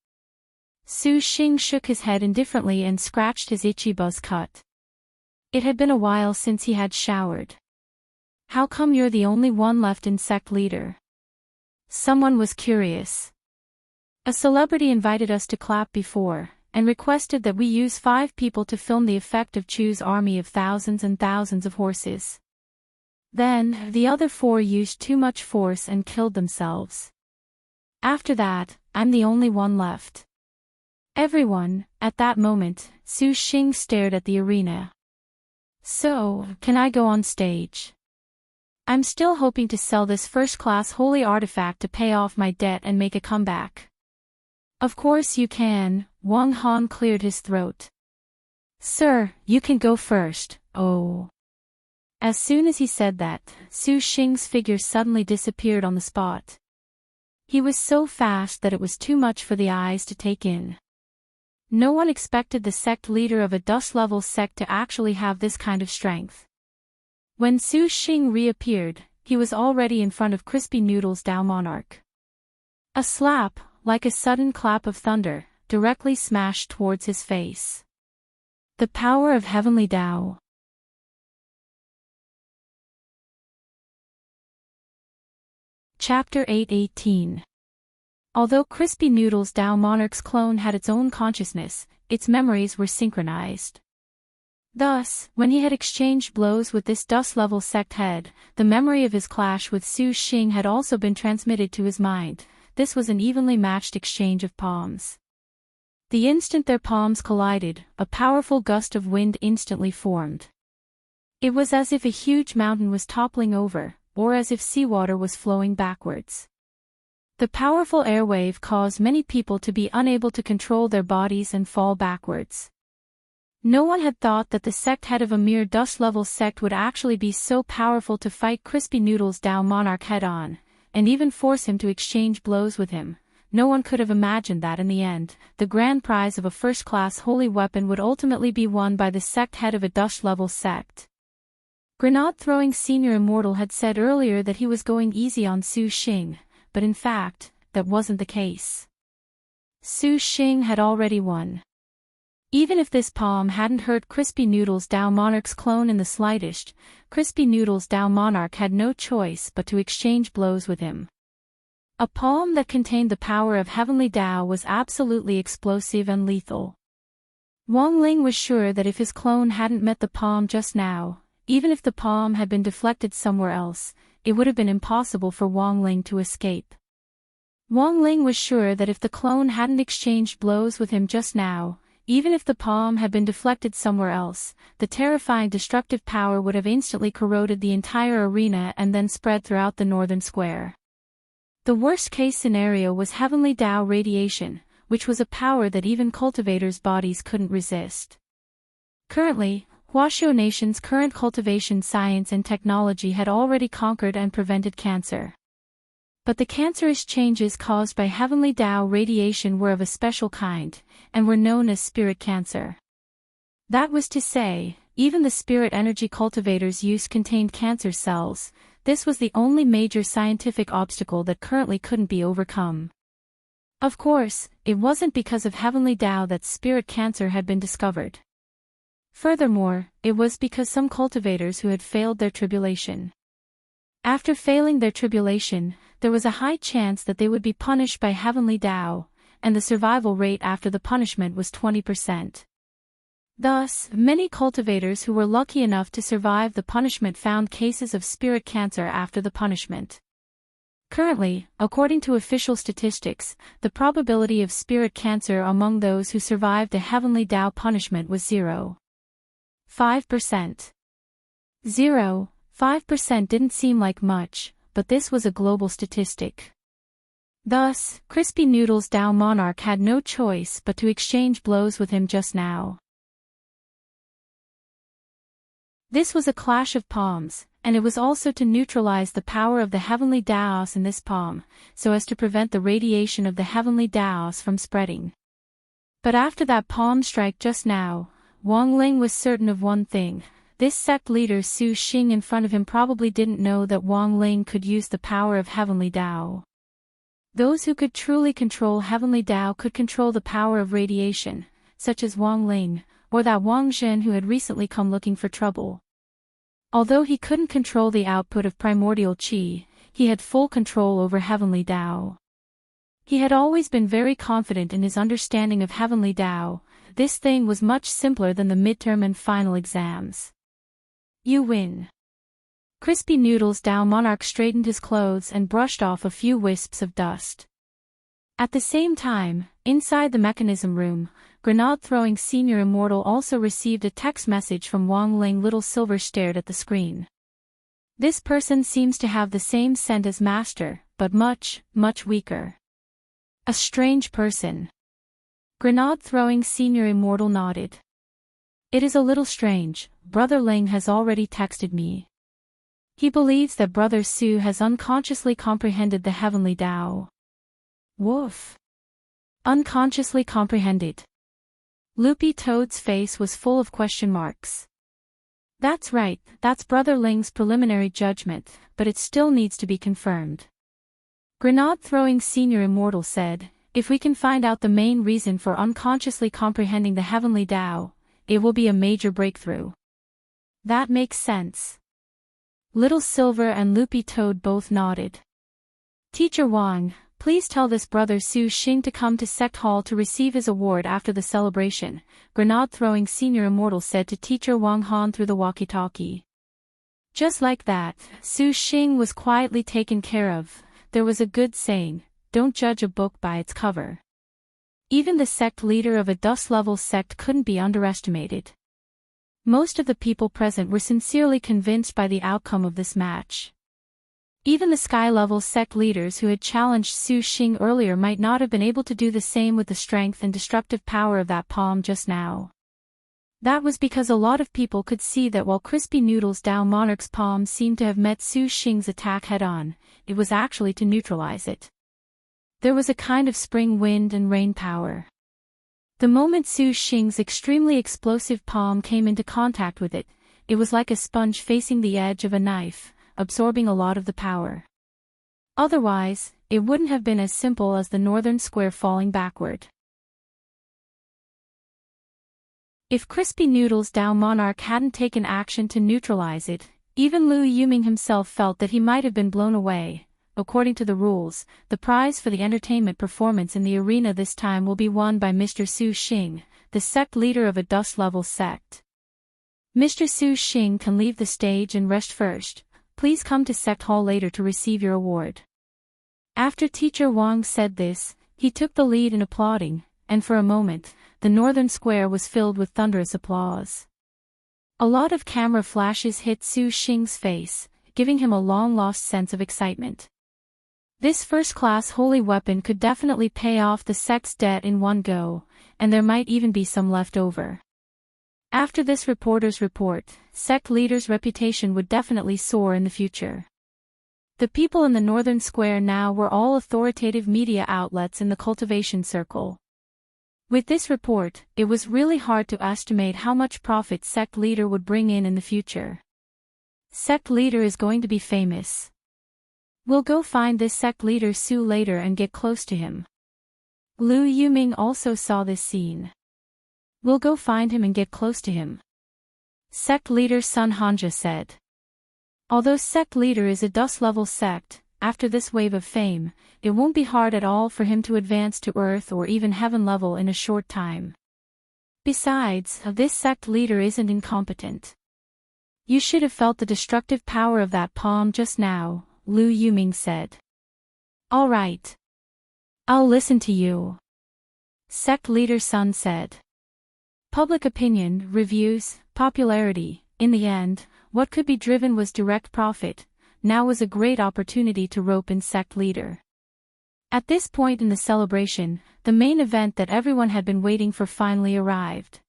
Su Xing shook his head indifferently and scratched his itchy buzz cut. It had been a while since he had showered. How come you're the only one left in sect leader? Someone was curious. A celebrity invited us to clap before, and requested that we use 5 people to film the effect of Chu's army of thousands and thousands of horses. Then, the other 4 used too much force and killed themselves. After that, I'm the only one left. Everyone, at that moment, Su Xing stared at the arena. So, can I go on stage? I'm still hoping to sell this first-class holy artifact to pay off my debt and make a comeback. Of course you can, Wang Han cleared his throat. Sir, you can go first, oh. As soon as he said that, Su Xing's figure suddenly disappeared on the spot. He was so fast that it was too much for the eyes to take in. No one expected the sect leader of a dust-level sect to actually have this kind of strength. When Su Xing reappeared, he was already in front of Crispy Noodle's Dao Monarch. A slap, like a sudden clap of thunder, directly smashed towards his face. The power of heavenly Dao. Chapter 8:18. Although Crispy Noodle's Dao Monarch's clone had its own consciousness, its memories were synchronized. Thus, when he had exchanged blows with this dust-level sect head, the memory of his clash with Su Xing had also been transmitted to his mind. This was an evenly matched exchange of palms. The instant their palms collided, a powerful gust of wind instantly formed. It was as if a huge mountain was toppling over, or as if seawater was flowing backwards. The powerful airwave caused many people to be unable to control their bodies and fall backwards. No one had thought that the sect head of a mere dust-level sect would actually be so powerful to fight Crispy Noodle's Dao Monarch head-on, and even force him to exchange blows with him. No one could have imagined that in the end, the grand prize of a first-class holy weapon would ultimately be won by the sect head of a dust-level sect. Grenade-throwing Senior Immortal had said earlier that he was going easy on Su Xing, but in fact, that wasn't the case. Su Xing had already won. Even if this palm hadn't hurt Crispy Noodle's Dao Monarch's clone in the slightest, Crispy Noodle's Dao Monarch had no choice but to exchange blows with him. A palm that contained the power of heavenly Dao was absolutely explosive and lethal. Wang Ling was sure that if his clone hadn't met the palm just now, even if the palm had been deflected somewhere else, it would have been impossible for Wang Ling to escape. Wang Ling was sure that if the clone hadn't exchanged blows with him just now, even if the palm had been deflected somewhere else, the terrifying destructive power would have instantly corroded the entire arena and then spread throughout the northern square. The worst-case scenario was heavenly Tao radiation, which was a power that even cultivators' bodies couldn't resist. Currently, Huaxiao Nation's current cultivation science and technology had already conquered and prevented cancer. But the cancerous changes caused by heavenly Tao radiation were of a special kind, and were known as spirit cancer. That was to say, even the spirit energy cultivators used contained cancer cells. This was the only major scientific obstacle that currently couldn't be overcome. Of course, it wasn't because of heavenly Tao that spirit cancer had been discovered. Furthermore, it was because some cultivators who had failed their tribulation. After failing their tribulation, there was a high chance that they would be punished by heavenly Tao, and the survival rate after the punishment was 20%. Thus, many cultivators who were lucky enough to survive the punishment found cases of spirit cancer after the punishment. Currently, according to official statistics, the probability of spirit cancer among those who survived the heavenly Tao punishment was 0.5%. 0.5% didn't seem like much, but this was a global statistic. Thus, Crispy Noodle's Tao monarch had no choice but to exchange blows with him just now. This was a clash of palms, and it was also to neutralize the power of the heavenly Taos in this palm, so as to prevent the radiation of the heavenly Taos from spreading. But after that palm strike just now, Wang Ling was certain of one thing. This sect leader Su Xing in front of him probably didn't know that Wang Ling could use the power of heavenly Tao. Those who could truly control heavenly Tao could control the power of radiation, such as Wang Ling, or that Wang Zhen who had recently come looking for trouble. Although he couldn't control the output of primordial qi, he had full control over heavenly Tao. He had always been very confident in his understanding of heavenly Tao. This thing was much simpler than the midterm and final exams. You win. Crispy Noodle's Tao monarch straightened his clothes and brushed off a few wisps of dust. At the same time, inside the mechanism room, Grenade-throwing Senior Immortal also received a text message from Wang Ling. Little Silver stared at the screen. This person seems to have the same scent as Master, but much, much weaker. A strange person. Grenade-throwing Senior Immortal nodded. It is a little strange. Brother Ling has already texted me. He believes that Brother Su has unconsciously comprehended the heavenly Tao. Woof. Unconsciously comprehended. Loopy Toad's face was full of question marks. That's right, that's Brother Ling's preliminary judgment, but it still needs to be confirmed. Grenade-throwing Senior Immortal said, if we can find out the main reason for unconsciously comprehending the heavenly Tao, it will be a major breakthrough. That makes sense. Little Silver and Loopy Toad both nodded. Teacher Wang, please tell this Brother Su Xing to come to Sect Hall to receive his award after the celebration, Grenade-throwing Senior Immortal said to Teacher Wang Han through the walkie-talkie. Just like that, Su Xing was quietly taken care of. There was a good saying, don't judge a book by its cover. Even the sect leader of a dust-level sect couldn't be underestimated. Most of the people present were sincerely convinced by the outcome of this match. Even the sky-level sect leaders who had challenged Su Xing earlier might not have been able to do the same with the strength and destructive power of that palm just now. That was because a lot of people could see that while Crispy Noodle's Tao Monarch's palm seemed to have met Su Xing's attack head-on, it was actually to neutralize it. There was a kind of spring wind and rain power. The moment Su Xing's extremely explosive palm came into contact with it, it was like a sponge facing the edge of a knife, absorbing a lot of the power. Otherwise, it wouldn't have been as simple as the northern square falling backward. If Crispy Noodle's Tao Monarch hadn't taken action to neutralize it, even Lu Yuming himself felt that he might have been blown away. According to the rules, the prize for the entertainment performance in the arena this time will be won by Mr. Su Xing. the sect leader of a dust-level sect. Mr. Su Xing can leave the stage and rest first. Please come to Sect Hall later to receive your award. After Teacher Wang said this, he took the lead in applauding, and for a moment, the northern square was filled with thunderous applause. A lot of camera flashes hit Su Xing's face, giving him a long-lost sense of excitement. This first-class holy weapon could definitely pay off the sect's debt in one go, and there might even be some left over. After this reporter's report, sect leader's reputation would definitely soar in the future. The people in the northern square now were all authoritative media outlets in the cultivation circle. With this report, it was really hard to estimate how much profit sect leader would bring in the future. Sect leader is going to be famous. We'll go find this sect leader Su later and get close to him. Lu Yuming also saw this scene. We'll go find him and get close to him. Sect leader Sun Hanja said. Although sect leader is a dust-level sect, after this wave of fame, it won't be hard at all for him to advance to earth or even heaven level in a short time. Besides, this sect leader isn't incompetent. You should have felt the destructive power of that palm just now, Lu Yuming said. All right. I'll listen to you. Sect leader Sun said. Public opinion, reviews, popularity, in the end, what could be driven was direct profit. Now was a great opportunity to rope in sect leader. At this point in the celebration, the main event that everyone had been waiting for finally arrived.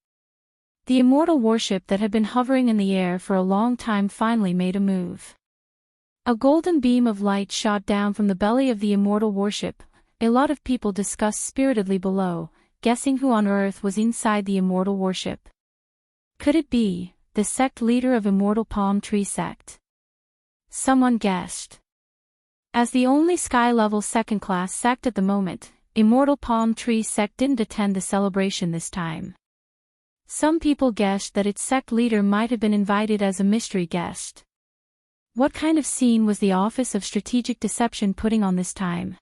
The immortal warship that had been hovering in the air for a long time finally made a move. A golden beam of light shot down from the belly of the immortal warship. A lot of people discussed spiritedly below, guessing who on earth was inside the immortal warship. Could it be the sect leader of Immortal Palm Tree Sect? Someone guessed. As the only sky-level second-class sect at the moment, Immortal Palm Tree Sect didn't attend the celebration this time. Some people guessed that its sect leader might have been invited as a mystery guest. What kind of scene was the Office of Strategic Deception putting on this time?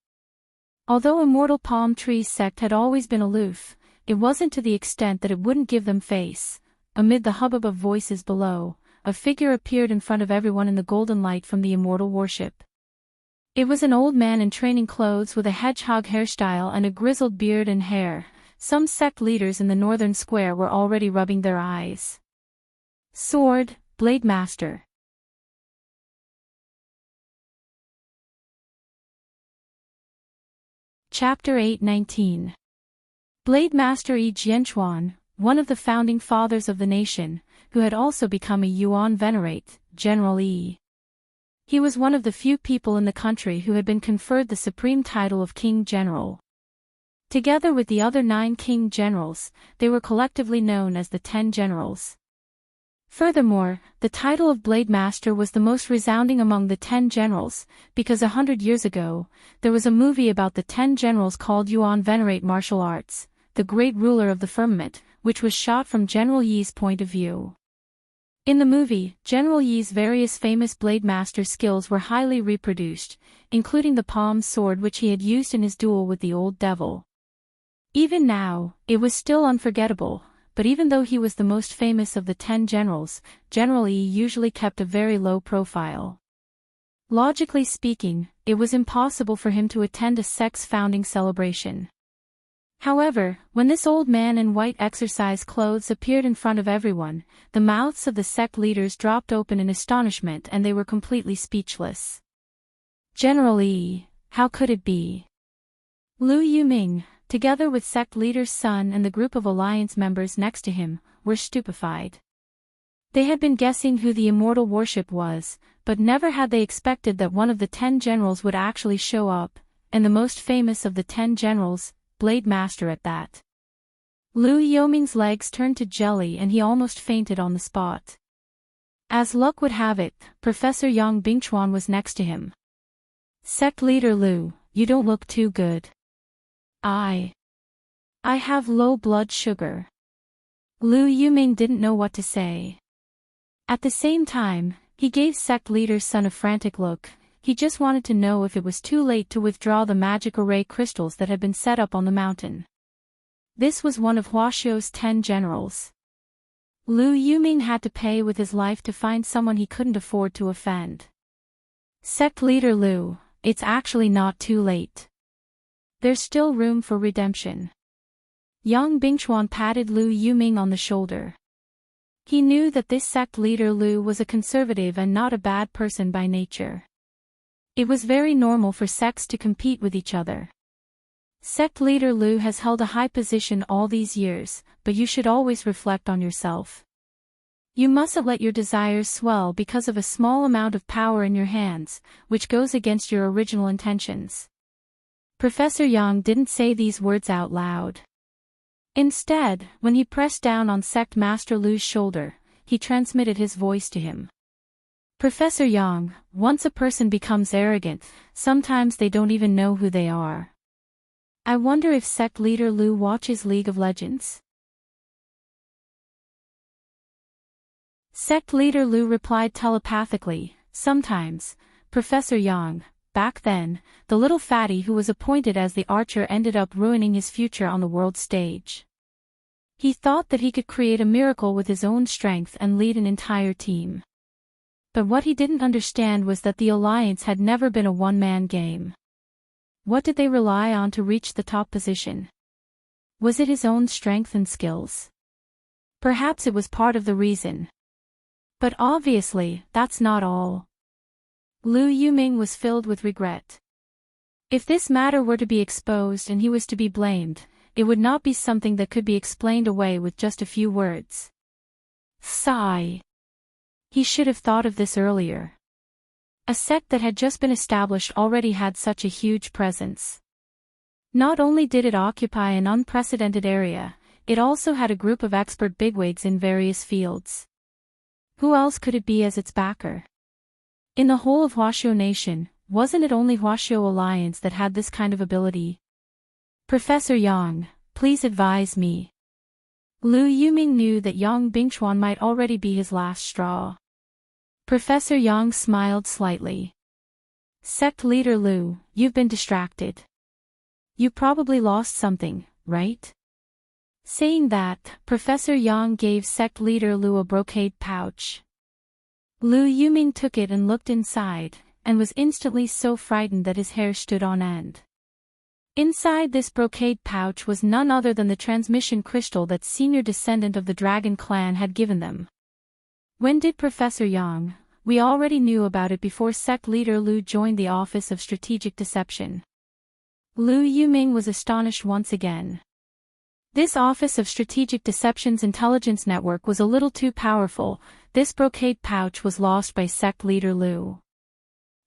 Although Immortal Palm Tree Sect had always been aloof, it wasn't to the extent that it wouldn't give them face. Amid the hubbub of voices below, a figure appeared in front of everyone in the golden light from the immortal warship. It was an old man in training clothes with a hedgehog hairstyle and a grizzled beard and hair. Some sect leaders in the northern square were already rubbing their eyes. Sword, Blade Master. Chapter 8:19. Blade Master Yi Jianchuan, one of the founding fathers of the nation, who had also become a Yuan Venerate, General Yi. He was one of the few people in the country who had been conferred the supreme title of King General. Together with the other 9 King Generals, they were collectively known as the 10 Generals. Furthermore, the title of Blade Master was the most resounding among the 10 Generals, because 100 years ago, there was a movie about the 10 Generals called Yuan Venerate Martial Arts, the Great Ruler of the Firmament, which was shot from General Yi's point of view. In the movie, General Yi's various famous Blade Master skills were highly reproduced, including the palm sword which he had used in his duel with the Old Devil. Even now, it was still unforgettable. But even though he was the most famous of the 10 generals, General Yi usually kept a very low profile. Logically speaking, it was impossible for him to attend a sect's founding celebration. However, when this old man in white exercise clothes appeared in front of everyone, the mouths of the sect leaders dropped open in astonishment and they were completely speechless. General Yi, how could it be? Lu Yuming, together with sect leader's son and the group of alliance members next to him, were stupefied. They had been guessing who the immortal warship was, but never had they expected that one of the 10 generals would actually show up, and the most famous of the 10 generals, Blade Master at that. Lu Yoming's legs turned to jelly and he almost fainted on the spot. As luck would have it, Professor Yang Bingchuan was next to him. Sect leader Lu, you don't look too good. I have low blood sugar. Lu Yuming didn't know what to say. At the same time, he gave sect leader's son a frantic look. He just wanted to know if it was too late to withdraw the magic array crystals that had been set up on the mountain. This was one of Huaxiu's 10 generals. Lu Yuming had to pay with his life to find someone he couldn't afford to offend. Sect leader Lu, it's actually not too late. There's still room for redemption. Yang Bingchuan patted Lu Yuming on the shoulder. He knew that this sect leader Lu was a conservative and not a bad person by nature. It was very normal for sects to compete with each other. Sect leader Lu has held a high position all these years, but you should always reflect on yourself. You mustn't let your desires swell because of a small amount of power in your hands, which goes against your original intentions. Professor Yang didn't say these words out loud. Instead, when he pressed down on Sect Master Lu's shoulder, he transmitted his voice to him. Professor Yang, once a person becomes arrogant, sometimes they don't even know who they are. I wonder if sect leader Lu watches League of Legends. Sect leader Lu replied telepathically, sometimes. Professor Yang, back then, the little fatty who was appointed as the archer ended up ruining his future on the world stage. He thought that he could create a miracle with his own strength and lead an entire team. But what he didn't understand was that the alliance had never been a one-man game. What did they rely on to reach the top position? Was it his own strength and skills? Perhaps it was part of the reason. But obviously, that's not all. Lu Yuming was filled with regret. If this matter were to be exposed and he was to be blamed, it would not be something that could be explained away with just a few words. Sigh. He should have thought of this earlier. A sect that had just been established already had such a huge presence. Not only did it occupy an unprecedented area, it also had a group of expert bigwigs in various fields. Who else could it be as its backer? In the whole of Huaxiu Nation, wasn't it only Huaxiu Alliance that had this kind of ability? Professor Yang, please advise me. Lu Yuming knew that Yang Bingchuan might already be his last straw. Professor Yang smiled slightly. Sect leader Lu, you've been distracted. You probably lost something, right? Saying that, Professor Yang gave sect leader Lu a brocade pouch. Lu Yuming took it and looked inside, and was instantly so frightened that his hair stood on end. Inside this brocade pouch was none other than the transmission crystal that senior descendant of the Dragon clan had given them. When did Professor Yang? We already knew about it before sect leader Lu joined the Office of Strategic Deception. Lu Yuming was astonished once again. This Office of Strategic Deception's intelligence network was a little too powerful. This brocade pouch was lost by sect leader Lu.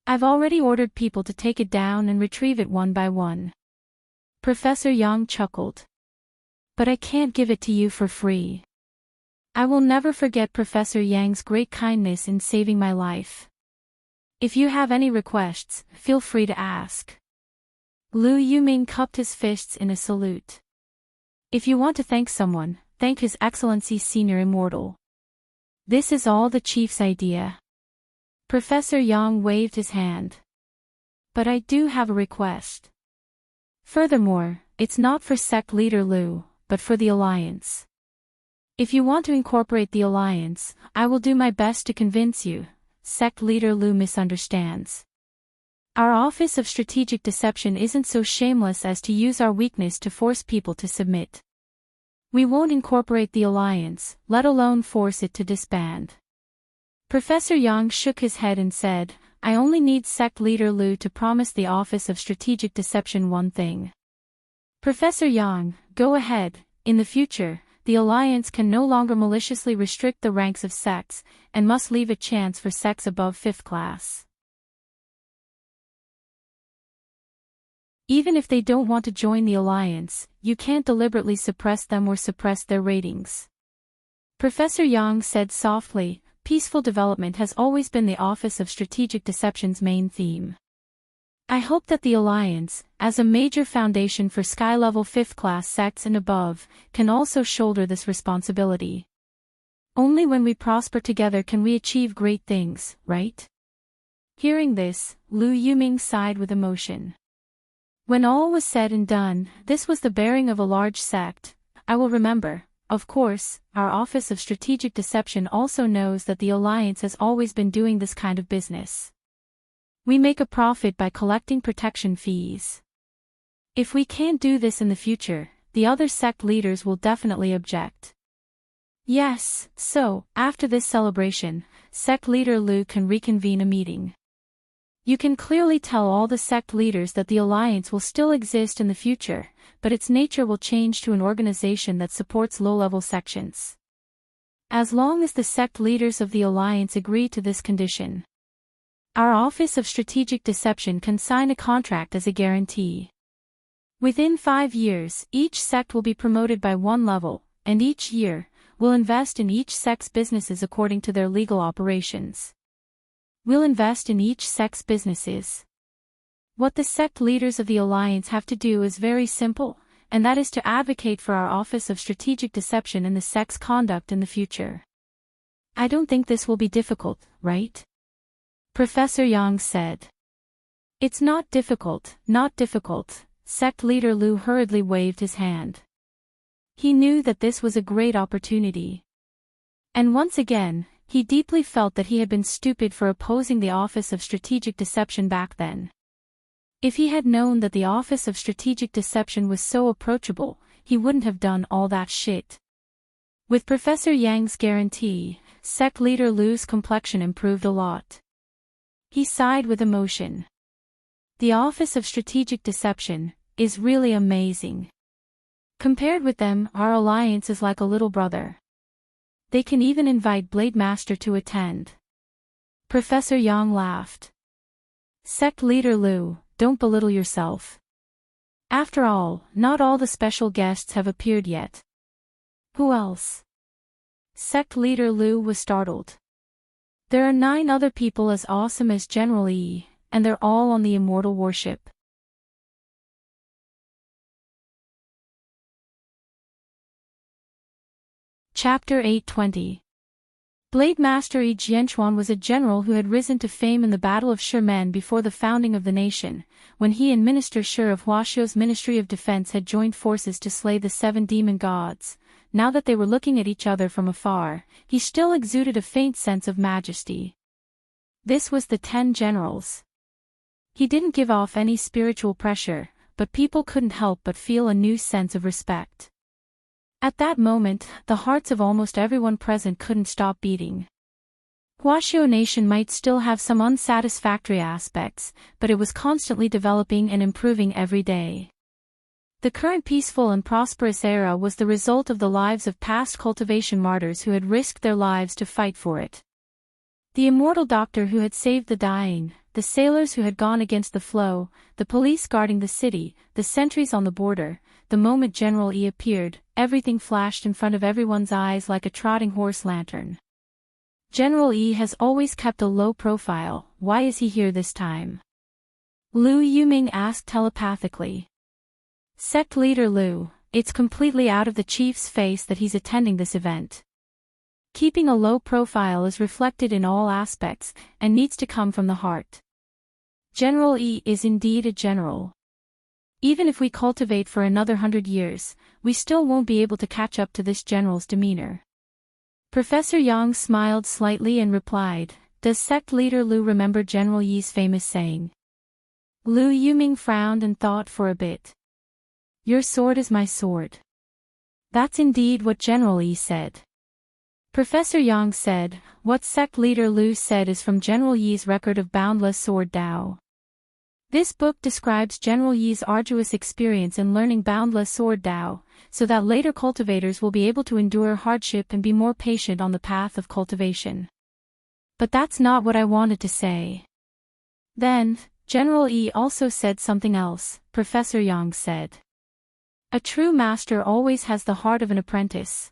I've already ordered people to take it down and retrieve it one by one. Professor Yang chuckled. But I can't give it to you for free. I will never forget Professor Yang's great kindness in saving my life. If you have any requests, feel free to ask. Lu Yuming cupped his fists in a salute. If you want to thank someone, thank His Excellency Senior Immortal. This is all the chief's idea. Professor Yang waved his hand. But I do have a request. Furthermore, it's not for sect leader Lu, but for the Alliance. If you want to incorporate the Alliance, I will do my best to convince you. Sect leader Lu misunderstands. Our Office of Strategic Deception isn't so shameless as to use our weakness to force people to submit. We won't incorporate the Alliance, let alone force it to disband. Professor Yang shook his head and said, I only need sect leader Lu to promise the Office of Strategic Deception one thing. Professor Yang, go ahead. In the future, the Alliance can no longer maliciously restrict the ranks of sects, and must leave a chance for sects above 5th class. Even if they don't want to join the Alliance, you can't deliberately suppress them or suppress their ratings. Professor Yang said softly, peaceful development has always been the Office of Strategic Deception's main theme. I hope that the Alliance, as a major foundation for sky-level 5th class sects and above, can also shoulder this responsibility. Only when we prosper together can we achieve great things, right? Hearing this, Lu Yuming sighed with emotion. When all was said and done, this was the bearing of a large sect, I will remember. Of course, our Office of Strategic Deception also knows that the Alliance has always been doing this kind of business. We make a profit by collecting protection fees. If we can't do this in the future, the other sect leaders will definitely object. Yes, so, after this celebration, sect leader Lu can reconvene a meeting. You can clearly tell all the sect leaders that the Alliance will still exist in the future, but its nature will change to an organization that supports low-level sections. As long as the sect leaders of the Alliance agree to this condition, our Office of Strategic Deception can sign a contract as a guarantee. Within 5 years, each sect will be promoted by 1 level, and each year, we'll invest in each sect's businesses according to their legal operations. We'll invest in each sect's businesses. What the sect leaders of the Alliance have to do is very simple, and that is to advocate for our Office of Strategic Deception and the sect's conduct in the future. I don't think this will be difficult, right? Professor Yang said. It's not difficult, not difficult. Sect leader Lu hurriedly waved his hand. He knew that this was a great opportunity. And once again, he deeply felt that he had been stupid for opposing the Office of Strategic Deception back then. If he had known that the Office of Strategic Deception was so approachable, he wouldn't have done all that shit. With Professor Yang's guarantee, sect leader Lu's complexion improved a lot. He sighed with emotion. The Office of Strategic Deception is really amazing. Compared with them, our Alliance is like a little brother. They can even invite Blade Master to attend. Professor Yang laughed. Sect leader Lu, don't belittle yourself. After all, not all the special guests have appeared yet. Who else? Sect leader Lu was startled. There are 9 other people as awesome as General Yi, and they're all on the immortal warship. Chapter 820. Blade Master Yi Jianchuan was a general who had risen to fame in the Battle of Shimen before the founding of the nation, when he and Minister Shi of Huaxiu's Ministry of Defense had joined forces to slay the 7 demon gods. Now that they were looking at each other from afar, he still exuded a faint sense of majesty. This was the 10 generals. He didn't give off any spiritual pressure, but people couldn't help but feel a new sense of respect. At that moment, the hearts of almost everyone present couldn't stop beating. Huaxiu Nation might still have some unsatisfactory aspects, but it was constantly developing and improving every day. The current peaceful and prosperous era was the result of the lives of past cultivation martyrs who had risked their lives to fight for it. The immortal doctor who had saved the dying, the sailors who had gone against the flow, the police guarding the city, the sentries on the border. The moment General Yi appeared, everything flashed in front of everyone's eyes like a trotting horse lantern. General Yi has always kept a low profile, why is he here this time? Lu Yuming asked telepathically. Sect leader Lu, it's completely out of the chief's face that he's attending this event. Keeping a low profile is reflected in all aspects, and needs to come from the heart. General Yi is indeed a general. Even if we cultivate for another 100 years, we still won't be able to catch up to this general's demeanor. Professor Yang smiled slightly and replied, does sect leader Lu remember General Yi's famous saying? Lu Yuming frowned and thought for a bit. Your sword is my sword. That's indeed what General Yi said. Professor Yang said, what sect leader Lu said is from General Yi's record of boundless sword Dao. This book describes General Yi's arduous experience in learning boundless sword Dao, so that later cultivators will be able to endure hardship and be more patient on the path of cultivation. But that's not what I wanted to say. Then, General Yi also said something else, Professor Yang said. A true master always has the heart of an apprentice.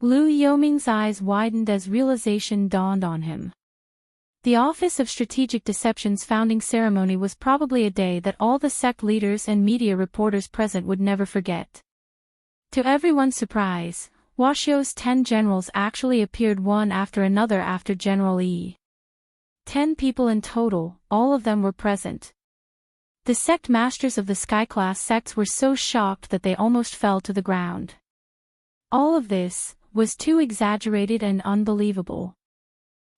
Lu Yoming's eyes widened as realization dawned on him. The Office of Strategic Deception's founding ceremony was probably a day that all the sect leaders and media reporters present would never forget. To everyone's surprise, Huaxiu's 10 generals actually appeared one after another after General Yi. 10 people in total, all of them were present. The sect masters of the sky-class sects were so shocked that they almost fell to the ground. All of this was too exaggerated and unbelievable.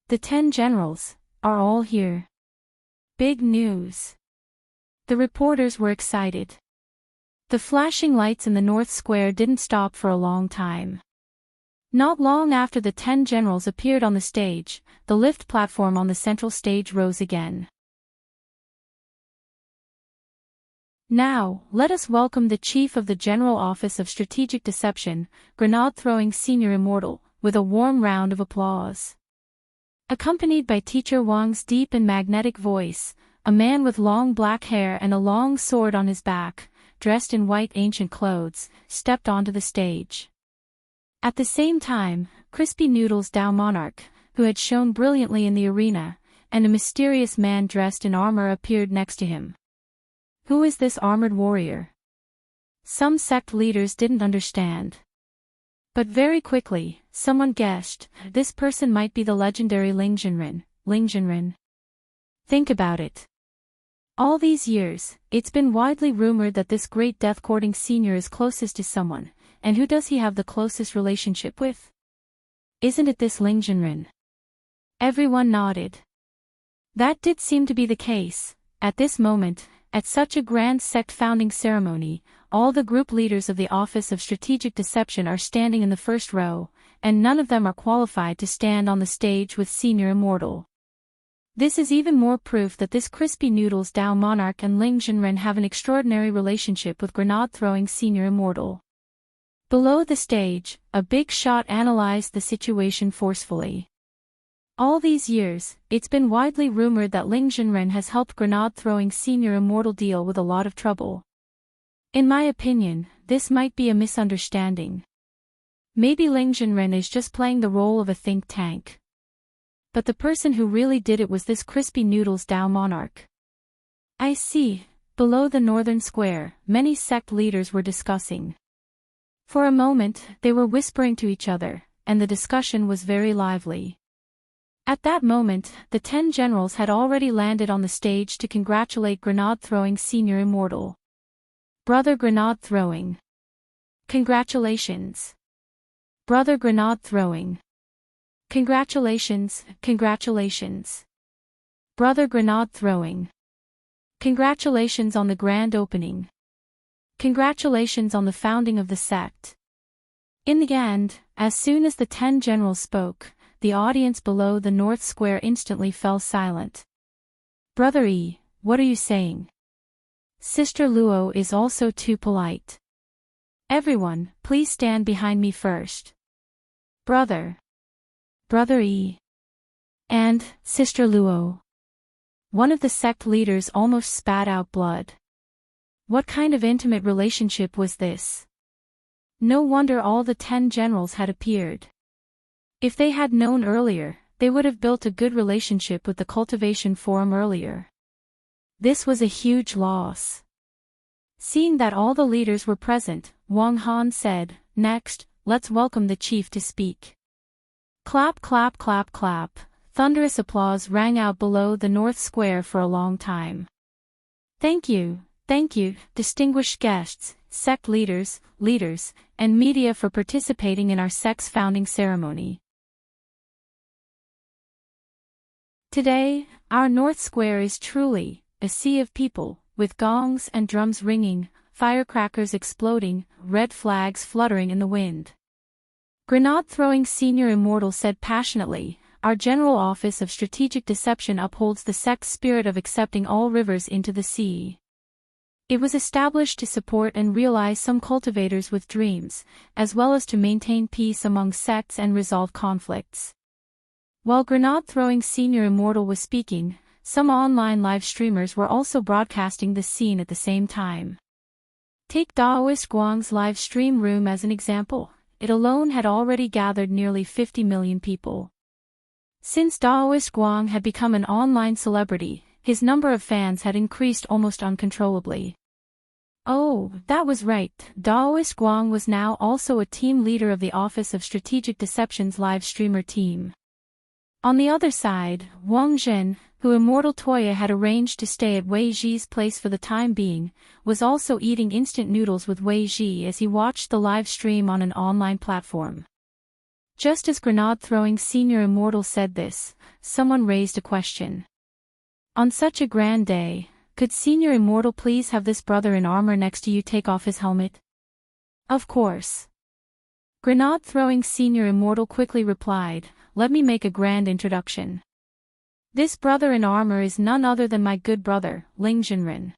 The 10 generals are all here. Big news. The reporters were excited. The flashing lights in the North Square didn't stop for a long time. Not long after the 10 generals appeared on the stage, the lift platform on the central stage rose again. Now, let us welcome the Chief of the General Office of Strategic Deception, grenade-throwing Senior Immortal, with a warm round of applause. Accompanied by Teacher Wang's deep and magnetic voice, a man with long black hair and a long sword on his back, dressed in white ancient clothes, stepped onto the stage. At the same time, Crispy Noodles Dao Monarch, who had shone brilliantly in the arena, and a mysterious man dressed in armor appeared next to him. Who is this armored warrior? Some sect leaders didn't understand. But very quickly, someone guessed, this person might be the legendary Ling Jinren. Think about it. All these years, it's been widely rumored that this great death-courting senior is closest to someone, and who does he have the closest relationship with? Isn't it this Ling Jinren? Everyone nodded. That did seem to be the case. At this moment, at such a grand sect founding ceremony, all the group leaders of the Office of Strategic Deception are standing in the first row, and none of them are qualified to stand on the stage with Senior Immortal. This is even more proof that this Crispy Noodles Dao Monarch and Ling Jinren have an extraordinary relationship with grenade-throwing Senior Immortal. Below the stage, a big shot analyzed the situation forcefully. All these years, it's been widely rumored that Ling Jinren has helped grenade-throwing Senior Immortal deal with a lot of trouble. In my opinion, this might be a misunderstanding. Maybe Ling Jinren is just playing the role of a think tank. But the person who really did it was this Crispy Noodles Dao Monarch. I see. Below the northern square, many sect leaders were discussing. For a moment, they were whispering to each other, and the discussion was very lively. At that moment, the 10 generals had already landed on the stage to congratulate grenade-throwing Senior Immortal. Brother Grenade-throwing. Congratulations. Brother Grenade-throwing. Congratulations, congratulations. Brother Grenade-throwing. Congratulations on the grand opening. Congratulations on the founding of the sect. In the end, as soon as the 10 generals spoke, the audience below the North Square instantly fell silent. Brother E, what are you saying? Sister Luo is also too polite. Everyone, please stand behind me first. Brother E. And, Sister Luo. One of the sect leaders almost spat out blood. What kind of intimate relationship was this? No wonder all the 10 generals had appeared. If they had known earlier, they would have built a good relationship with the Cultivation Forum earlier. This was a huge loss. Seeing that all the leaders were present, Wang Han said, "Next, let's welcome the chief to speak." Clap clap clap clap, thunderous applause rang out below the North Square for a long time. Thank you, distinguished guests, sect leaders, and media for participating in our sect's founding ceremony. Today, our North Square is truly a sea of people, with gongs and drums ringing, firecrackers exploding, red flags fluttering in the wind. Grenade-throwing Senior Immortal said passionately, "Our General Office of Strategic Deception upholds the sect's spirit of accepting all rivers into the sea. It was established to support and realize some cultivators with dreams, as well as to maintain peace among sects and resolve conflicts." While grenade-throwing Senior Immortal was speaking, some online live streamers were also broadcasting the scene at the same time. Take Daoist Guang's live stream room as an example. It alone had already gathered nearly 50 million people. Since Daoist Guang had become an online celebrity, his number of fans had increased almost uncontrollably. Oh, that was right, Daoist Guang was now also a team leader of the Office of Strategic Deception's live streamer team. On the other side, Wang Zhen, who Immortal Toya had arranged to stay at Wei Ji's place for the time being, was also eating instant noodles with Wei Ji as he watched the live stream on an online platform. Just as grenade-throwing Senior Immortal said this, someone raised a question. On such a grand day, could Senior Immortal please have this brother in armor next to you take off his helmet? Of course. Grenade-throwing Senior Immortal quickly replied, let me make a grand introduction. This brother in armor is none other than my good brother, Ling Jinren.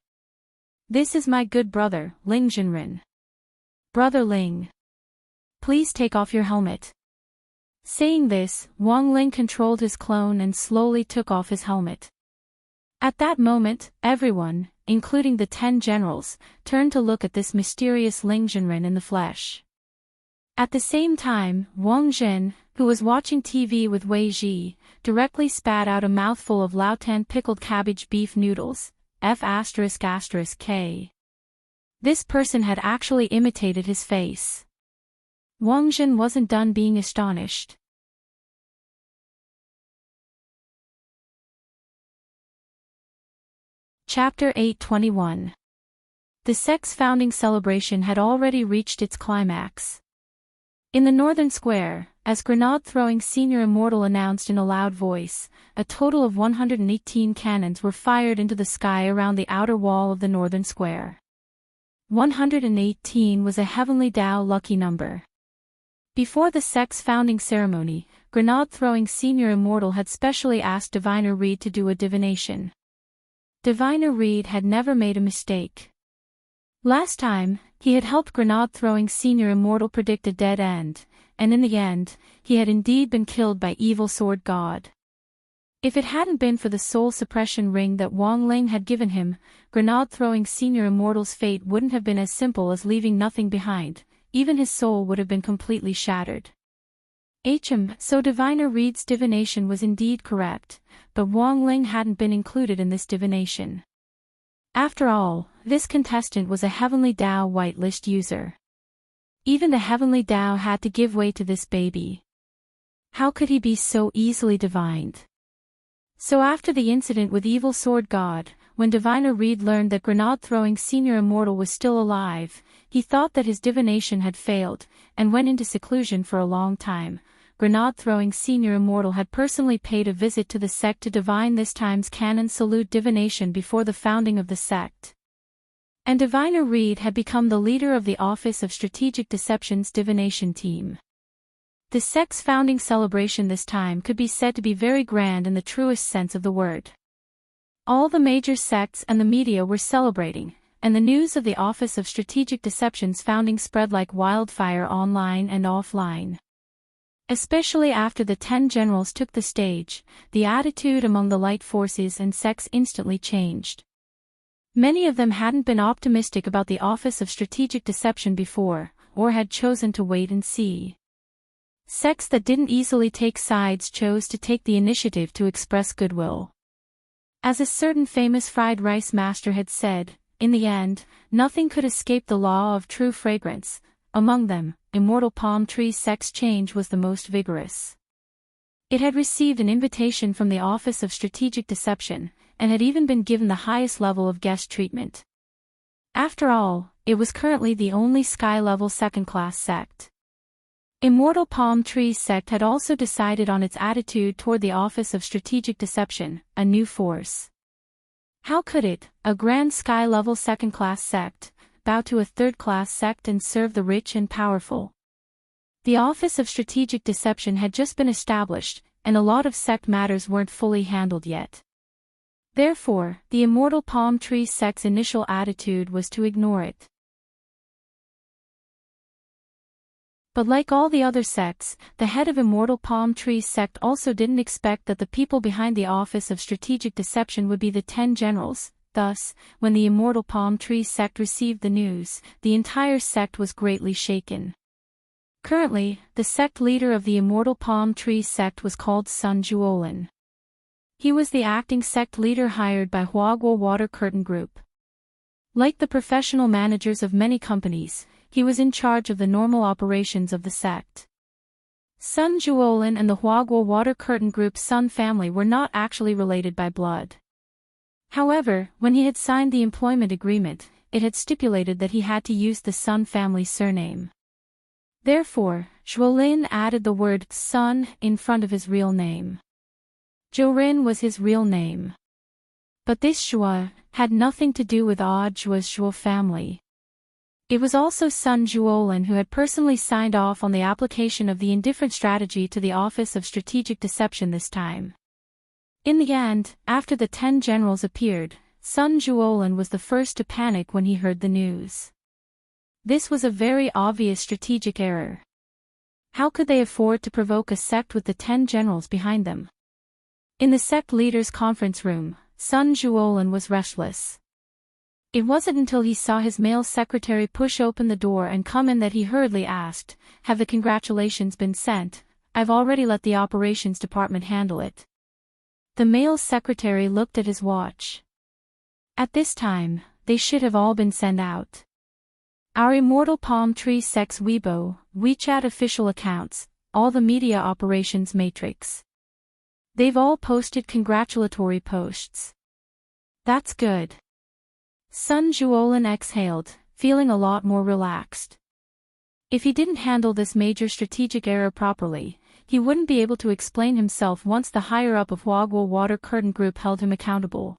This is my good brother, Ling Jinren. Brother Ling. Please take off your helmet. Saying this, Wang Ling controlled his clone and slowly took off his helmet. At that moment, everyone, including the 10 generals, turned to look at this mysterious Ling Jinren in the flesh. At the same time, Wang Zhen, who was watching TV with Wei Ji, directly spat out a mouthful of Laotan pickled cabbage beef noodles, F***K. This person had actually imitated his face. Wang Zhen wasn't done being astonished. Chapter 821. The sect's founding celebration had already reached its climax. In the northern square, as grenade-throwing Senior Immortal announced in a loud voice, a total of 118 cannons were fired into the sky around the outer wall of the northern square. 118 was a heavenly Dao lucky number. Before the sect's founding ceremony, grenade-throwing Senior Immortal had specially asked Diviner Reed to do a divination. Diviner Reed had never made a mistake. Last time, he had helped grenade-throwing Senior Immortal predict a dead end, and in the end, he had indeed been killed by Evil Sword God. If it hadn't been for the soul suppression ring that Wang Ling had given him, grenade-throwing Senior Immortal's fate wouldn't have been as simple as leaving nothing behind, even his soul would have been completely shattered. So Diviner Reed's divination was indeed correct, but Wang Ling hadn't been included in this divination. After all, this contestant was a Heavenly Dao whitelist user. Even the Heavenly Dao had to give way to this baby. How could he be so easily divined? So after the incident with Evil Sword God, when Diviner Reed learned that grenade-throwing Senior Immortal was still alive, he thought that his divination had failed, and went into seclusion for a long time. Grenade-throwing Senior Immortal had personally paid a visit to the sect to divine this time's canon salute divination before the founding of the sect. And Diviner Reed had become the leader of the Office of Strategic Deception's divination team. The sect's founding celebration this time could be said to be very grand in the truest sense of the word. All the major sects and the media were celebrating, and the news of the Office of Strategic Deception's founding spread like wildfire online and offline. Especially after the 10 generals took the stage, the attitude among the light forces and sects instantly changed. Many of them hadn't been optimistic about the Office of Strategic Deception before, or had chosen to wait and see. Sects that didn't easily take sides chose to take the initiative to express goodwill. As a certain famous fried rice master had said, in the end, nothing could escape the law of true fragrance. Among them, Immortal Palm Tree sect's change was the most vigorous. It had received an invitation from the Office of Strategic Deception, and had even been given the highest level of guest treatment. After all, it was currently the only sky-level second-class sect. Immortal Palm Tree sect had also decided on its attitude toward the Office of Strategic Deception, a new force. How could it, a grand sky-level second-class sect, bow to a third-class sect and serve the rich and powerful? The Office of Strategic Deception had just been established, and a lot of sect matters weren't fully handled yet. Therefore, the Immortal Palm Tree sect's initial attitude was to ignore it. But like all the other sects, the head of Immortal Palm Tree sect also didn't expect that the people behind the Office of Strategic Deception would be the 10 generals. Thus, when the Immortal Palm Tree sect received the news, the entire sect was greatly shaken. Currently, the sect leader of the Immortal Palm Tree sect was called Sun Juolin. He was the acting sect leader hired by Huaguo Water Curtain Group. Like the professional managers of many companies, he was in charge of the normal operations of the sect. Sun Juolin and the Huaguo Water Curtain Group's Sun family were not actually related by blood. However, when he had signed the employment agreement, it had stipulated that he had to use the Sun family surname. Therefore, Juolin added the word Sun in front of his real name. Zhourin was his real name. But this Zhua had nothing to do with Jua's Zhuo family. It was also Sun Juolin who had personally signed off on the application of the indifferent strategy to the Office of Strategic Deception this time. In the end, after the 10 generals appeared, Sun Juolin was the first to panic when he heard the news. This was a very obvious strategic error. How could they afford to provoke a sect with the 10 generals behind them? In the sect leaders' conference room, Sun Juolin was restless. It wasn't until he saw his male secretary push open the door and come in that he hurriedly asked, "Have the congratulations been sent? I've already let the operations department handle it." The male secretary looked at his watch. At this time, they should have all been sent out. Our Immortal Palm Tree Sect's Weibo, WeChat official accounts, all the media operations matrix. They've all posted congratulatory posts. That's good. Sun Juolin exhaled, feeling a lot more relaxed. If he didn't handle this major strategic error properly, he wouldn't be able to explain himself once the higher-up of Huaguo Water Curtain Group held him accountable.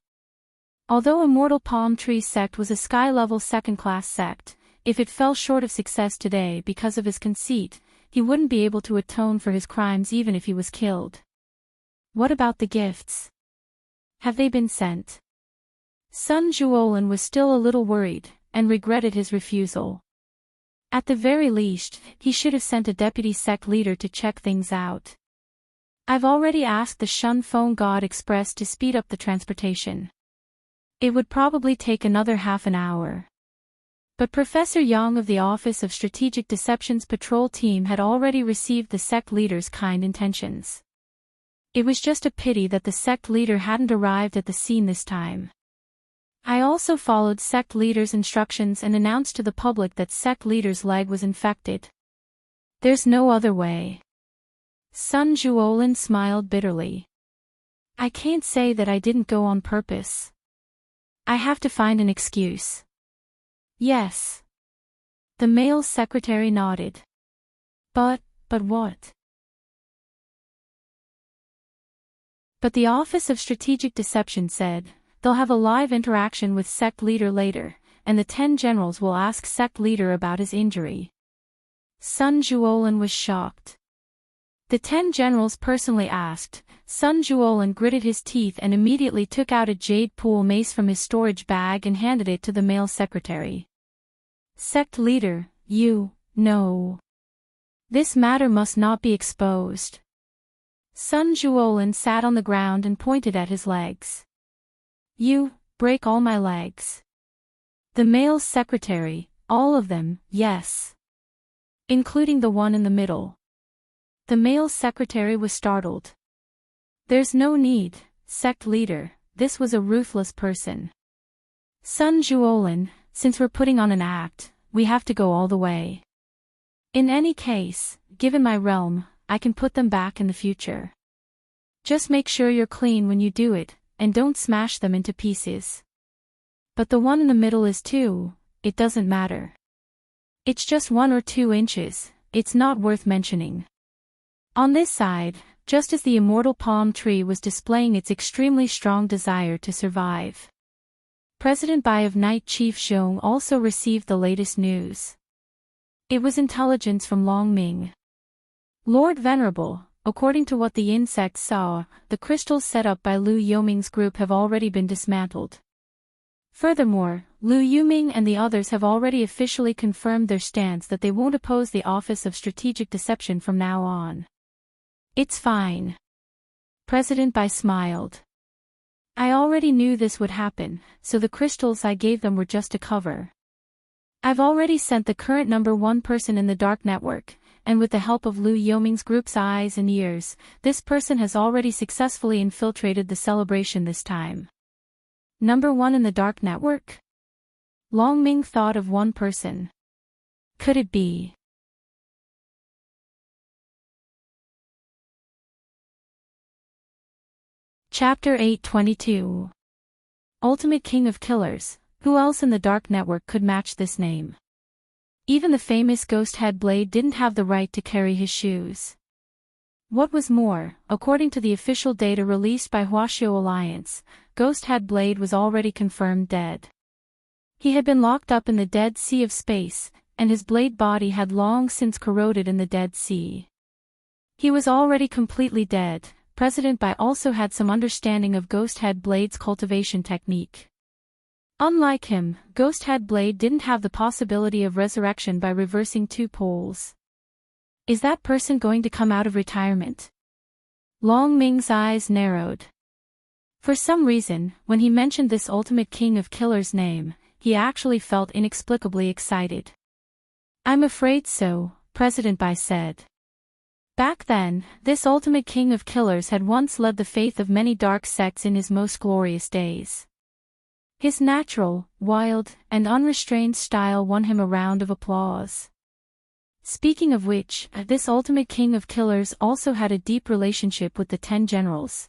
Although Immortal Palm Tree Sect was a sky-level second-class sect, if it fell short of success today because of his conceit, he wouldn't be able to atone for his crimes even if he was killed. What about the gifts? Have they been sent? Sun Juolin was still a little worried, and regretted his refusal. At the very least, he should have sent a deputy sect leader to check things out. I've already asked the Shun Phone God Express to speed up the transportation. It would probably take another half an hour. But Professor Yang of the Office of Strategic Deception's patrol team had already received the sect leader's kind intentions. It was just a pity that the sect leader hadn't arrived at the scene this time. I also followed sect leader's instructions and announced to the public that sect leader's leg was infected. There's no other way. Sun Juolin smiled bitterly. I can't say that I didn't go on purpose. I have to find an excuse. Yes. The male secretary nodded. But what? But the Office of Strategic Deception said, they'll have a live interaction with sect leader later, and the 10 generals will ask sect leader about his injury. Sun Juolin was shocked. The 10 generals personally asked. Sun Juolin gritted his teeth and immediately took out a jade pool mace from his storage bag and handed it to the male secretary. Sect leader, no. This matter must not be exposed. Sun Juolin sat on the ground and pointed at his legs. You break all my legs. The male secretary, all of them, yes. Including the one in the middle. The male secretary was startled. There's no need, sect leader, this was a ruthless person. Sun Juolin, since we're putting on an act, we have to go all the way. In any case, given my realm, I can put them back in the future. Just make sure you're clean when you do it, and don't smash them into pieces. But the one in the middle is too, it doesn't matter. It's just 1 or 2 inches, it's not worth mentioning. On this side, just as the immortal palm tree was displaying its extremely strong desire to survive. President Bai of Night Chief Zhong also received the latest news. It was intelligence from Long Ming. Lord Venerable, according to what the insects saw, the crystals set up by Lu Yoming's group have already been dismantled. Furthermore, Lu Yuming and the others have already officially confirmed their stance that they won't oppose the Office of Strategic Deception from now on. It's fine. President Bai smiled. I already knew this would happen, so the crystals I gave them were just a cover. I've already sent the current number 1 person in the dark network, and with the help of Lu Yoming's group's eyes and ears, this person has already successfully infiltrated the celebration this time. Number 1 in the dark network? Long Ming thought of 1 person. Could it be? Chapter 822. Ultimate King of Killers. Who else in the Dark Network could match this name? Even the famous Ghost Head Blade didn't have the right to carry his shoes. What was more, according to the official data released by Huaxiao Alliance, Ghost Head Blade was already confirmed dead. He had been locked up in the Dead Sea of Space, and his blade body had long since corroded in the Dead Sea. He was already completely dead. President Bai also had some understanding of Ghost Head Blade's cultivation technique. Unlike him, Ghost Head Blade didn't have the possibility of resurrection by reversing two poles. Is that person going to come out of retirement? Long Ming's eyes narrowed. For some reason, when he mentioned this Ultimate King of Killers name, he actually felt inexplicably excited. I'm afraid so, President Bai said. Back then, this Ultimate King of Killers had once led the faith of many dark sects in his most glorious days. His natural, wild, and unrestrained style won him a round of applause. Speaking of which, this Ultimate King of Killers also had a deep relationship with the 10 generals.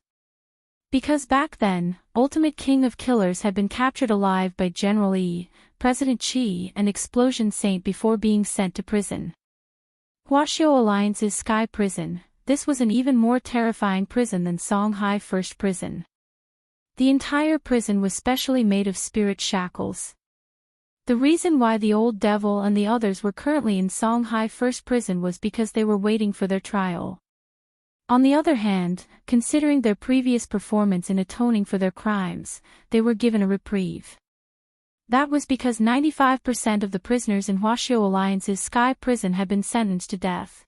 Because back then, Ultimate King of Killers had been captured alive by General Yi, President Qi, and Explosion Saint before being sent to prison. Huaxiao Alliance's Sky Prison. This was an even more terrifying prison than Songhai First Prison. The entire prison was specially made of spirit shackles. The reason why the Old Devil and the others were currently in Songhai First Prison was because they were waiting for their trial. On the other hand, considering their previous performance in atoning for their crimes, they were given a reprieve. That was because 95% of the prisoners in Huaxiao Alliance's Sky Prison had been sentenced to death.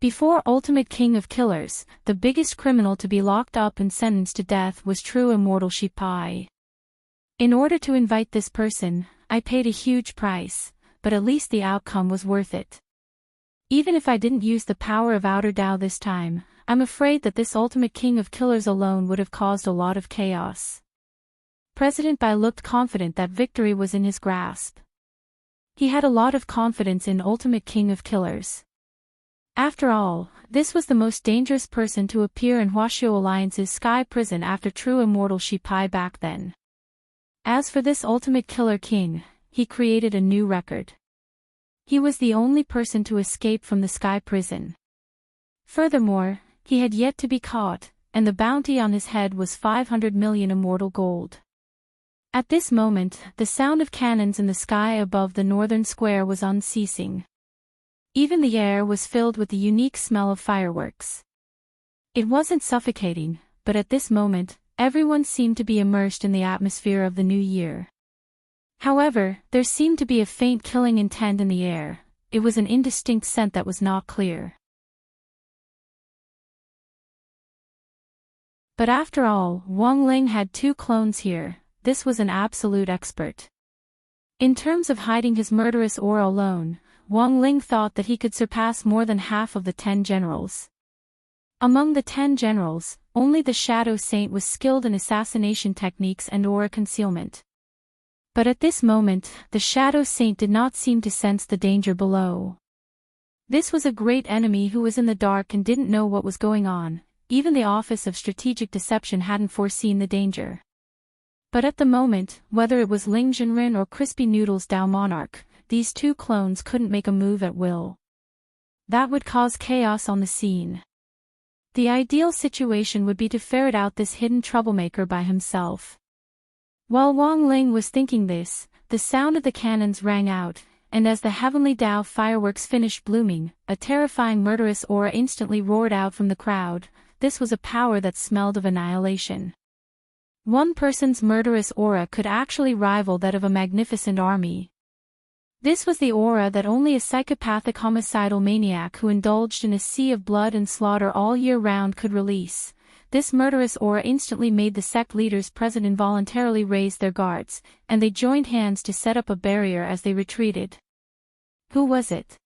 Before Ultimate King of Killers, the biggest criminal to be locked up and sentenced to death was true immortal Shipai. In order to invite this person, I paid a huge price, but at least the outcome was worth it. Even if I didn't use the power of Outer Dao this time, I'm afraid that this Ultimate King of Killers alone would have caused a lot of chaos. President Bai looked confident that victory was in his grasp. He had a lot of confidence in Ultimate King of Killers. After all, this was the most dangerous person to appear in Huaxiao Alliance's Sky Prison after true immortal Shipai back then. As for this Ultimate Killer King, he created a new record. He was the only person to escape from the Sky Prison. Furthermore, he had yet to be caught, and the bounty on his head was 500 million immortal gold. At this moment, the sound of cannons in the sky above the northern square was unceasing. Even the air was filled with the unique smell of fireworks. It wasn't suffocating, but at this moment, everyone seemed to be immersed in the atmosphere of the new year. However, there seemed to be a faint killing intent in the air. It was an indistinct scent that was not clear. But after all, Wang Ling had 2 clones here. This was an absolute expert. In terms of hiding his murderous aura alone, Wang Ling thought that he could surpass more than half of the 10 generals. Among the 10 generals, only the Shadow Saint was skilled in assassination techniques and aura concealment. But at this moment, the Shadow Saint did not seem to sense the danger below. This was a great enemy who was in the dark and didn't know what was going on. Even the Office of Strategic Deception hadn't foreseen the danger. But at the moment, whether it was Ling Jinren or Crispy Noodles Dao Monarch, these 2 clones couldn't make a move at will. That would cause chaos on the scene. The ideal situation would be to ferret out this hidden troublemaker by himself. While Wang Ling was thinking this, the sound of the cannons rang out, and as the heavenly Dao fireworks finished blooming, a terrifying murderous aura instantly roared out from the crowd. This was a power that smelled of annihilation. One person's murderous aura could actually rival that of a magnificent army. This was the aura that only a psychopathic homicidal maniac who indulged in a sea of blood and slaughter all year round could release. This murderous aura instantly made the sect leaders present involuntarily raise their guards, and they joined hands to set up a barrier as they retreated. Who was it?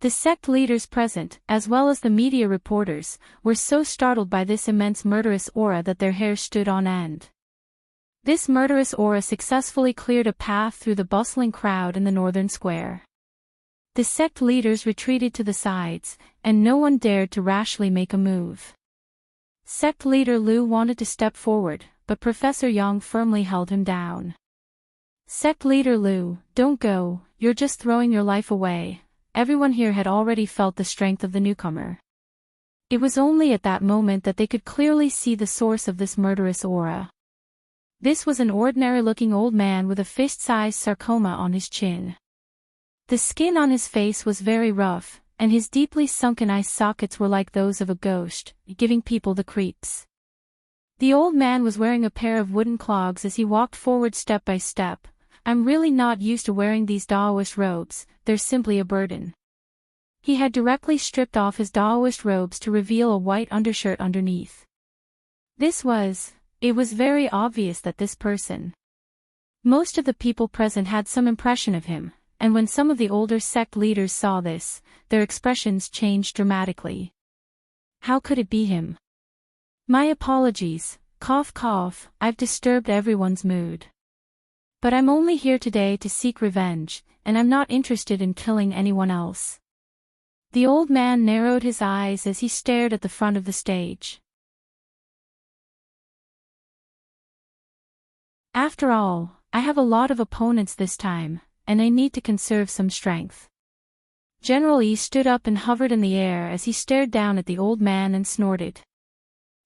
The sect leaders present, as well as the media reporters, were so startled by this immense murderous aura that their hair stood on end. This murderous aura successfully cleared a path through the bustling crowd in the northern square. The sect leaders retreated to the sides, and no one dared to rashly make a move. Sect leader Lu wanted to step forward, but Professor Yang firmly held him down. Sect leader Lu, don't go, you're just throwing your life away. Everyone here had already felt the strength of the newcomer. It was only at that moment that they could clearly see the source of this murderous aura. This was an ordinary-looking old man with a fist-sized sarcoma on his chin. The skin on his face was very rough, and his deeply sunken eye sockets were like those of a ghost, giving people the creeps. The old man was wearing a pair of wooden clogs as he walked forward step by step. I'm really not used to wearing these Daoist robes, they're simply a burden. He had directly stripped off his Daoist robes to reveal a white undershirt underneath. It was very obvious that this person. Most of the people present had some impression of him, and when some of the older sect leaders saw this, their expressions changed dramatically. How could it be him? My apologies, cough cough, I've disturbed everyone's mood. But I'm only here today to seek revenge, and I'm not interested in killing anyone else. The old man narrowed his eyes as he stared at the front of the stage. After all, I have a lot of opponents this time, and I need to conserve some strength. General Yi stood up and hovered in the air as he stared down at the old man and snorted.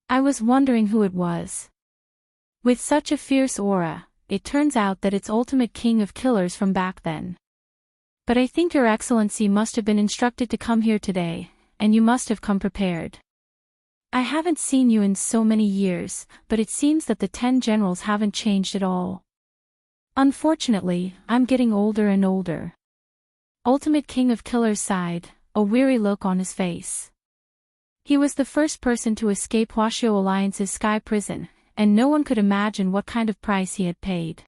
I was wondering who it was. With such a fierce aura, it turns out that it's Ultimate King of Killers from back then. But I think Your Excellency must have been instructed to come here today, and you must have come prepared. I haven't seen you in so many years, but it seems that the 10 generals haven't changed at all. Unfortunately, I'm getting older and older. Ultimate King of Killers sighed, a weary look on his face. He was the first person to escape Huaxiao Alliance's Sky Prison, and no one could imagine what kind of price he had paid.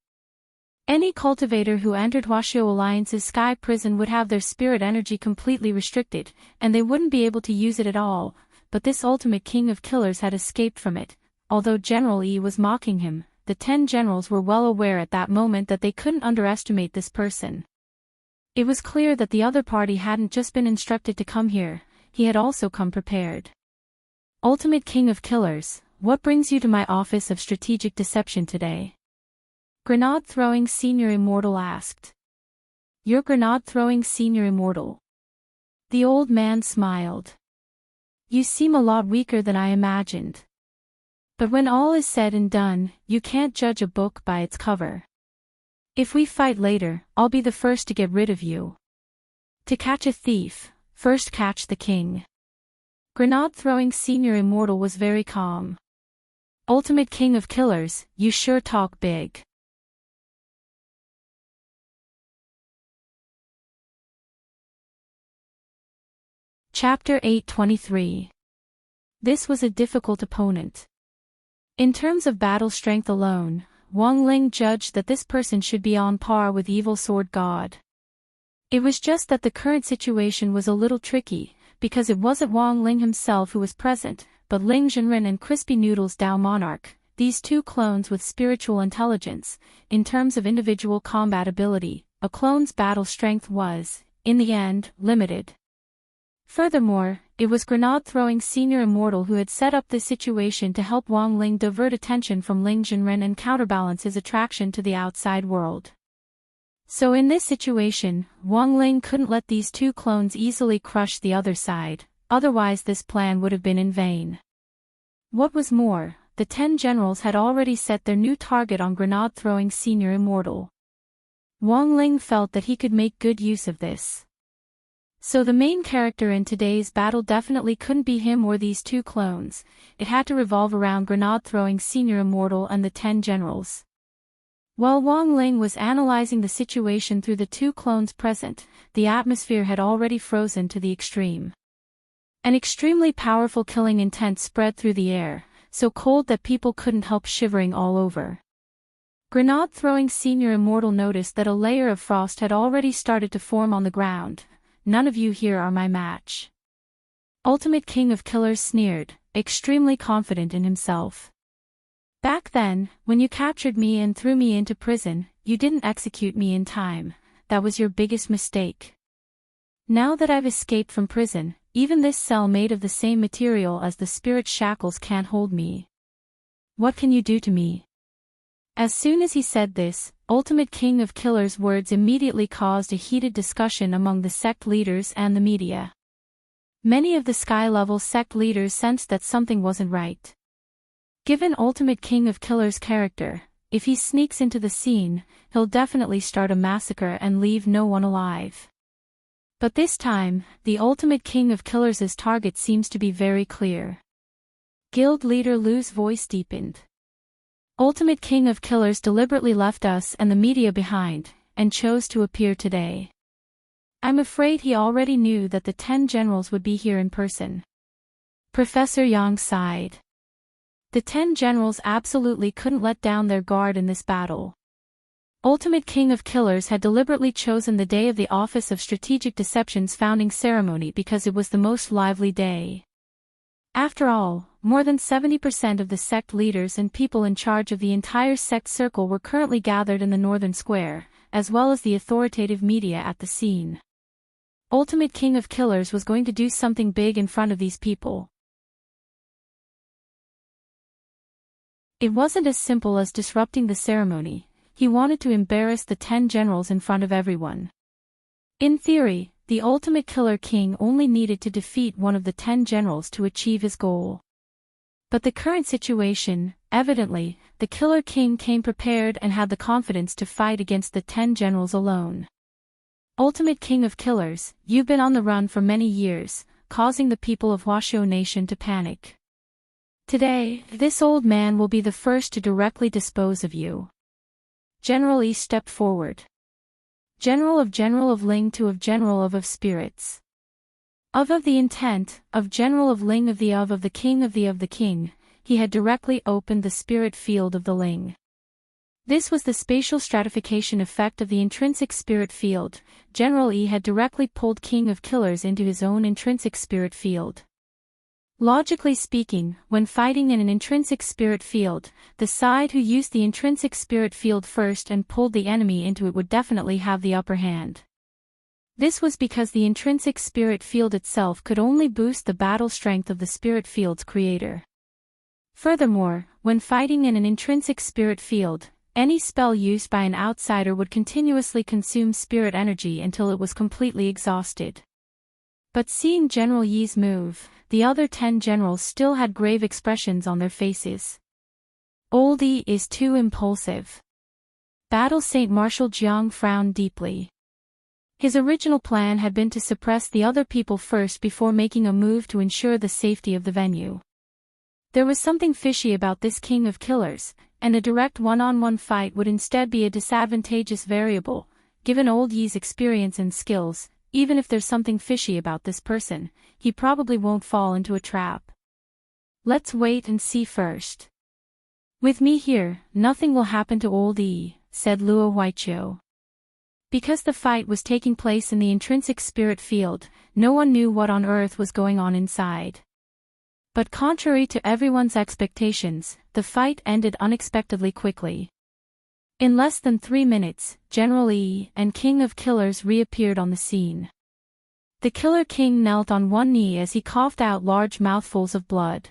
Any cultivator who entered Huaxiao Alliance's Sky Prison would have their spirit energy completely restricted, and they wouldn't be able to use it at all, but this Ultimate King of Killers had escaped from it. Although General Yi was mocking him, the 10 generals were well aware at that moment that they couldn't underestimate this person. It was clear that the other party hadn't just been instructed to come here, he had also come prepared. Ultimate King of Killers, what brings you to my office of strategic deception today? Grenade-throwing senior immortal asked. You're grenade-throwing senior immortal. The old man smiled. You seem a lot weaker than I imagined. But when all is said and done, you can't judge a book by its cover. If we fight later, I'll be the first to get rid of you. To catch a thief, first catch the king. Grenade-throwing senior immortal was very calm. Ultimate King of Killers, you sure talk big. Chapter 823. This was a difficult opponent. In terms of battle strength alone, Wang Ling judged that this person should be on par with Evil Sword God. It was just that the current situation was a little tricky, because it wasn't Wang Ling himself who was present, but Ling Zhenren and Crispy Noodles Dao Monarch, these two clones with spiritual intelligence. In terms of individual combat ability, a clone's battle strength was, in the end, limited. Furthermore, it was Grenade-throwing senior immortal who had set up this situation to help Wang Ling divert attention from Ling Zhenren and counterbalance his attraction to the outside world. So in this situation, Wang Ling couldn't let these two clones easily crush the other side, otherwise this plan would have been in vain. What was more, the 10 generals had already set their new target on Grenade-throwing senior immortal. Wang Ling felt that he could make good use of this. So the main character in today's battle definitely couldn't be him or these two clones, it had to revolve around Grenade-throwing senior immortal and the 10 generals. While Wang Ling was analyzing the situation through the two clones present, the atmosphere had already frozen to the extreme. An extremely powerful killing intent spread through the air, so cold that people couldn't help shivering all over. Grenade-throwing senior immortal noticed that a layer of frost had already started to form on the ground. None of you here are my match. Ultimate King of Killers sneered, extremely confident in himself. Back then, when you captured me and threw me into prison, you didn't execute me in time. That was your biggest mistake. Now that I've escaped from prison, even this cell made of the same material as the spirit shackles can't hold me. What can you do to me? As soon as he said this, Ultimate King of Killers' words immediately caused a heated discussion among the sect leaders and the media. Many of the sky-level sect leaders sensed that something wasn't right. Given Ultimate King of Killers' character, if he sneaks into the scene, he'll definitely start a massacre and leave no one alive. But this time, the Ultimate King of Killers' target seems to be very clear. Guild leader Lu's voice deepened. Ultimate King of Killers deliberately left us and the media behind, and chose to appear today. I'm afraid he already knew that the 10 generals would be here in person. Professor Yang sighed. The 10 generals absolutely couldn't let down their guard in this battle. Ultimate King of Killers had deliberately chosen the day of the Office of Strategic Deception's founding ceremony because it was the most lively day. After all, more than 70% of the sect leaders and people in charge of the entire sect circle were currently gathered in the northern square, as well as the authoritative media at the scene. Ultimate King of Killers was going to do something big in front of these people. It wasn't as simple as disrupting the ceremony. He wanted to embarrass the 10 generals in front of everyone. In theory, the Ultimate Killer King only needed to defeat one of the 10 generals to achieve his goal. But the current situation, evidently, the Killer King came prepared and had the confidence to fight against the 10 generals alone. Ultimate King of Killers, you've been on the run for many years, causing the people of Washoe Nation to panic. Today, this old man will be the first to directly dispose of you. General E stepped forward. General of Ling to of General of Spirits. Of the intent, of General of Ling of the King of the King, he had directly opened the spirit field of the Ling. This was the spatial stratification effect of the intrinsic spirit field. General E had directly pulled King of Killers into his own intrinsic spirit field. Logically speaking, when fighting in an intrinsic spirit field, the side who used the intrinsic spirit field first and pulled the enemy into it would definitely have the upper hand. This was because the intrinsic spirit field itself could only boost the battle strength of the spirit field's creator. Furthermore, when fighting in an intrinsic spirit field, any spell used by an outsider would continuously consume spirit energy until it was completely exhausted. But seeing General Yi's move, the other 10 generals still had grave expressions on their faces. Old Yi is too impulsive. Battle Saint Marshal Jiang frowned deeply. His original plan had been to suppress the other people first before making a move to ensure the safety of the venue. There was something fishy about this King of Killers, and a direct one-on-one fight would instead be a disadvantageous variable, given Old Yi's experience and skills. Even if there's something fishy about this person, he probably won't fall into a trap. Let's wait and see first. With me here, nothing will happen to Old Yi, said Luo Huaiqiu. Because the fight was taking place in the intrinsic spirit field, no one knew what on earth was going on inside. But contrary to everyone's expectations, the fight ended unexpectedly quickly. In less than 3 minutes, General Yi and King of Killers reappeared on the scene. The Killer King knelt on one knee as he coughed out large mouthfuls of blood.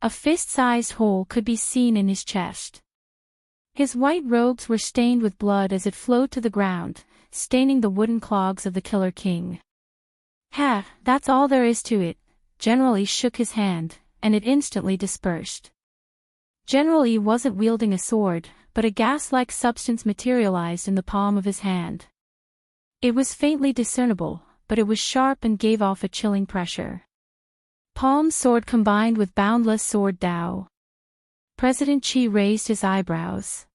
A fist-sized hole could be seen in his chest. His white robes were stained with blood as it flowed to the ground, staining the wooden clogs of the Killer King. Ha, that's all there is to it. General Yi shook his hand, and it instantly dispersed. General Yi wasn't wielding a sword, but a gas-like substance materialized in the palm of his hand. It was faintly discernible, but it was sharp and gave off a chilling pressure. Palm sword combined with boundless sword Dao. President Qi raised his eyebrows.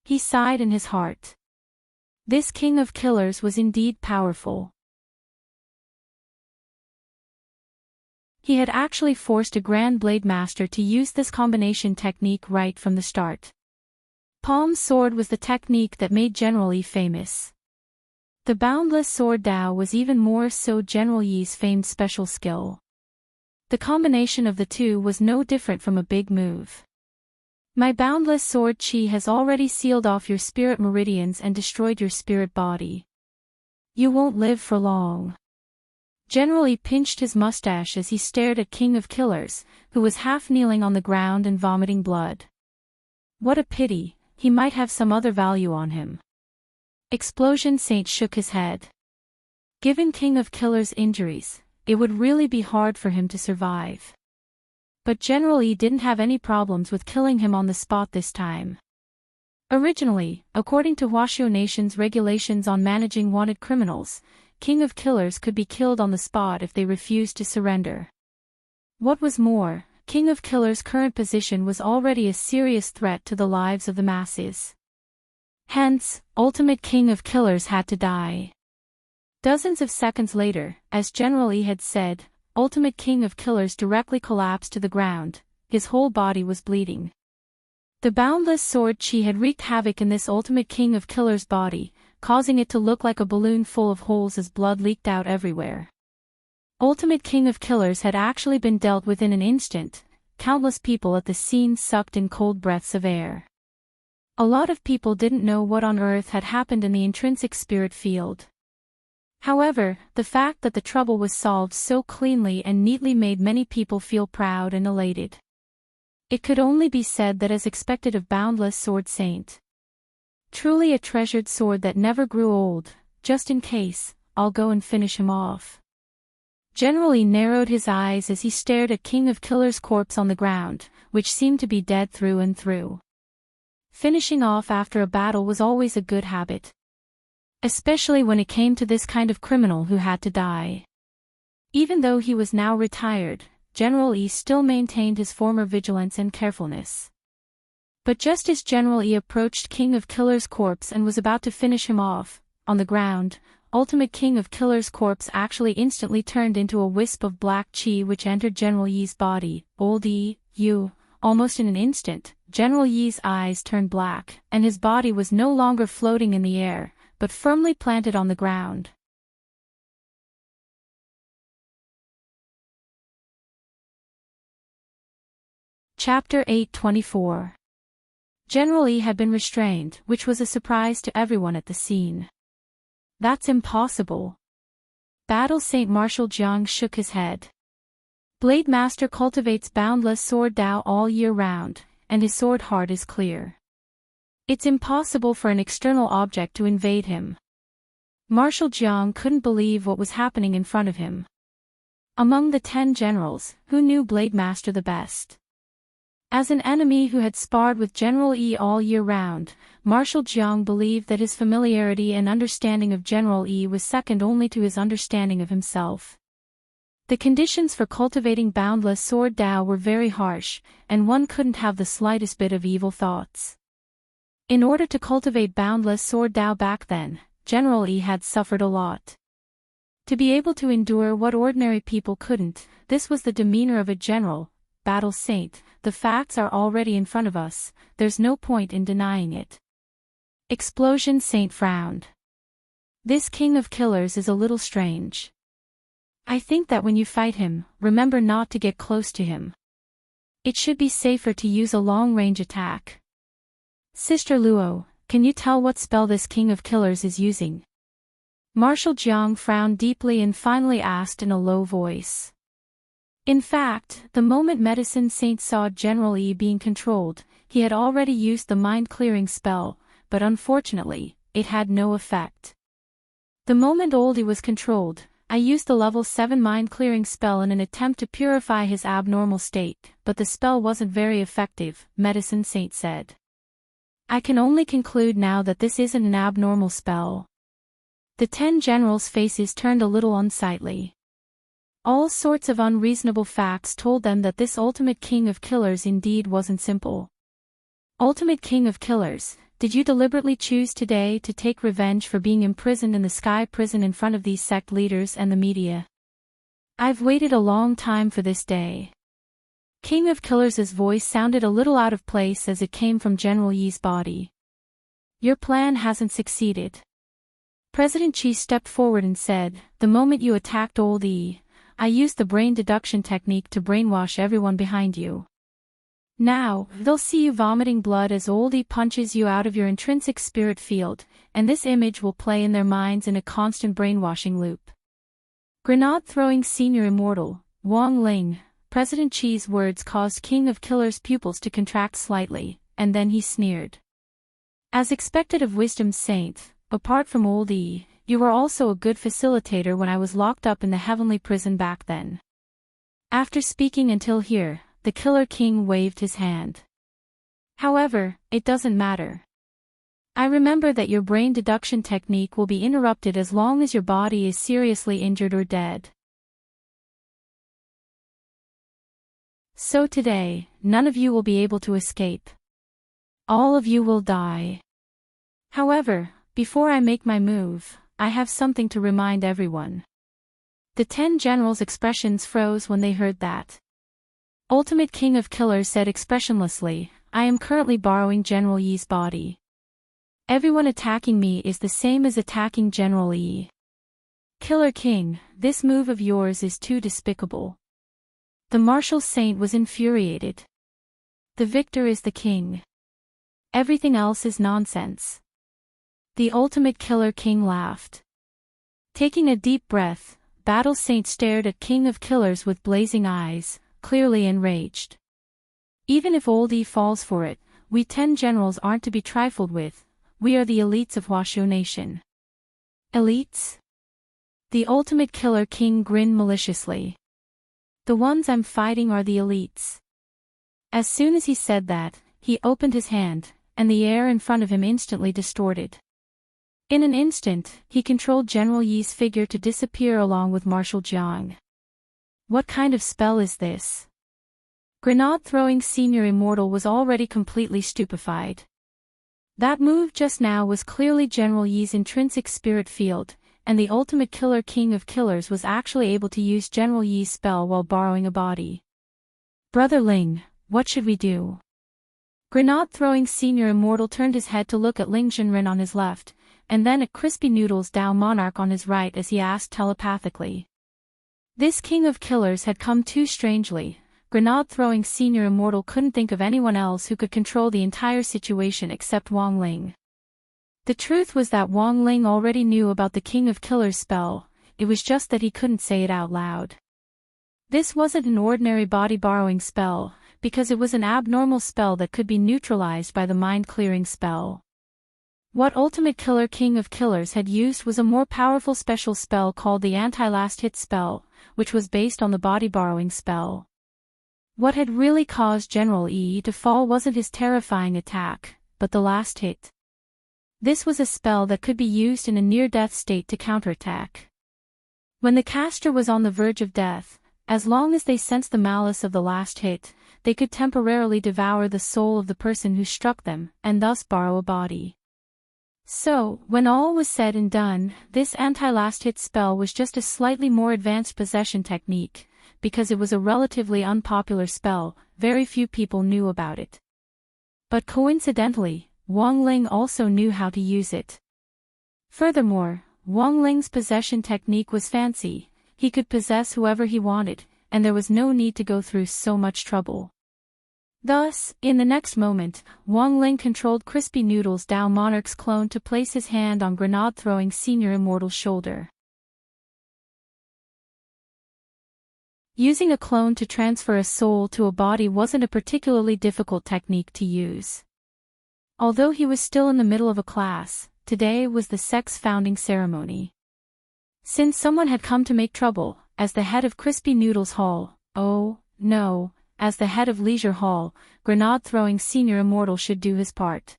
He sighed in his heart. This King of Killers was indeed powerful. He had actually forced a Grand Blade Master to use this combination technique right from the start. Palm sword was the technique that made General Yi famous. The boundless sword Dao was even more so General Yi's famed special skill. The combination of the two was no different from a big move. My boundless sword Qi has already sealed off your spirit meridians and destroyed your spirit body. You won't live for long. General Yi pinched his mustache as he stared at King of Killers, who was half kneeling on the ground and vomiting blood. What a pity, he might have some other value on him. Explosion Saint shook his head. Given King of Killers' injuries, it would really be hard for him to survive. But General Yi didn't have any problems with killing him on the spot this time. Originally, according to Huaxiu Nation's regulations on managing wanted criminals, King of Killers could be killed on the spot if they refused to surrender. What was more, King of Killers' current position was already a serious threat to the lives of the masses. Hence, Ultimate King of Killers had to die. Dozens of seconds later, as General Yi had said, Ultimate King of Killers directly collapsed to the ground. His whole body was bleeding. The boundless sword chi had wreaked havoc in this Ultimate King of Killers' body, causing it to look like a balloon full of holes as blood leaked out everywhere. Ultimate King of Killers had actually been dealt with in an instant. Countless people at the scene sucked in cold breaths of air. A lot of people didn't know what on earth had happened in the intrinsic spirit field. However, the fact that the trouble was solved so cleanly and neatly made many people feel proud and elated. It could only be said that as expected of Boundless Sword Saint. Truly a treasured sword that never grew old. Just in case, I'll go and finish him off. General Yi narrowed his eyes as he stared at King of Killers' corpse on the ground, which seemed to be dead through and through. Finishing off after a battle was always a good habit. Especially when it came to this kind of criminal who had to die. Even though he was now retired, General Yi still maintained his former vigilance and carefulness. But just as General Yi approached King of Killers' corpse and was about to finish him off, on the ground, Ultimate King of Killers' corpse actually instantly turned into a wisp of black chi which entered General Yi's body. Old Yi, you. Almost in an instant, General Yi's eyes turned black, and his body was no longer floating in the air, but firmly planted on the ground. Chapter 824. General Yi had been restrained, which was a surprise to everyone at the scene. That's impossible. Battle Saint Marshal Jiang shook his head. Blade Master cultivates boundless sword Dao all year round, and his sword heart is clear. It's impossible for an external object to invade him. Marshal Jiang couldn't believe what was happening in front of him. Among the 10 generals, who knew Blade Master the best? As an enemy who had sparred with General Yi all year round, Marshal Jiang believed that his familiarity and understanding of General Yi was second only to his understanding of himself. The conditions for cultivating boundless sword Dao were very harsh, and one couldn't have the slightest bit of evil thoughts. In order to cultivate boundless sword Dao back then, General Yi had suffered a lot. To be able to endure what ordinary people couldn't, this was the demeanor of a general. Battle Saint, the facts are already in front of us, there's no point in denying it. Explosion Saint frowned. This King of Killers is a little strange. I think that when you fight him, remember not to get close to him. It should be safer to use a long-range attack. Sister Luo, can you tell what spell this King of Killers is using? Marshal Jiang frowned deeply and finally asked in a low voice. In fact, the moment Medicine Saint saw General Yi being controlled, he had already used the mind-clearing spell, but unfortunately, it had no effect. The moment Oldie was controlled, I used the level 7 mind-clearing spell in an attempt to purify his abnormal state, but the spell wasn't very effective, Medicine Saint said. I can only conclude now that this isn't an abnormal spell. The 10 generals' faces turned a little unsightly. All sorts of unreasonable facts told them that this Ultimate King of Killers indeed wasn't simple. Ultimate King of Killers, did you deliberately choose today to take revenge for being imprisoned in the Sky Prison in front of these sect leaders and the media? I've waited a long time for this day. King of Killers' voice sounded a little out of place as it came from General Yi's body. Your plan hasn't succeeded. President Chi stepped forward and said, the moment you attacked Old Yi, I used the brain deduction technique to brainwash everyone behind you. Now, they'll see you vomiting blood as Old Yi punches you out of your intrinsic spirit field, and this image will play in their minds in a constant brainwashing loop. Grenade-throwing senior immortal, Wong Ling, President Chi's words caused King of Killers' pupils to contract slightly, and then he sneered. As expected of Wisdom's Saint, apart from Old E, you were also a good facilitator when I was locked up in the heavenly prison back then. After speaking until here, the Killer King waved his hand. However, it doesn't matter. I remember that your brain deduction technique will be interrupted as long as your body is seriously injured or dead. So today, none of you will be able to escape. All of you will die. However, before I make my move, I have something to remind everyone. The 10 generals' expressions froze when they heard that. Ultimate King of Killers said expressionlessly, I am currently borrowing General Yi's body. Everyone attacking me is the same as attacking General Yi. Killer King, this move of yours is too despicable. The martial saint was infuriated. The victor is the king. Everything else is nonsense. The ultimate Killer King laughed. Taking a deep breath, Battle Saint stared at King of Killers with blazing eyes, clearly enraged. Even if Old E falls for it, we 10 generals aren't to be trifled with. We are the elites of Washoe Nation. Elites? The ultimate Killer King grinned maliciously. The ones I'm fighting are the elites. As soon as he said that, he opened his hand, and the air in front of him instantly distorted. In an instant, he controlled General Yi's figure to disappear along with Marshal Jiang. What kind of spell is this? Grenade-throwing senior immortal was already completely stupefied. That move just now was clearly General Yi's intrinsic spirit field, and the ultimate Killer King of Killers was actually able to use General Yi's spell while borrowing a body. Brother Ling, what should we do? Grenade-throwing senior immortal turned his head to look at Ling Zhenren on his left, and then at Crispy Noodles Dao Monarch on his right as he asked telepathically. This King of Killers had come too strangely. Grenade-throwing senior immortal couldn't think of anyone else who could control the entire situation except Wong Ling. The truth was that Wong Ling already knew about the King of Killers spell, it was just that he couldn't say it out loud. This wasn't an ordinary body-borrowing spell, because it was an abnormal spell that could be neutralized by the mind-clearing spell. What Ultimate Killer King of Killers had used was a more powerful special spell called the Anti-Last Hit spell, which was based on the body-borrowing spell. What had really caused General Yi to fall wasn't his terrifying attack, but the last hit. This was a spell that could be used in a near-death state to counterattack. When the caster was on the verge of death, as long as they sensed the malice of the last hit, they could temporarily devour the soul of the person who struck them, and thus borrow a body. So, when all was said and done, this anti-last hit spell was just a slightly more advanced possession technique. Because it was a relatively unpopular spell, very few people knew about it. But coincidentally, Wong Ling also knew how to use it. Furthermore, Wong Ling's possession technique was fancy, he could possess whoever he wanted, and there was no need to go through so much trouble. Thus, in the next moment, Wong Ling controlled Crispy Noodles Dao Monarch's clone to place his hand on Grenade-throwing senior immortal's shoulder. Using a clone to transfer a soul to a body wasn't a particularly difficult technique to use. Although he was still in the middle of a class, today was the sex founding ceremony. Since someone had come to make trouble, as the head of Crispy Noodles Hall, oh, no, as the head of Leisure Hall, Grenade-throwing senior immortal should do his part.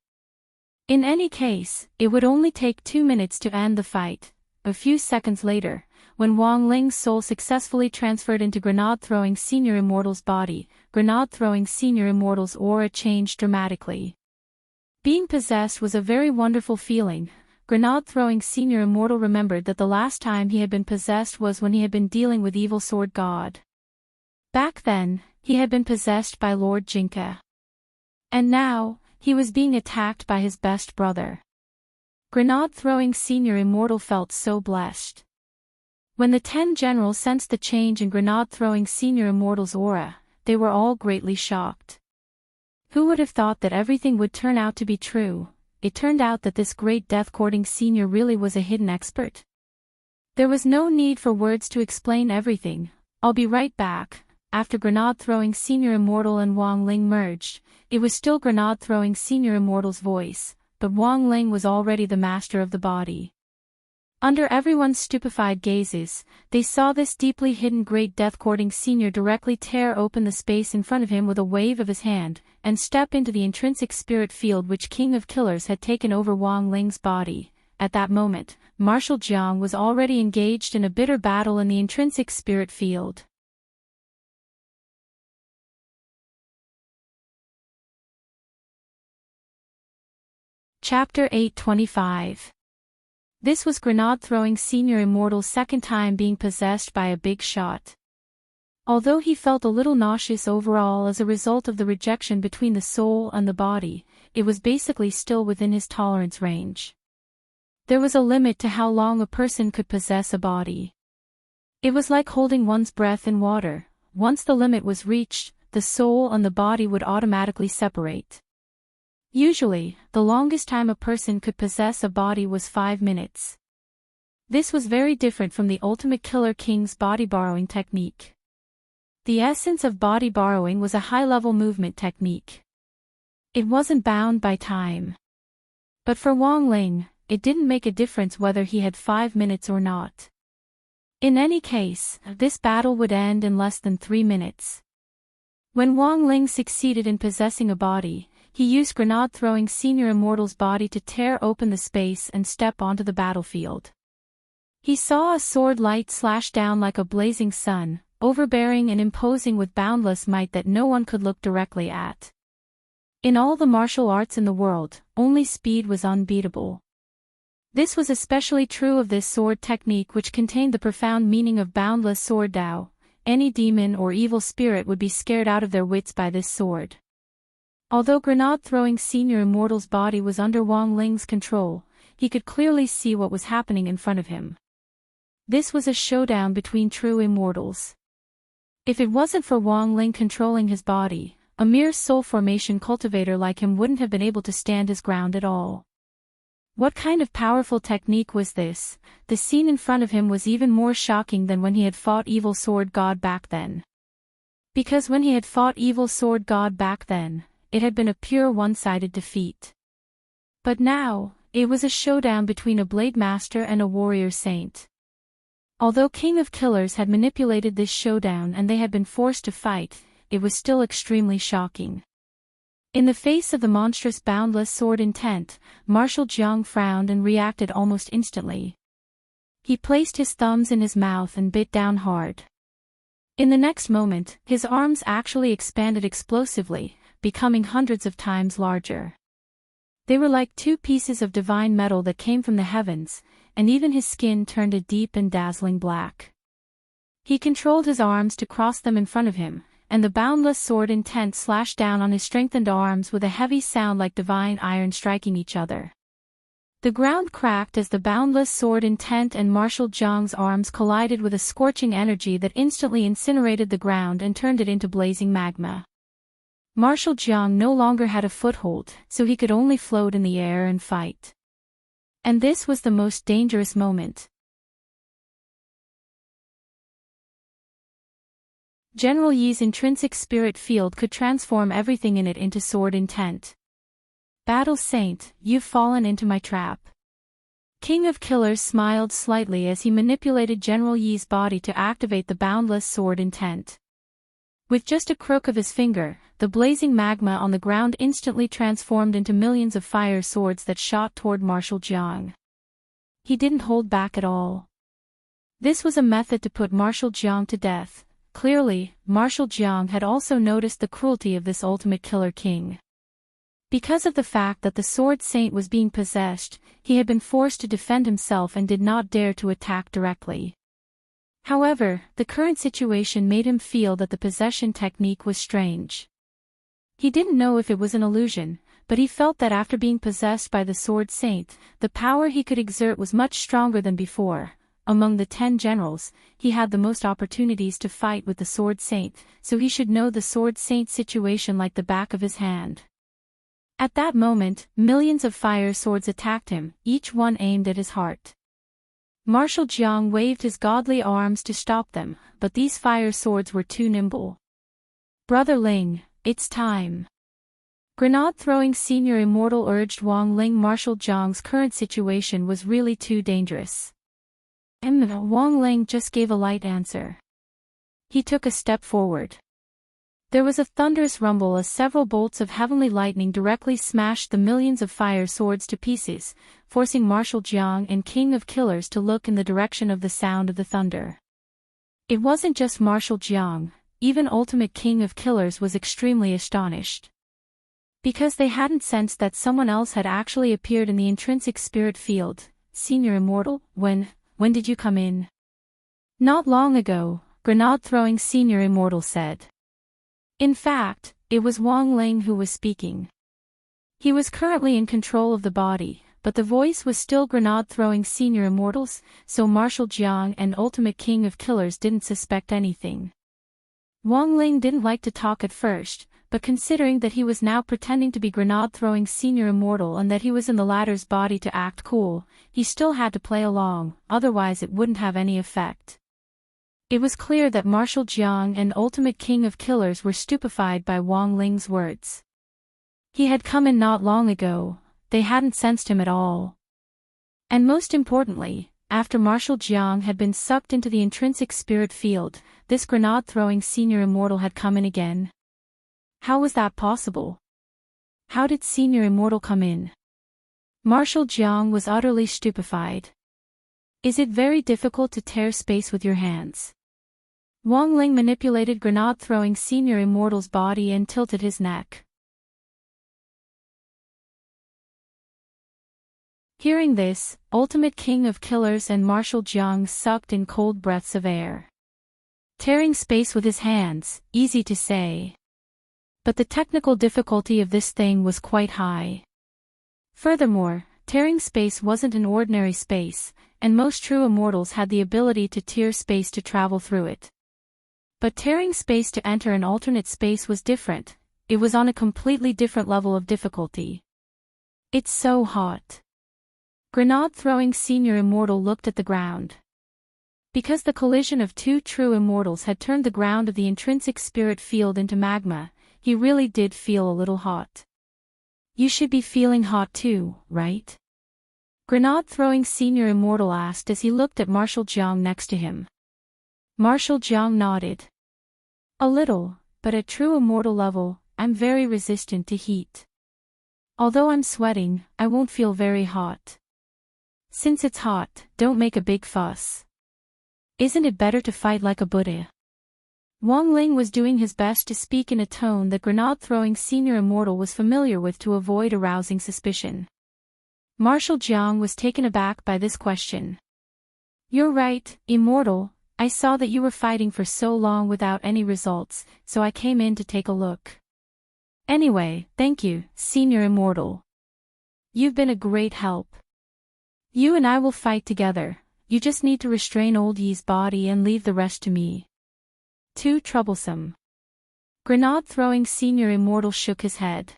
In any case, it would only take 2 minutes to end the fight. A few seconds later, when Wong Ling's soul successfully transferred into Grenade-throwing senior immortal's body, Grenade-throwing senior immortal's aura changed dramatically. Being possessed was a very wonderful feeling. Grenade-throwing senior immortal remembered that the last time he had been possessed was when he had been dealing with Evil Sword God. Back then, he had been possessed by Lord Jinka. And now, he was being attacked by his best brother. Grenade-throwing senior immortal felt so blessed. When the 10 generals sensed the change in Grenade-throwing senior immortal's aura, they were all greatly shocked. Who would have thought that everything would turn out to be true? It turned out that this great death-courting senior really was a hidden expert. There was no need for words to explain everything. "I'll be right back." After grenade-throwing Senior Immortal and Wang Ling merged, it was still grenade-throwing Senior Immortal's voice, but Wang Ling was already the master of the body. Under everyone's stupefied gazes, they saw this deeply hidden great death-courting senior directly tear open the space in front of him with a wave of his hand, and step into the intrinsic spirit field which King of Killers had taken over Wang Ling's body. At that moment, Marshal Jiang was already engaged in a bitter battle in the intrinsic spirit field. Chapter 825. This was grenade-throwing Senior Immortal's second time being possessed by a big shot. Although he felt a little nauseous overall as a result of the rejection between the soul and the body, it was basically still within his tolerance range. There was a limit to how long a person could possess a body. It was like holding one's breath in water. Once the limit was reached, the soul and the body would automatically separate. Usually, the longest time a person could possess a body was 5 minutes. This was very different from the Ultimate Killer King's body borrowing technique. The essence of body borrowing was a high-level movement technique. It wasn't bound by time. But for Wang Ling, it didn't make a difference whether he had 5 minutes or not. In any case, this battle would end in less than 3 minutes. When Wang Ling succeeded in possessing a body, he used grenade-throwing Senior Immortal's body to tear open the space and step onto the battlefield. He saw a sword light slash down like a blazing sun, overbearing and imposing with boundless might that no one could look directly at. In all the martial arts in the world, only speed was unbeatable. This was especially true of this sword technique, which contained the profound meaning of boundless sword Dao. Any demon or evil spirit would be scared out of their wits by this sword. Although grenade-throwing Senior Immortal's body was under Wang Ling's control, he could clearly see what was happening in front of him. This was a showdown between true immortals. If it wasn't for Wang Ling controlling his body, a mere soul formation cultivator like him wouldn't have been able to stand his ground at all. What kind of powerful technique was this? The scene in front of him was even more shocking than when he had fought Evil Sword God back then. Because when he had fought Evil Sword God back then, it had been a pure one-sided defeat. But now, it was a showdown between a Blade Master and a Warrior Saint. Although King of Killers had manipulated this showdown and they had been forced to fight, it was still extremely shocking. In the face of the monstrous boundless sword intent, Marshal Jiang frowned and reacted almost instantly. He placed his thumbs in his mouth and bit down hard. In the next moment, his arms actually expanded explosively, becoming hundreds of times larger. They were like 2 pieces of divine metal that came from the heavens, and even his skin turned a deep and dazzling black. He controlled his arms to cross them in front of him, and the boundless sword intent slashed down on his strengthened arms with a heavy sound like divine iron striking each other. The ground cracked as the boundless sword intent and Marshal Jiang's arms collided with a scorching energy that instantly incinerated the ground and turned it into blazing magma. Marshal Jiang no longer had a foothold, so he could only float in the air and fight. And this was the most dangerous moment. General Yi's intrinsic spirit field could transform everything in it into sword intent. Battle Saint, you've fallen into my trap. King of Killers smiled slightly as he manipulated General Yi's body to activate the boundless sword intent. With just a crook of his finger, the blazing magma on the ground instantly transformed into millions of fire swords that shot toward Marshal Jiang. He didn't hold back at all. This was a method to put Marshal Jiang to death. Clearly, Marshal Jiang had also noticed the cruelty of this ultimate killer king. Because of the fact that the Sword Saint was being possessed, he had been forced to defend himself and did not dare to attack directly. However, the current situation made him feel that the possession technique was strange. He didn't know if it was an illusion, but he felt that after being possessed by the Sword Saint, the power he could exert was much stronger than before. Among the 10 generals, he had the most opportunities to fight with the Sword Saint, so he should know the Sword Saint's situation like the back of his hand. At that moment, millions of fire swords attacked him, each one aimed at his heart. Marshal Jiang waved his godly arms to stop them, but these fire swords were too nimble. Brother Ling, it's time. Grenade-throwing senior immortal urged Wang Ling. Marshal Jiang's current situation was really too dangerous. Wang Ling just gave a light answer. He took a step forward. There was a thunderous rumble as several bolts of heavenly lightning directly smashed the millions of fire swords to pieces, forcing Marshal Jiang and King of Killers to look in the direction of the sound of the thunder. It wasn't just Marshal Jiang, even Ultimate King of Killers was extremely astonished. Because they hadn't sensed that someone else had actually appeared in the intrinsic spirit field. Senior Immortal, when did you come in? Not long ago, Grenade-throwing Senior Immortal said. In fact, it was Wang Ling who was speaking. He was currently in control of the body, but the voice was still Grenade-throwing Senior Immortals, so Marshal Jiang and Ultimate King of Killers didn't suspect anything. Wang Ling didn't like to talk at first, but considering that he was now pretending to be Grenade-throwing Senior Immortal and that he was in the latter's body to act cool, he still had to play along, otherwise it wouldn't have any effect. It was clear that Marshal Jiang and Ultimate King of Killers were stupefied by Wang Ling's words. He had come in not long ago, they hadn't sensed him at all. And most importantly, after Marshal Jiang had been sucked into the intrinsic spirit field, this Grenade-throwing Senior Immortal had come in again. How was that possible? How did Senior Immortal come in? Marshal Jiang was utterly stupefied. Is it very difficult to tear space with your hands? Wang Ling manipulated Grenade-throwing Senior Immortal's body and tilted his neck. Hearing this, Ultimate King of Killers and Marshal Jiang sucked in cold breaths of air. Tearing space with his hands, easy to say. But the technical difficulty of this thing was quite high. Furthermore, tearing space wasn't an ordinary space, and most true immortals had the ability to tear space to travel through it. But tearing space to enter an alternate space was different, it was on a completely different level of difficulty. It's so hot. Grenade-throwing Senior Immortal looked at the ground. Because the collision of two true immortals had turned the ground of the intrinsic spirit field into magma, he really did feel a little hot. You should be feeling hot too, right? Grenade-throwing Senior Immortal asked as he looked at Marshal Jiang next to him. Marshal Jiang nodded. A little, but at true immortal level, I'm very resistant to heat. Although I'm sweating, I won't feel very hot. Since it's hot, don't make a big fuss. Isn't it better to fight like a Buddha? Wang Ling was doing his best to speak in a tone that Grenade-throwing Senior Immortal was familiar with to avoid arousing suspicion. Marshal Jiang was taken aback by this question. You're right, Immortal, I saw that you were fighting for so long without any results, so I came in to take a look. Anyway, thank you, Senior Immortal. You've been a great help. You and I will fight together, you just need to restrain Old Yi's body and leave the rest to me. Too troublesome. Grenade-throwing Senior Immortal shook his head.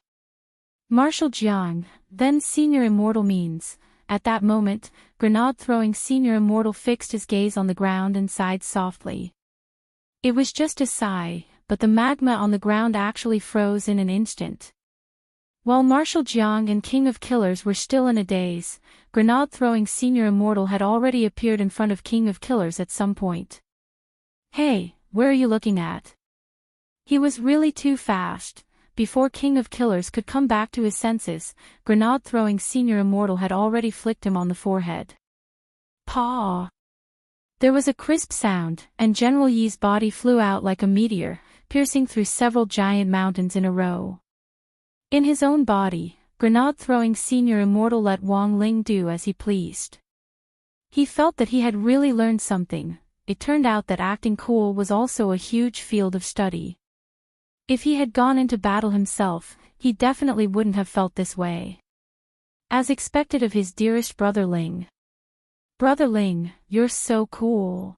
Marshal Jiang, then Senior Immortal means. At that moment, Grenade-throwing Senior Immortal fixed his gaze on the ground and sighed softly. It was just a sigh, but the magma on the ground actually froze in an instant. While Marshal Jiang and King of Killers were still in a daze, Grenade-throwing Senior Immortal had already appeared in front of King of Killers at some point. Hey, where are you looking at? He was really too fast. Before King of Killers could come back to his senses, Grenade-throwing Senior Immortal had already flicked him on the forehead. Paw! There was a crisp sound, and General Yi's body flew out like a meteor, piercing through several giant mountains in a row. In his own body, Grenade-throwing Senior Immortal let Wang Ling do as he pleased. He felt that he had really learned something. It turned out that acting cool was also a huge field of study. If he had gone into battle himself, he definitely wouldn't have felt this way. As expected of his dearest brother Ling. Brother Ling, you're so cool.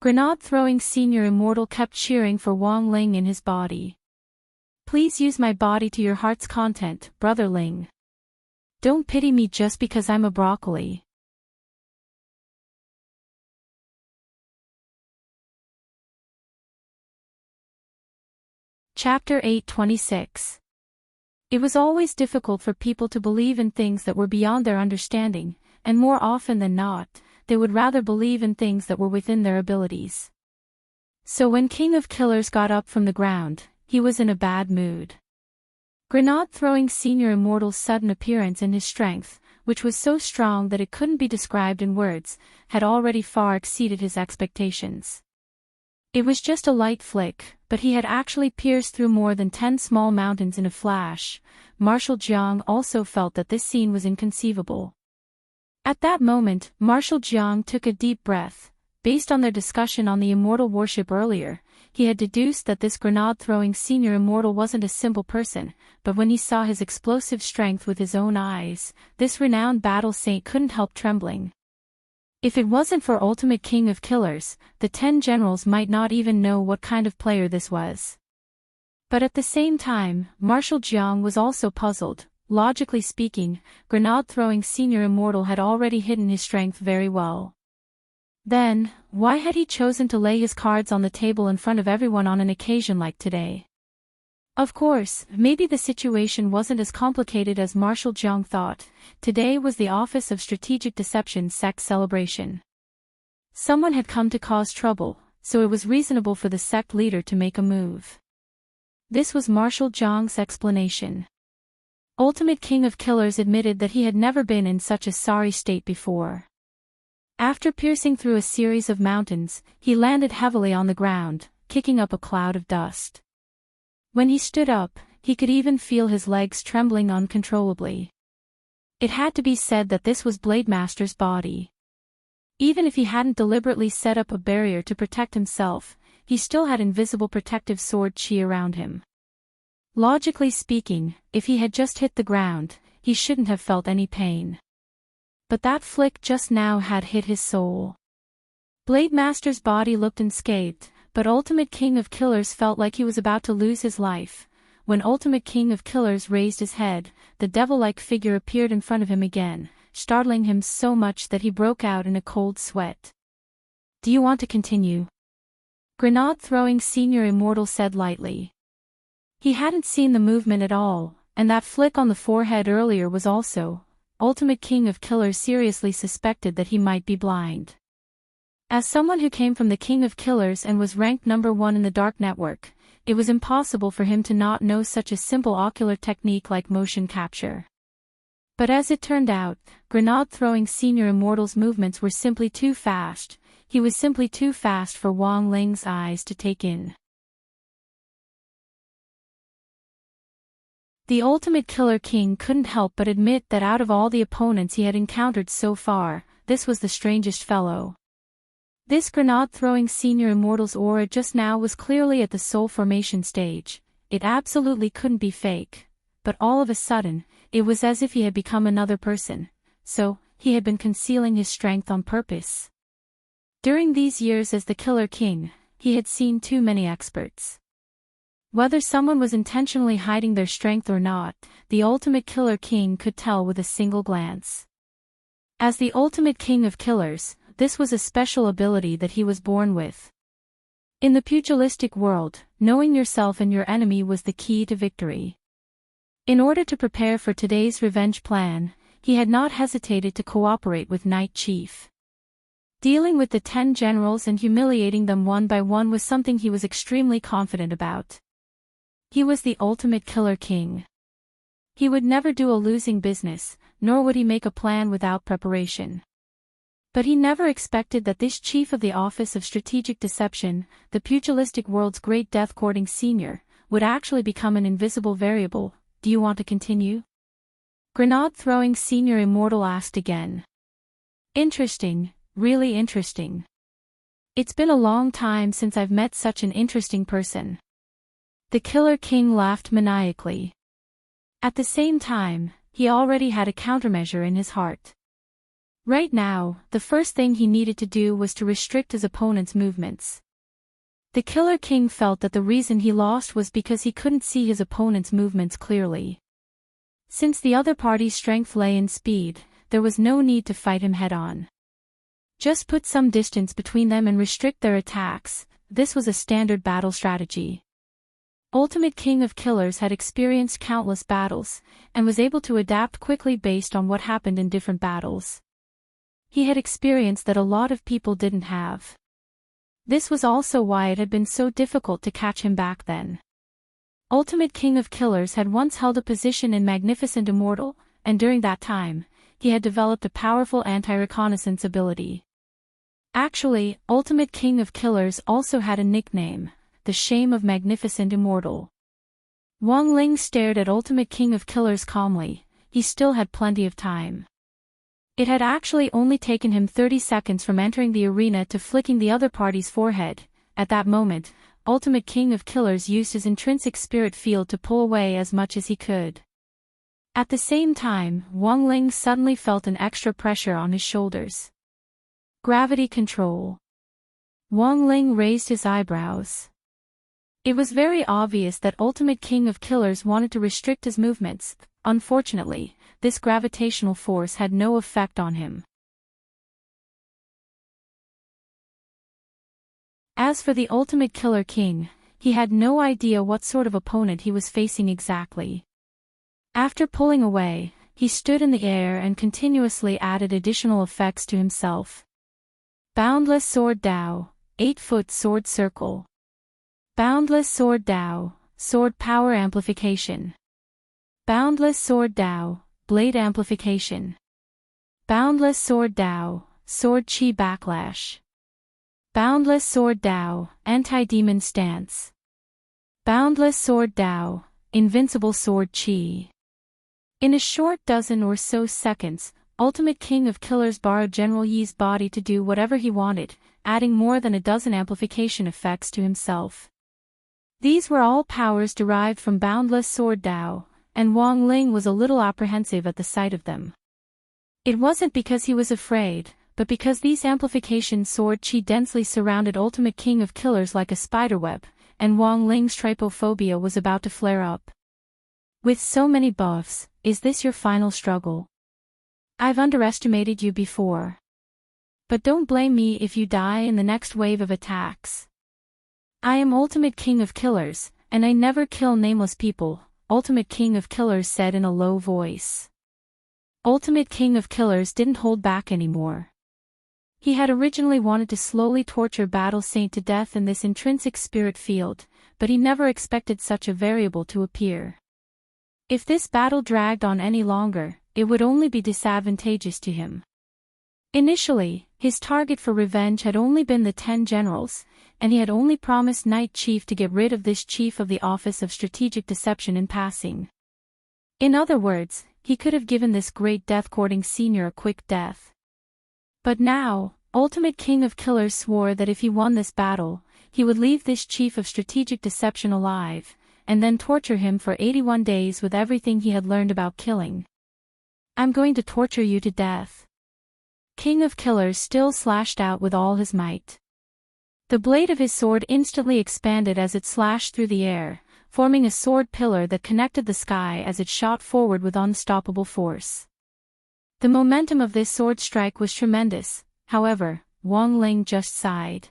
Grenade-throwing Senior Immortal kept cheering for Wang Ling in his body. Please use my body to your heart's content, Brother Ling. Don't pity me just because I'm a broccoli. Chapter 8:26. It was always difficult for people to believe in things that were beyond their understanding, and more often than not, they would rather believe in things that were within their abilities. So when King of Killers got up from the ground, he was in a bad mood. Grenade-throwing Senior Immortal's sudden appearance and his strength, which was so strong that it couldn't be described in words, had already far exceeded his expectations. It was just a light flick, but he had actually pierced through more than 10 small mountains in a flash. Marshal Jiang also felt that this scene was inconceivable. At that moment, Marshal Jiang took a deep breath. Based on their discussion on the immortal warship earlier, he had deduced that this grenade-throwing Senior Immortal wasn't a simple person, but when he saw his explosive strength with his own eyes, this renowned battle saint couldn't help trembling. If it wasn't for Ultimate King of Killers, the 10 generals might not even know what kind of player this was. But at the same time, Marshal Jiang was also puzzled. Logically speaking, grenade-throwing Senior Immortal had already hidden his strength very well. Then, why had he chosen to lay his cards on the table in front of everyone on an occasion like today? Of course, maybe the situation wasn't as complicated as Marshal Jiang thought. Today was the Office of Strategic Deception sect celebration. Someone had come to cause trouble, so it was reasonable for the sect leader to make a move. This was Marshal Jiang's explanation. Ultimate King of Killers admitted that he had never been in such a sorry state before. After piercing through a series of mountains, he landed heavily on the ground, kicking up a cloud of dust. When he stood up, he could even feel his legs trembling uncontrollably. It had to be said that this was Blademaster's body. Even if he hadn't deliberately set up a barrier to protect himself, he still had invisible protective sword chi around him. Logically speaking, if he had just hit the ground, he shouldn't have felt any pain. But that flick just now had hit his soul. Blademaster's body looked unscathed, but Ultimate King of Killers felt like he was about to lose his life. When Ultimate King of Killers raised his head, the devil-like figure appeared in front of him again, startling him so much that he broke out in a cold sweat. "Do you want to continue?" Grenade-throwing Senior Immortal said lightly. He hadn't seen the movement at all, and that flick on the forehead earlier was also. Ultimate King of Killers seriously suspected that he might be blind. As someone who came from the King of Killers and was ranked number 1 in the Dark Network, it was impossible for him to not know such a simple ocular technique like motion capture. But as it turned out, grenade-throwing Senior Immortal's movements were simply too fast. He was simply too fast for Wang Ling's eyes to take in. The Ultimate Killer King couldn't help but admit that out of all the opponents he had encountered so far, this was the strangest fellow. This grenade-throwing Senior Immortal's aura just now was clearly at the soul formation stage. It absolutely couldn't be fake. But all of a sudden, it was as if he had become another person. So, he had been concealing his strength on purpose. During these years as the Killer King, he had seen too many experts. Whether someone was intentionally hiding their strength or not, the Ultimate Killer King could tell with a single glance. As the Ultimate King of Killers, this was a special ability that he was born with. In the pugilistic world, knowing yourself and your enemy was the key to victory. In order to prepare for today's revenge plan, he had not hesitated to cooperate with Night Chief. Dealing with the 10 generals and humiliating them one by one was something he was extremely confident about. He was the Ultimate Killer King. He would never do a losing business, nor would he make a plan without preparation. But he never expected that this chief of the Office of Strategic Deception, the pugilistic world's great death-courting senior, would actually become an invisible variable. "Do you want to continue?" Grenade-throwing Senior Immortal asked again. "Interesting, really interesting. It's been a long time since I've met such an interesting person." The Killer King laughed maniacally. At the same time, he already had a countermeasure in his heart. Right now, the first thing he needed to do was to restrict his opponent's movements. The Killer King felt that the reason he lost was because he couldn't see his opponent's movements clearly. Since the other party's strength lay in speed, there was no need to fight him head-on. Just put some distance between them and restrict their attacks. This was a standard battle strategy. Ultimate King of Killers had experienced countless battles, and was able to adapt quickly based on what happened in different battles. He had experience that a lot of people didn't have. This was also why it had been so difficult to catch him back then. Ultimate King of Killers had once held a position in Magnificent Immortal, and during that time, he had developed a powerful anti-reconnaissance ability. Actually, Ultimate King of Killers also had a nickname, the Shame of Magnificent Immortal. Wang Ling stared at Ultimate King of Killers calmly. He still had plenty of time. It had actually only taken him 30 seconds from entering the arena to flicking the other party's forehead. At that moment, Ultimate King of Killers used his intrinsic spirit field to pull away as much as he could. At the same time, Wang Ling suddenly felt an extra pressure on his shoulders. Gravity control. Wang Ling raised his eyebrows. It was very obvious that Ultimate King of Killers wanted to restrict his movements. Unfortunately, this gravitational force had no effect on him. As for the Ultimate Killer King, he had no idea what sort of opponent he was facing exactly. After pulling away, he stood in the air and continuously added additional effects to himself. Boundless Sword Dao, 8-foot sword circle. Boundless Sword Dao, sword power amplification. Boundless Sword Dao, blade amplification. Boundless Sword Dao, sword chi backlash. Boundless Sword Dao, anti-demon stance. Boundless Sword Dao, invincible sword chi. In a short dozen or so seconds, Ultimate King of Killers borrowed General Yi's body to do whatever he wanted, adding more than a dozen amplification effects to himself. These were all powers derived from Boundless Sword Dao, and Wang Ling was a little apprehensive at the sight of them. It wasn't because he was afraid, but because these amplification sword chi densely surrounded Ultimate King of Killers like a spiderweb, and Wang Ling's trypophobia was about to flare up. With so many buffs, is this your final struggle? I've underestimated you before. But don't blame me if you die in the next wave of attacks. I am Ultimate King of Killers, and I never kill nameless people, Ultimate King of Killers said in a low voice. Ultimate King of Killers didn't hold back anymore. He had originally wanted to slowly torture Battle Saint to death in this intrinsic spirit field, but he never expected such a variable to appear. If this battle dragged on any longer, it would only be disadvantageous to him. Initially, his target for revenge had only been the 10 generals, and he had only promised Night Chief to get rid of this chief of the Office of Strategic Deception in passing. In other words, he could have given this great death-courting senior a quick death. But now, Ultimate King of Killers swore that if he won this battle, he would leave this chief of strategic deception alive, and then torture him for 81 days with everything he had learned about killing. I'm going to torture you to death. King of Killers still slashed out with all his might. The blade of his sword instantly expanded as it slashed through the air, forming a sword pillar that connected the sky as it shot forward with unstoppable force. The momentum of this sword strike was tremendous, however, Wang Ling just sighed.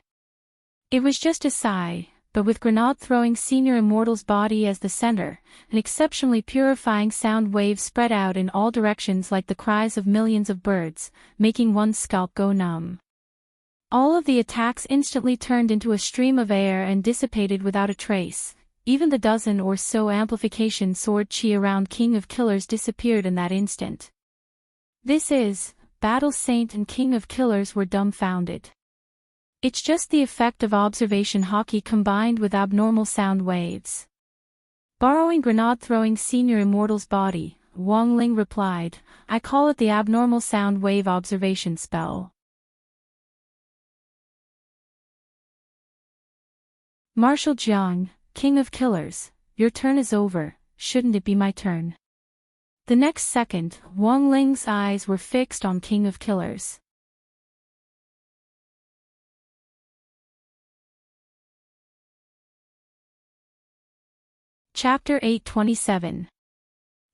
It was just a sigh, but with grenade-throwing Senior Immortal's body as the center, an exceptionally purifying sound wave spread out in all directions like the cries of millions of birds, making one's scalp go numb. All of the attacks instantly turned into a stream of air and dissipated without a trace. Even the dozen or so amplification sword chi around King of Killers disappeared in that instant. Battle Saint and King of Killers were dumbfounded. It's just the effect of observation hockey combined with abnormal sound waves. Borrowing grenade-throwing Senior Immortal's body, Wang Ling replied, I call it the abnormal sound wave observation spell. Marshal Jiang, King of Killers, your turn is over, shouldn't it be my turn? The next second, Wang Ling's eyes were fixed on King of Killers. Chapter 827.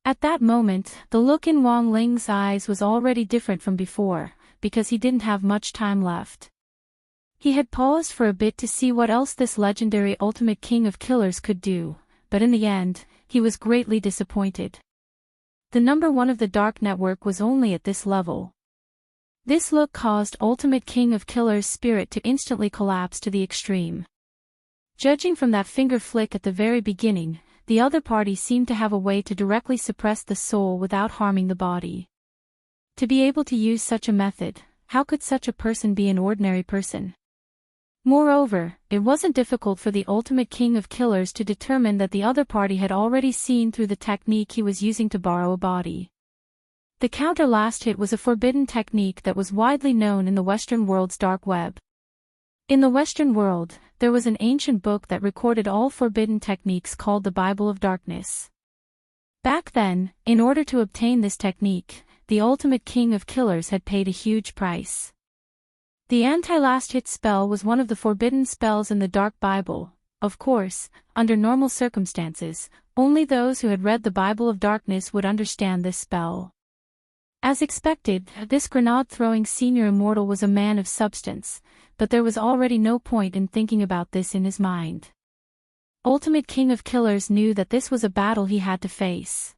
At that moment, the look in Wang Ling's eyes was already different from before, because he didn't have much time left. He had paused for a bit to see what else this legendary Ultimate King of Killers could do, but in the end, he was greatly disappointed. The number 1 of the Dark Network was only at this level. This look caused Ultimate King of Killers' spirit to instantly collapse to the extreme. Judging from that finger flick at the very beginning, the other party seemed to have a way to directly suppress the soul without harming the body. To be able to use such a method, how could such a person be an ordinary person? Moreover, it wasn't difficult for the Ultimate King of Killers to determine that the other party had already seen through the technique he was using to borrow a body. The counter last hit was a forbidden technique that was widely known in the Western world's dark web. In the Western world, there was an ancient book that recorded all forbidden techniques called the Bible of Darkness. Back then, in order to obtain this technique, the Ultimate King of Killers had paid a huge price. The anti-last hit spell was one of the forbidden spells in the Dark Bible. Of course, under normal circumstances, only those who had read the Bible of Darkness would understand this spell. As expected, this grenade-throwing senior immortal was a man of substance, but there was already no point in thinking about this in his mind. Ultimate King of Killers knew that this was a battle he had to face.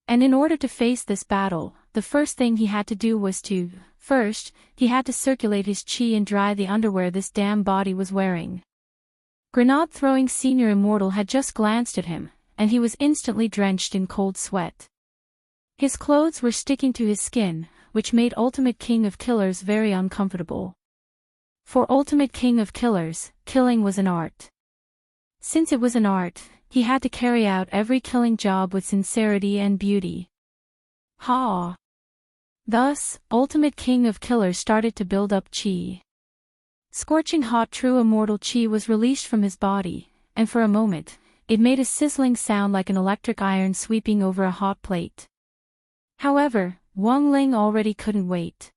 And in order to face this battle, the first thing he had to do was to, first, he had to circulate his chi and dry the underwear this damn body was wearing. Grenade-throwing senior immortal had just glanced at him, and he was instantly drenched in cold sweat. His clothes were sticking to his skin, which made Ultimate King of Killers very uncomfortable. For Ultimate King of Killers, killing was an art. Since it was an art, he had to carry out every killing job with sincerity and beauty. Thus, Ultimate King of Killers started to build up chi. Scorching hot true immortal chi was released from his body, and for a moment, it made a sizzling sound like an electric iron sweeping over a hot plate. However, Wang Ling already couldn't wait.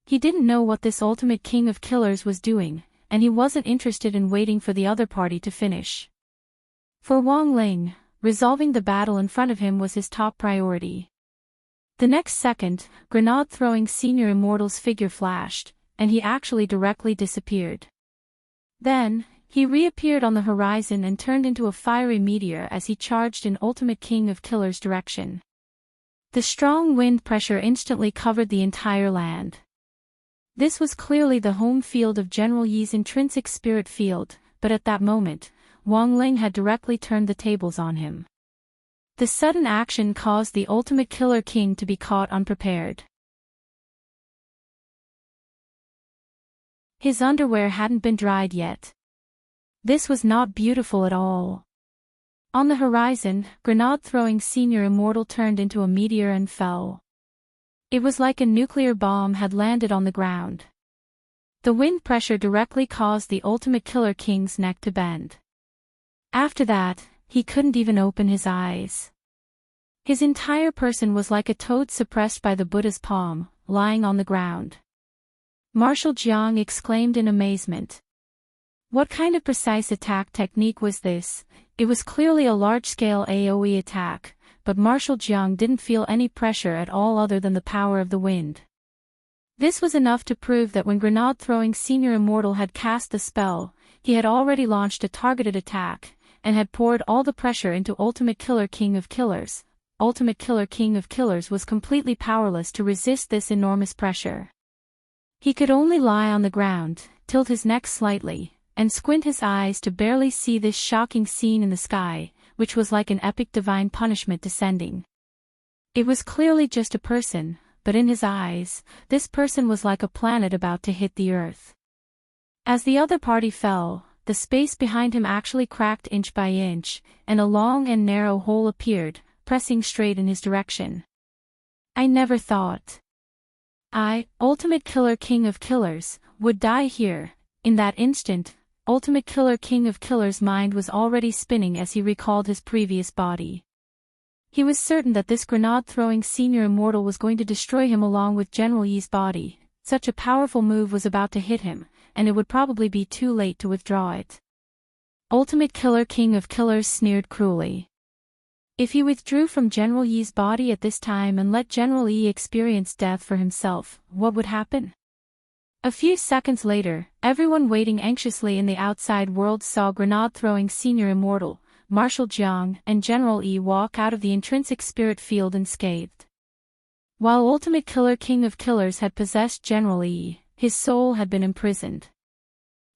He didn't know what this Ultimate King of Killers was doing, and he wasn't interested in waiting for the other party to finish. For Wang Ling, resolving the battle in front of him was his top priority. The next second, grenade-throwing senior immortal's figure flashed, and he actually directly disappeared. Then, he reappeared on the horizon and turned into a fiery meteor as he charged in Ultimate King of Killers' direction. The strong wind pressure instantly covered the entire land. This was clearly the home field of General Yi's intrinsic spirit field, but at that moment, Wang Ling had directly turned the tables on him. The sudden action caused the Ultimate Killer King to be caught unprepared. His underwear hadn't been dried yet. This was not beautiful at all. On the horizon, grenade-throwing senior immortal turned into a meteor and fell. It was like a nuclear bomb had landed on the ground. The wind pressure directly caused the Ultimate Killer King's neck to bend. After that, he couldn't even open his eyes. His entire person was like a toad suppressed by the Buddha's palm, lying on the ground. Marshal Jiang exclaimed in amazement. What kind of precise attack technique was this? It was clearly a large-scale AoE attack, but Marshal Jiang didn't feel any pressure at all other than the power of the wind. This was enough to prove that when grenade-throwing senior immortal had cast the spell, he had already launched a targeted attack, and had poured all the pressure into Ultimate Killer King of Killers. Ultimate Killer King of Killers was completely powerless to resist this enormous pressure. He could only lie on the ground, tilt his neck slightly, and squint his eyes to barely see this shocking scene in the sky, which was like an epic divine punishment descending. It was clearly just a person, but in his eyes, this person was like a planet about to hit the earth. As the other party fell, the space behind him actually cracked inch by inch, and a long and narrow hole appeared, pressing straight in his direction. I never thought I, Ultimate Killer King of Killers, would die here. In that instant, Ultimate Killer King of Killers' mind was already spinning as he recalled his previous body. He was certain that this grenade-throwing senior immortal was going to destroy him along with General Yi's body. Such a powerful move was about to hit him, and it would probably be too late to withdraw it. Ultimate Killer King of Killers sneered cruelly. If he withdrew from General Yi's body at this time and let General Yi experience death for himself, what would happen? A few seconds later, everyone waiting anxiously in the outside world saw grenade-throwing senior immortal, Marshal Jiang, and General Yi walk out of the intrinsic spirit field unscathed. While Ultimate Killer King of Killers had possessed General Yi, his soul had been imprisoned.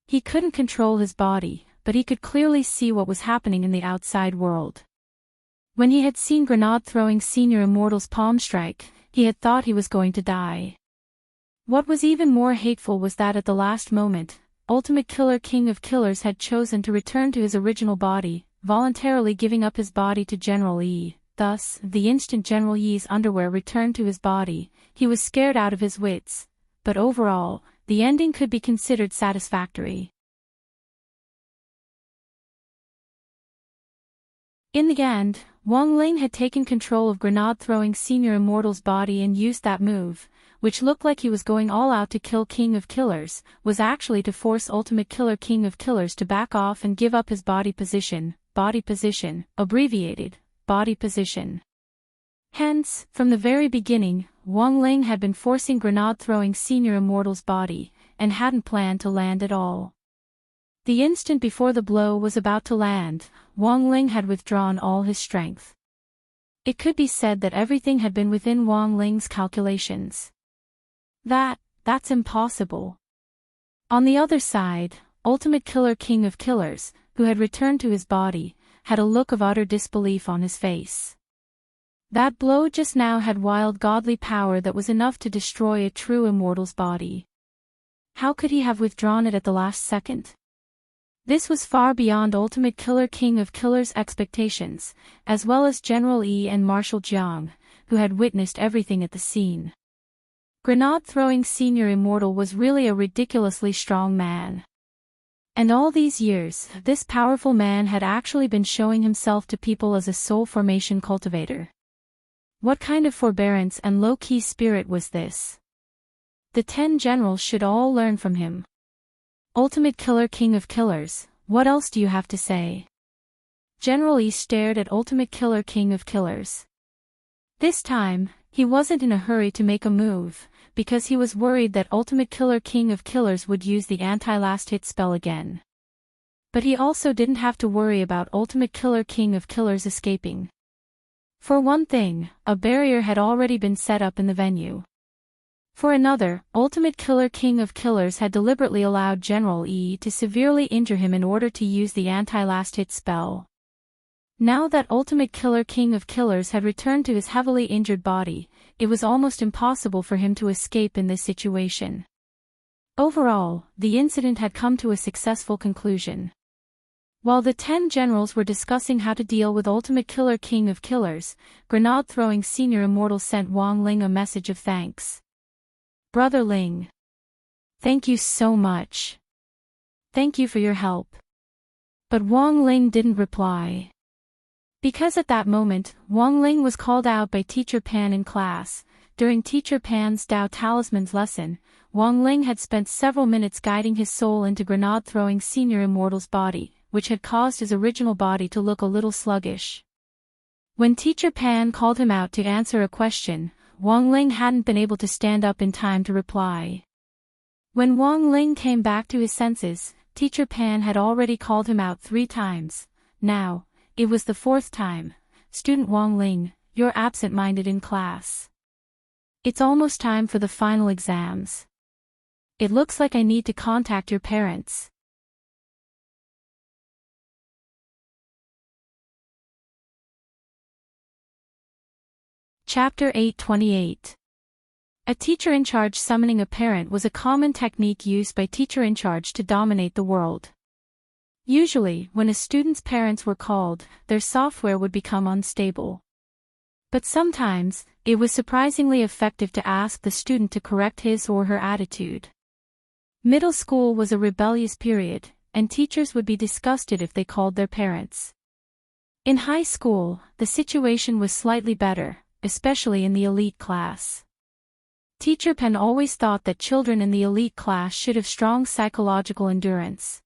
He couldn't control his body, but he could clearly see what was happening in the outside world. When he had seen Grenade-throwing Senior Immortal's palm strike, he had thought he was going to die. What was even more hateful was that at the last moment, Ultimate Killer King of Killers had chosen to return to his original body, voluntarily giving up his body to General Yi. Thus, the instant General Yi's underwear returned to his body, he was scared out of his wits. But overall, the ending could be considered satisfactory. In the end, Wang Ling had taken control of Grenade-throwing Senior Immortal's body and used that move, which looked like he was going all out to kill King of Killers, was actually to force Ultimate Killer King of Killers to back off and give up his body position, abbreviated, body position. Hence, from the very beginning, Wang Ling had been forcing Grenade-throwing Senior Immortal's body, and hadn't planned to land at all. The instant before the blow was about to land, Wang Ling had withdrawn all his strength. It could be said that everything had been within Wang Ling's calculations. That's impossible. On the other side, Ultimate Killer King of Killers, who had returned to his body, had a look of utter disbelief on his face. That blow just now had wild godly power that was enough to destroy a true immortal's body. How could he have withdrawn it at the last second? This was far beyond Ultimate Killer King of Killers' expectations, as well as General Yi and Marshal Jiang, who had witnessed everything at the scene. Grenade-throwing Senior Immortal was really a ridiculously strong man. And all these years, this powerful man had actually been showing himself to people as a soul formation cultivator. What kind of forbearance and low-key spirit was this? The 10 generals should all learn from him. Ultimate Killer King of Killers, what else do you have to say? General Yi stared at Ultimate Killer King of Killers. This time, he wasn't in a hurry to make a move, because he was worried that Ultimate Killer King of Killers would use the anti-last hit spell again. But he also didn't have to worry about Ultimate Killer King of Killers escaping. For one thing, a barrier had already been set up in the venue. For another, Ultimate Killer King of Killers had deliberately allowed General Yi to severely injure him in order to use the anti-last hit spell. Now that Ultimate Killer King of Killers had returned to his heavily injured body, it was almost impossible for him to escape in this situation. Overall, the incident had come to a successful conclusion. While the 10 generals were discussing how to deal with Ultimate Killer King of Killers, Grenade-throwing Senior Immortal sent Wang Ling a message of thanks. Brother Ling. Thank you so much. Thank you for your help. But Wang Ling didn't reply. Because at that moment, Wang Ling was called out by Teacher Pan in class. During Teacher Pan's Tao Talisman's lesson, Wang Ling had spent several minutes guiding his soul into Grenade-throwing Senior Immortal's body, which had caused his original body to look a little sluggish. When Teacher Pan called him out to answer a question, Wang Ling hadn't been able to stand up in time to reply. When Wang Ling came back to his senses, Teacher Pan had already called him out 3 times. Now, it was the 4th time. Student Wang Ling, you're absent-minded in class. It's almost time for the final exams. It looks like I need to contact your parents. Chapter 828. A teacher in charge summoning a parent was a common technique used by teacher in charge to dominate the world. Usually, when a student's parents were called, their software would become unstable. But sometimes, it was surprisingly effective to ask the student to correct his or her attitude. Middle school was a rebellious period, and teachers would be disgusted if they called their parents. In high school, the situation was slightly better, especially in the elite class. Teacher Pan always thought that children in the elite class should have strong psychological endurance.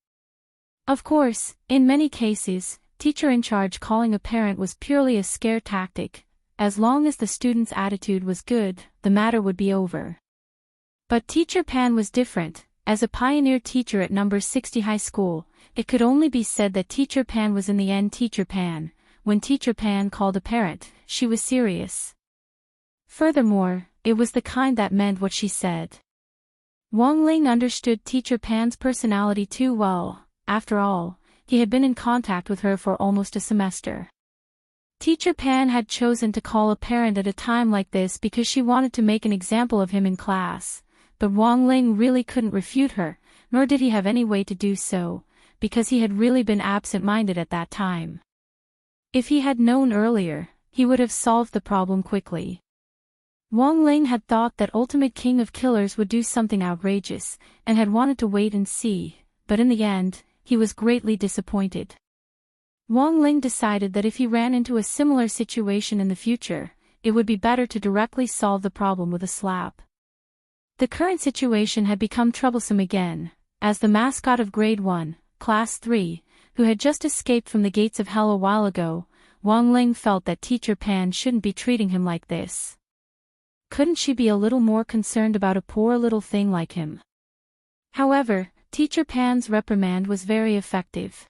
Of course, in many cases, teacher in charge calling a parent was purely a scare tactic. As long as the student's attitude was good, the matter would be over. But Teacher Pan was different, as a pioneer teacher at number 60 high school, it could only be said that Teacher Pan was in the end Teacher Pan. When Teacher Pan called a parent, she was serious. Furthermore, it was the kind that meant what she said. Wang Ling understood Teacher Pan's personality too well. After all, he had been in contact with her for almost a semester. Teacher Pan had chosen to call a parent at a time like this because she wanted to make an example of him in class, but Wang Ling really couldn't refute her, nor did he have any way to do so, because he had really been absent-minded at that time. If he had known earlier, he would have solved the problem quickly. Wang Ling had thought that Ultimate King of Killers would do something outrageous, and had wanted to wait and see, but in the end, he was greatly disappointed. Wang Ling decided that if he ran into a similar situation in the future, it would be better to directly solve the problem with a slap. The current situation had become troublesome again, as the mascot of Grade 1, Class 3, who had just escaped from the gates of hell a while ago, Wang Ling felt that Teacher Pan shouldn't be treating him like this. Couldn't she be a little more concerned about a poor little thing like him? However, Teacher Pan's reprimand was very effective.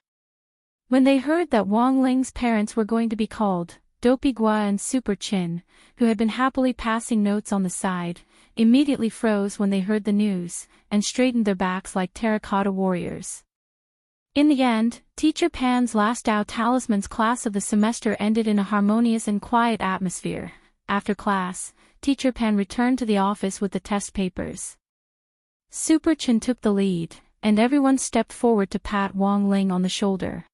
When they heard that Wang Ling's parents were going to be called, Dopey Gua and Super Chin, who had been happily passing notes on the side, immediately froze when they heard the news, and straightened their backs like terracotta warriors. In the end, Teacher Pan's last Dao Talismans class of the semester ended in a harmonious and quiet atmosphere. After class, Teacher Pan returned to the office with the test papers. Super Chin took the lead, and everyone stepped forward to pat Wang Ling on the shoulder.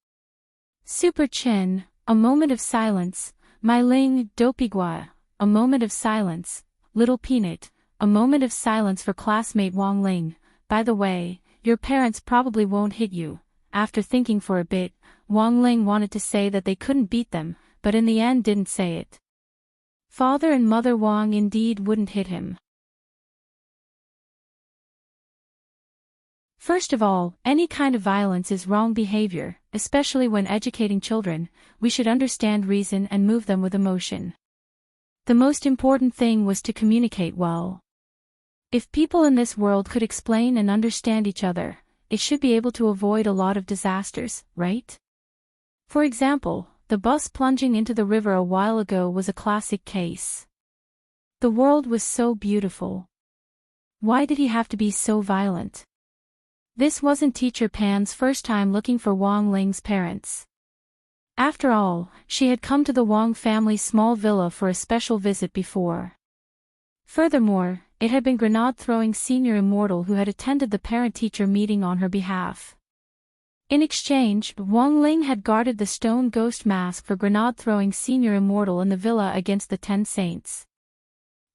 Super Chin, a moment of silence. My Ling, Dopey Gua, a moment of silence. Little Peanut, a moment of silence for classmate Wang Ling. By the way, your parents probably won't hit you. After thinking for a bit, Wang Ling wanted to say that they couldn't beat them, but in the end didn't say it. Father and Mother Wang indeed wouldn't hit him. First of all, any kind of violence is wrong behavior, especially when educating children. We should understand reason and move them with emotion. The most important thing was to communicate well. If people in this world could explain and understand each other, it should be able to avoid a lot of disasters, right? For example, the bus plunging into the river a while ago was a classic case. The world was so beautiful. Why did he have to be so violent? This wasn't Teacher Pan's first time looking for Wang Ling's parents. After all, she had come to the Wang family's small villa for a special visit before. Furthermore, it had been grenade-throwing Senior Immortal who had attended the parent-teacher meeting on her behalf. In exchange, Wang Ling had guarded the stone ghost mask for grenade-throwing Senior Immortal in the villa against the 10 saints.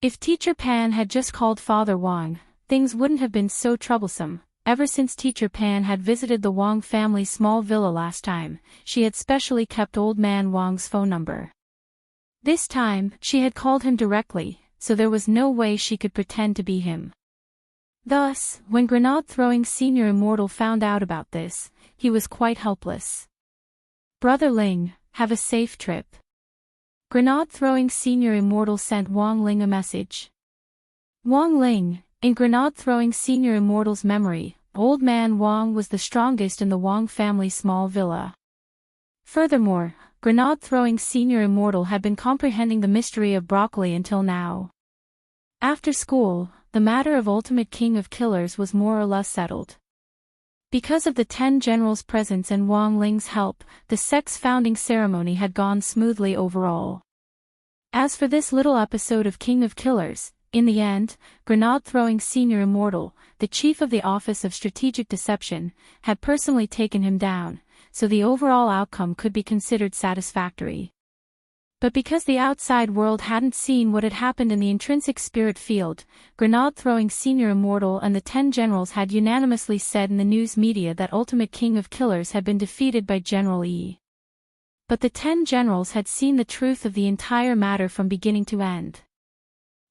If Teacher Pan had just called Father Wang, things wouldn't have been so troublesome. Ever since Teacher Pan had visited the Wang family's small villa last time, she had specially kept Old Man Wang's phone number. This time, she had called him directly, so there was no way she could pretend to be him. Thus, when grenade-throwing Senior Immortal found out about this, he was quite helpless. Brother Ling, have a safe trip. Grenade-throwing Senior Immortal sent Wang Ling a message. Wang Ling, in grenade-throwing Senior Immortal's memory, Old Man Wang was the strongest in the Wang family's small villa. Furthermore, grenade-throwing Senior Immortal had been comprehending the mystery of broccoli until now. After school, the matter of Ultimate King of Killers was more or less settled. Because of the 10 generals' presence and Wang Ling's help, the sect's founding ceremony had gone smoothly overall. As for this little episode of King of Killers, in the end, grenade-throwing Senior Immortal, the chief of the Office of Strategic Deception, had personally taken him down, so the overall outcome could be considered satisfactory. But because the outside world hadn't seen what had happened in the intrinsic spirit field, grenade-throwing Senior Immortal and the 10 generals had unanimously said in the news media that Ultimate King of Killers had been defeated by General E. But the 10 generals had seen the truth of the entire matter from beginning to end.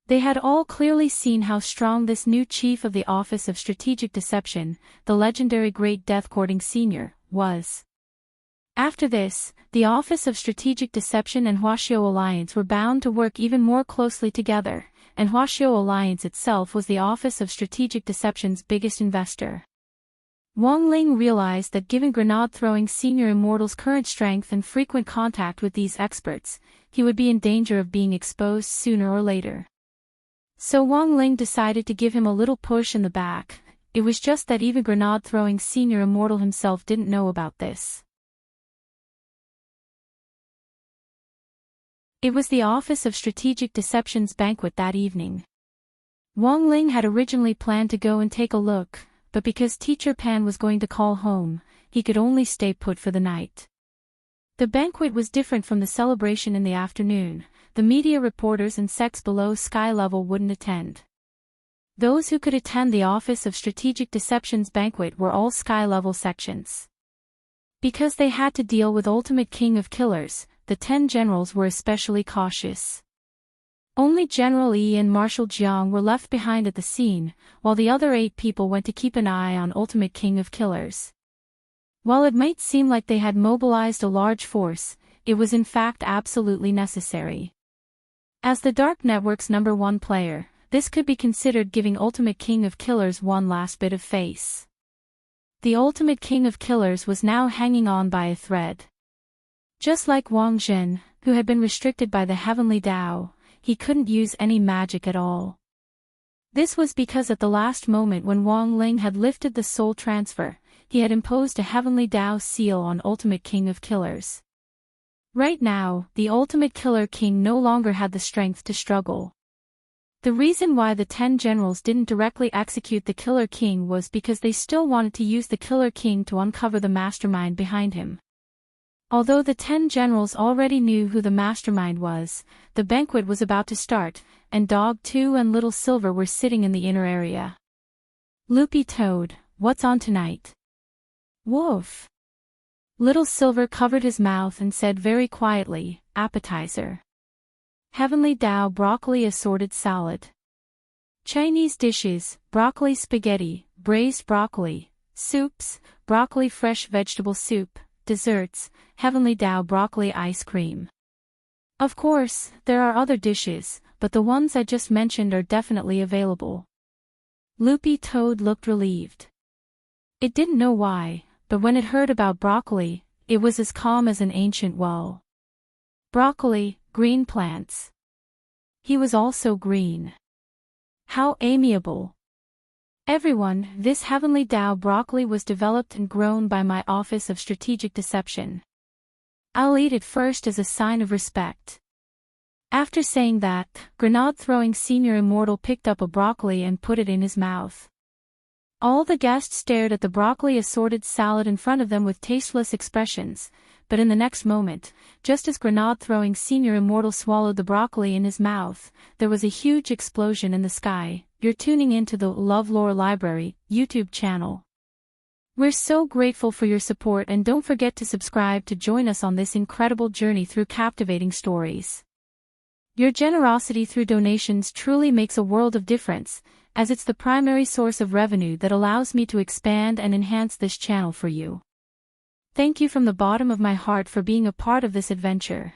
They had all clearly seen how strong this new chief of the Office of Strategic Deception, the legendary Great Death-Courting Senior, was. After this, the Office of Strategic Deception and Huaxiao Alliance were bound to work even more closely together, and Huaxiao Alliance itself was the Office of Strategic Deception's biggest investor. Wang Ling realized that given grenade-throwing senior immortal's current strength and frequent contact with these experts, he would be in danger of being exposed sooner or later. So Wang Ling decided to give him a little push in the back. It was just that even grenade-throwing senior immortal himself didn't know about this. It was the Office of Strategic Deception's banquet that evening. Wang Ling had originally planned to go and take a look, but because Teacher Pan was going to call home, he could only stay put for the night. The banquet was different from the celebration in the afternoon. The media reporters and sects below sky level wouldn't attend. Those who could attend the Office of Strategic Deception's banquet were all sky level sections. Because they had to deal with Ultimate King of Killers, the 10 generals were especially cautious. Only General Yi and Marshal Jiang were left behind at the scene, while the other 8 people went to keep an eye on Ultimate King of Killers. While it might seem like they had mobilized a large force, it was in fact absolutely necessary. As the Dark Network's #1 player, this could be considered giving Ultimate King of Killers one last bit of face. The Ultimate King of Killers was now hanging on by a thread. Just like Wang Zhen, who had been restricted by the Heavenly Tao, he couldn't use any magic at all. This was because at the last moment when Wang Ling had lifted the soul transfer, he had imposed a Heavenly Tao seal on Ultimate King of Killers. Right now, the Ultimate Killer King no longer had the strength to struggle. The reason why the 10 generals didn't directly execute the Killer King was because they still wanted to use the Killer King to uncover the mastermind behind him. Although the 10 generals already knew who the mastermind was, the banquet was about to start, and Dog 2 and Little Silver were sitting in the inner area. Loopy Toad, what's on tonight? Woof. Little Silver covered his mouth and said very quietly, appetizer. Heavenly Tao broccoli assorted salad. Chinese dishes, broccoli spaghetti, braised broccoli, soups, broccoli fresh vegetable soup, desserts, Heavenly Tao broccoli ice cream. Of course, there are other dishes, but the ones I just mentioned are definitely available. Loopy Toad looked relieved. It didn't know why, but when it heard about broccoli, it was as calm as an ancient well. Broccoli, green plants. He was also green. How amiable. Everyone, this Heavenly Tao broccoli was developed and grown by my Office of Strategic Deception. I'll eat it first as a sign of respect. After saying that, grenade-throwing senior immortal picked up a broccoli and put it in his mouth. All the guests stared at the broccoli assorted salad in front of them with tasteless expressions, but in the next moment, just as grenade-throwing senior immortal swallowed the broccoli in his mouth, there was a huge explosion in the sky. You're tuning into the LoveLore Library YouTube channel. We're so grateful for your support, and don't forget to subscribe to join us on this incredible journey through captivating stories. Your generosity through donations truly makes a world of difference, as it's the primary source of revenue that allows me to expand and enhance this channel for you. Thank you from the bottom of my heart for being a part of this adventure.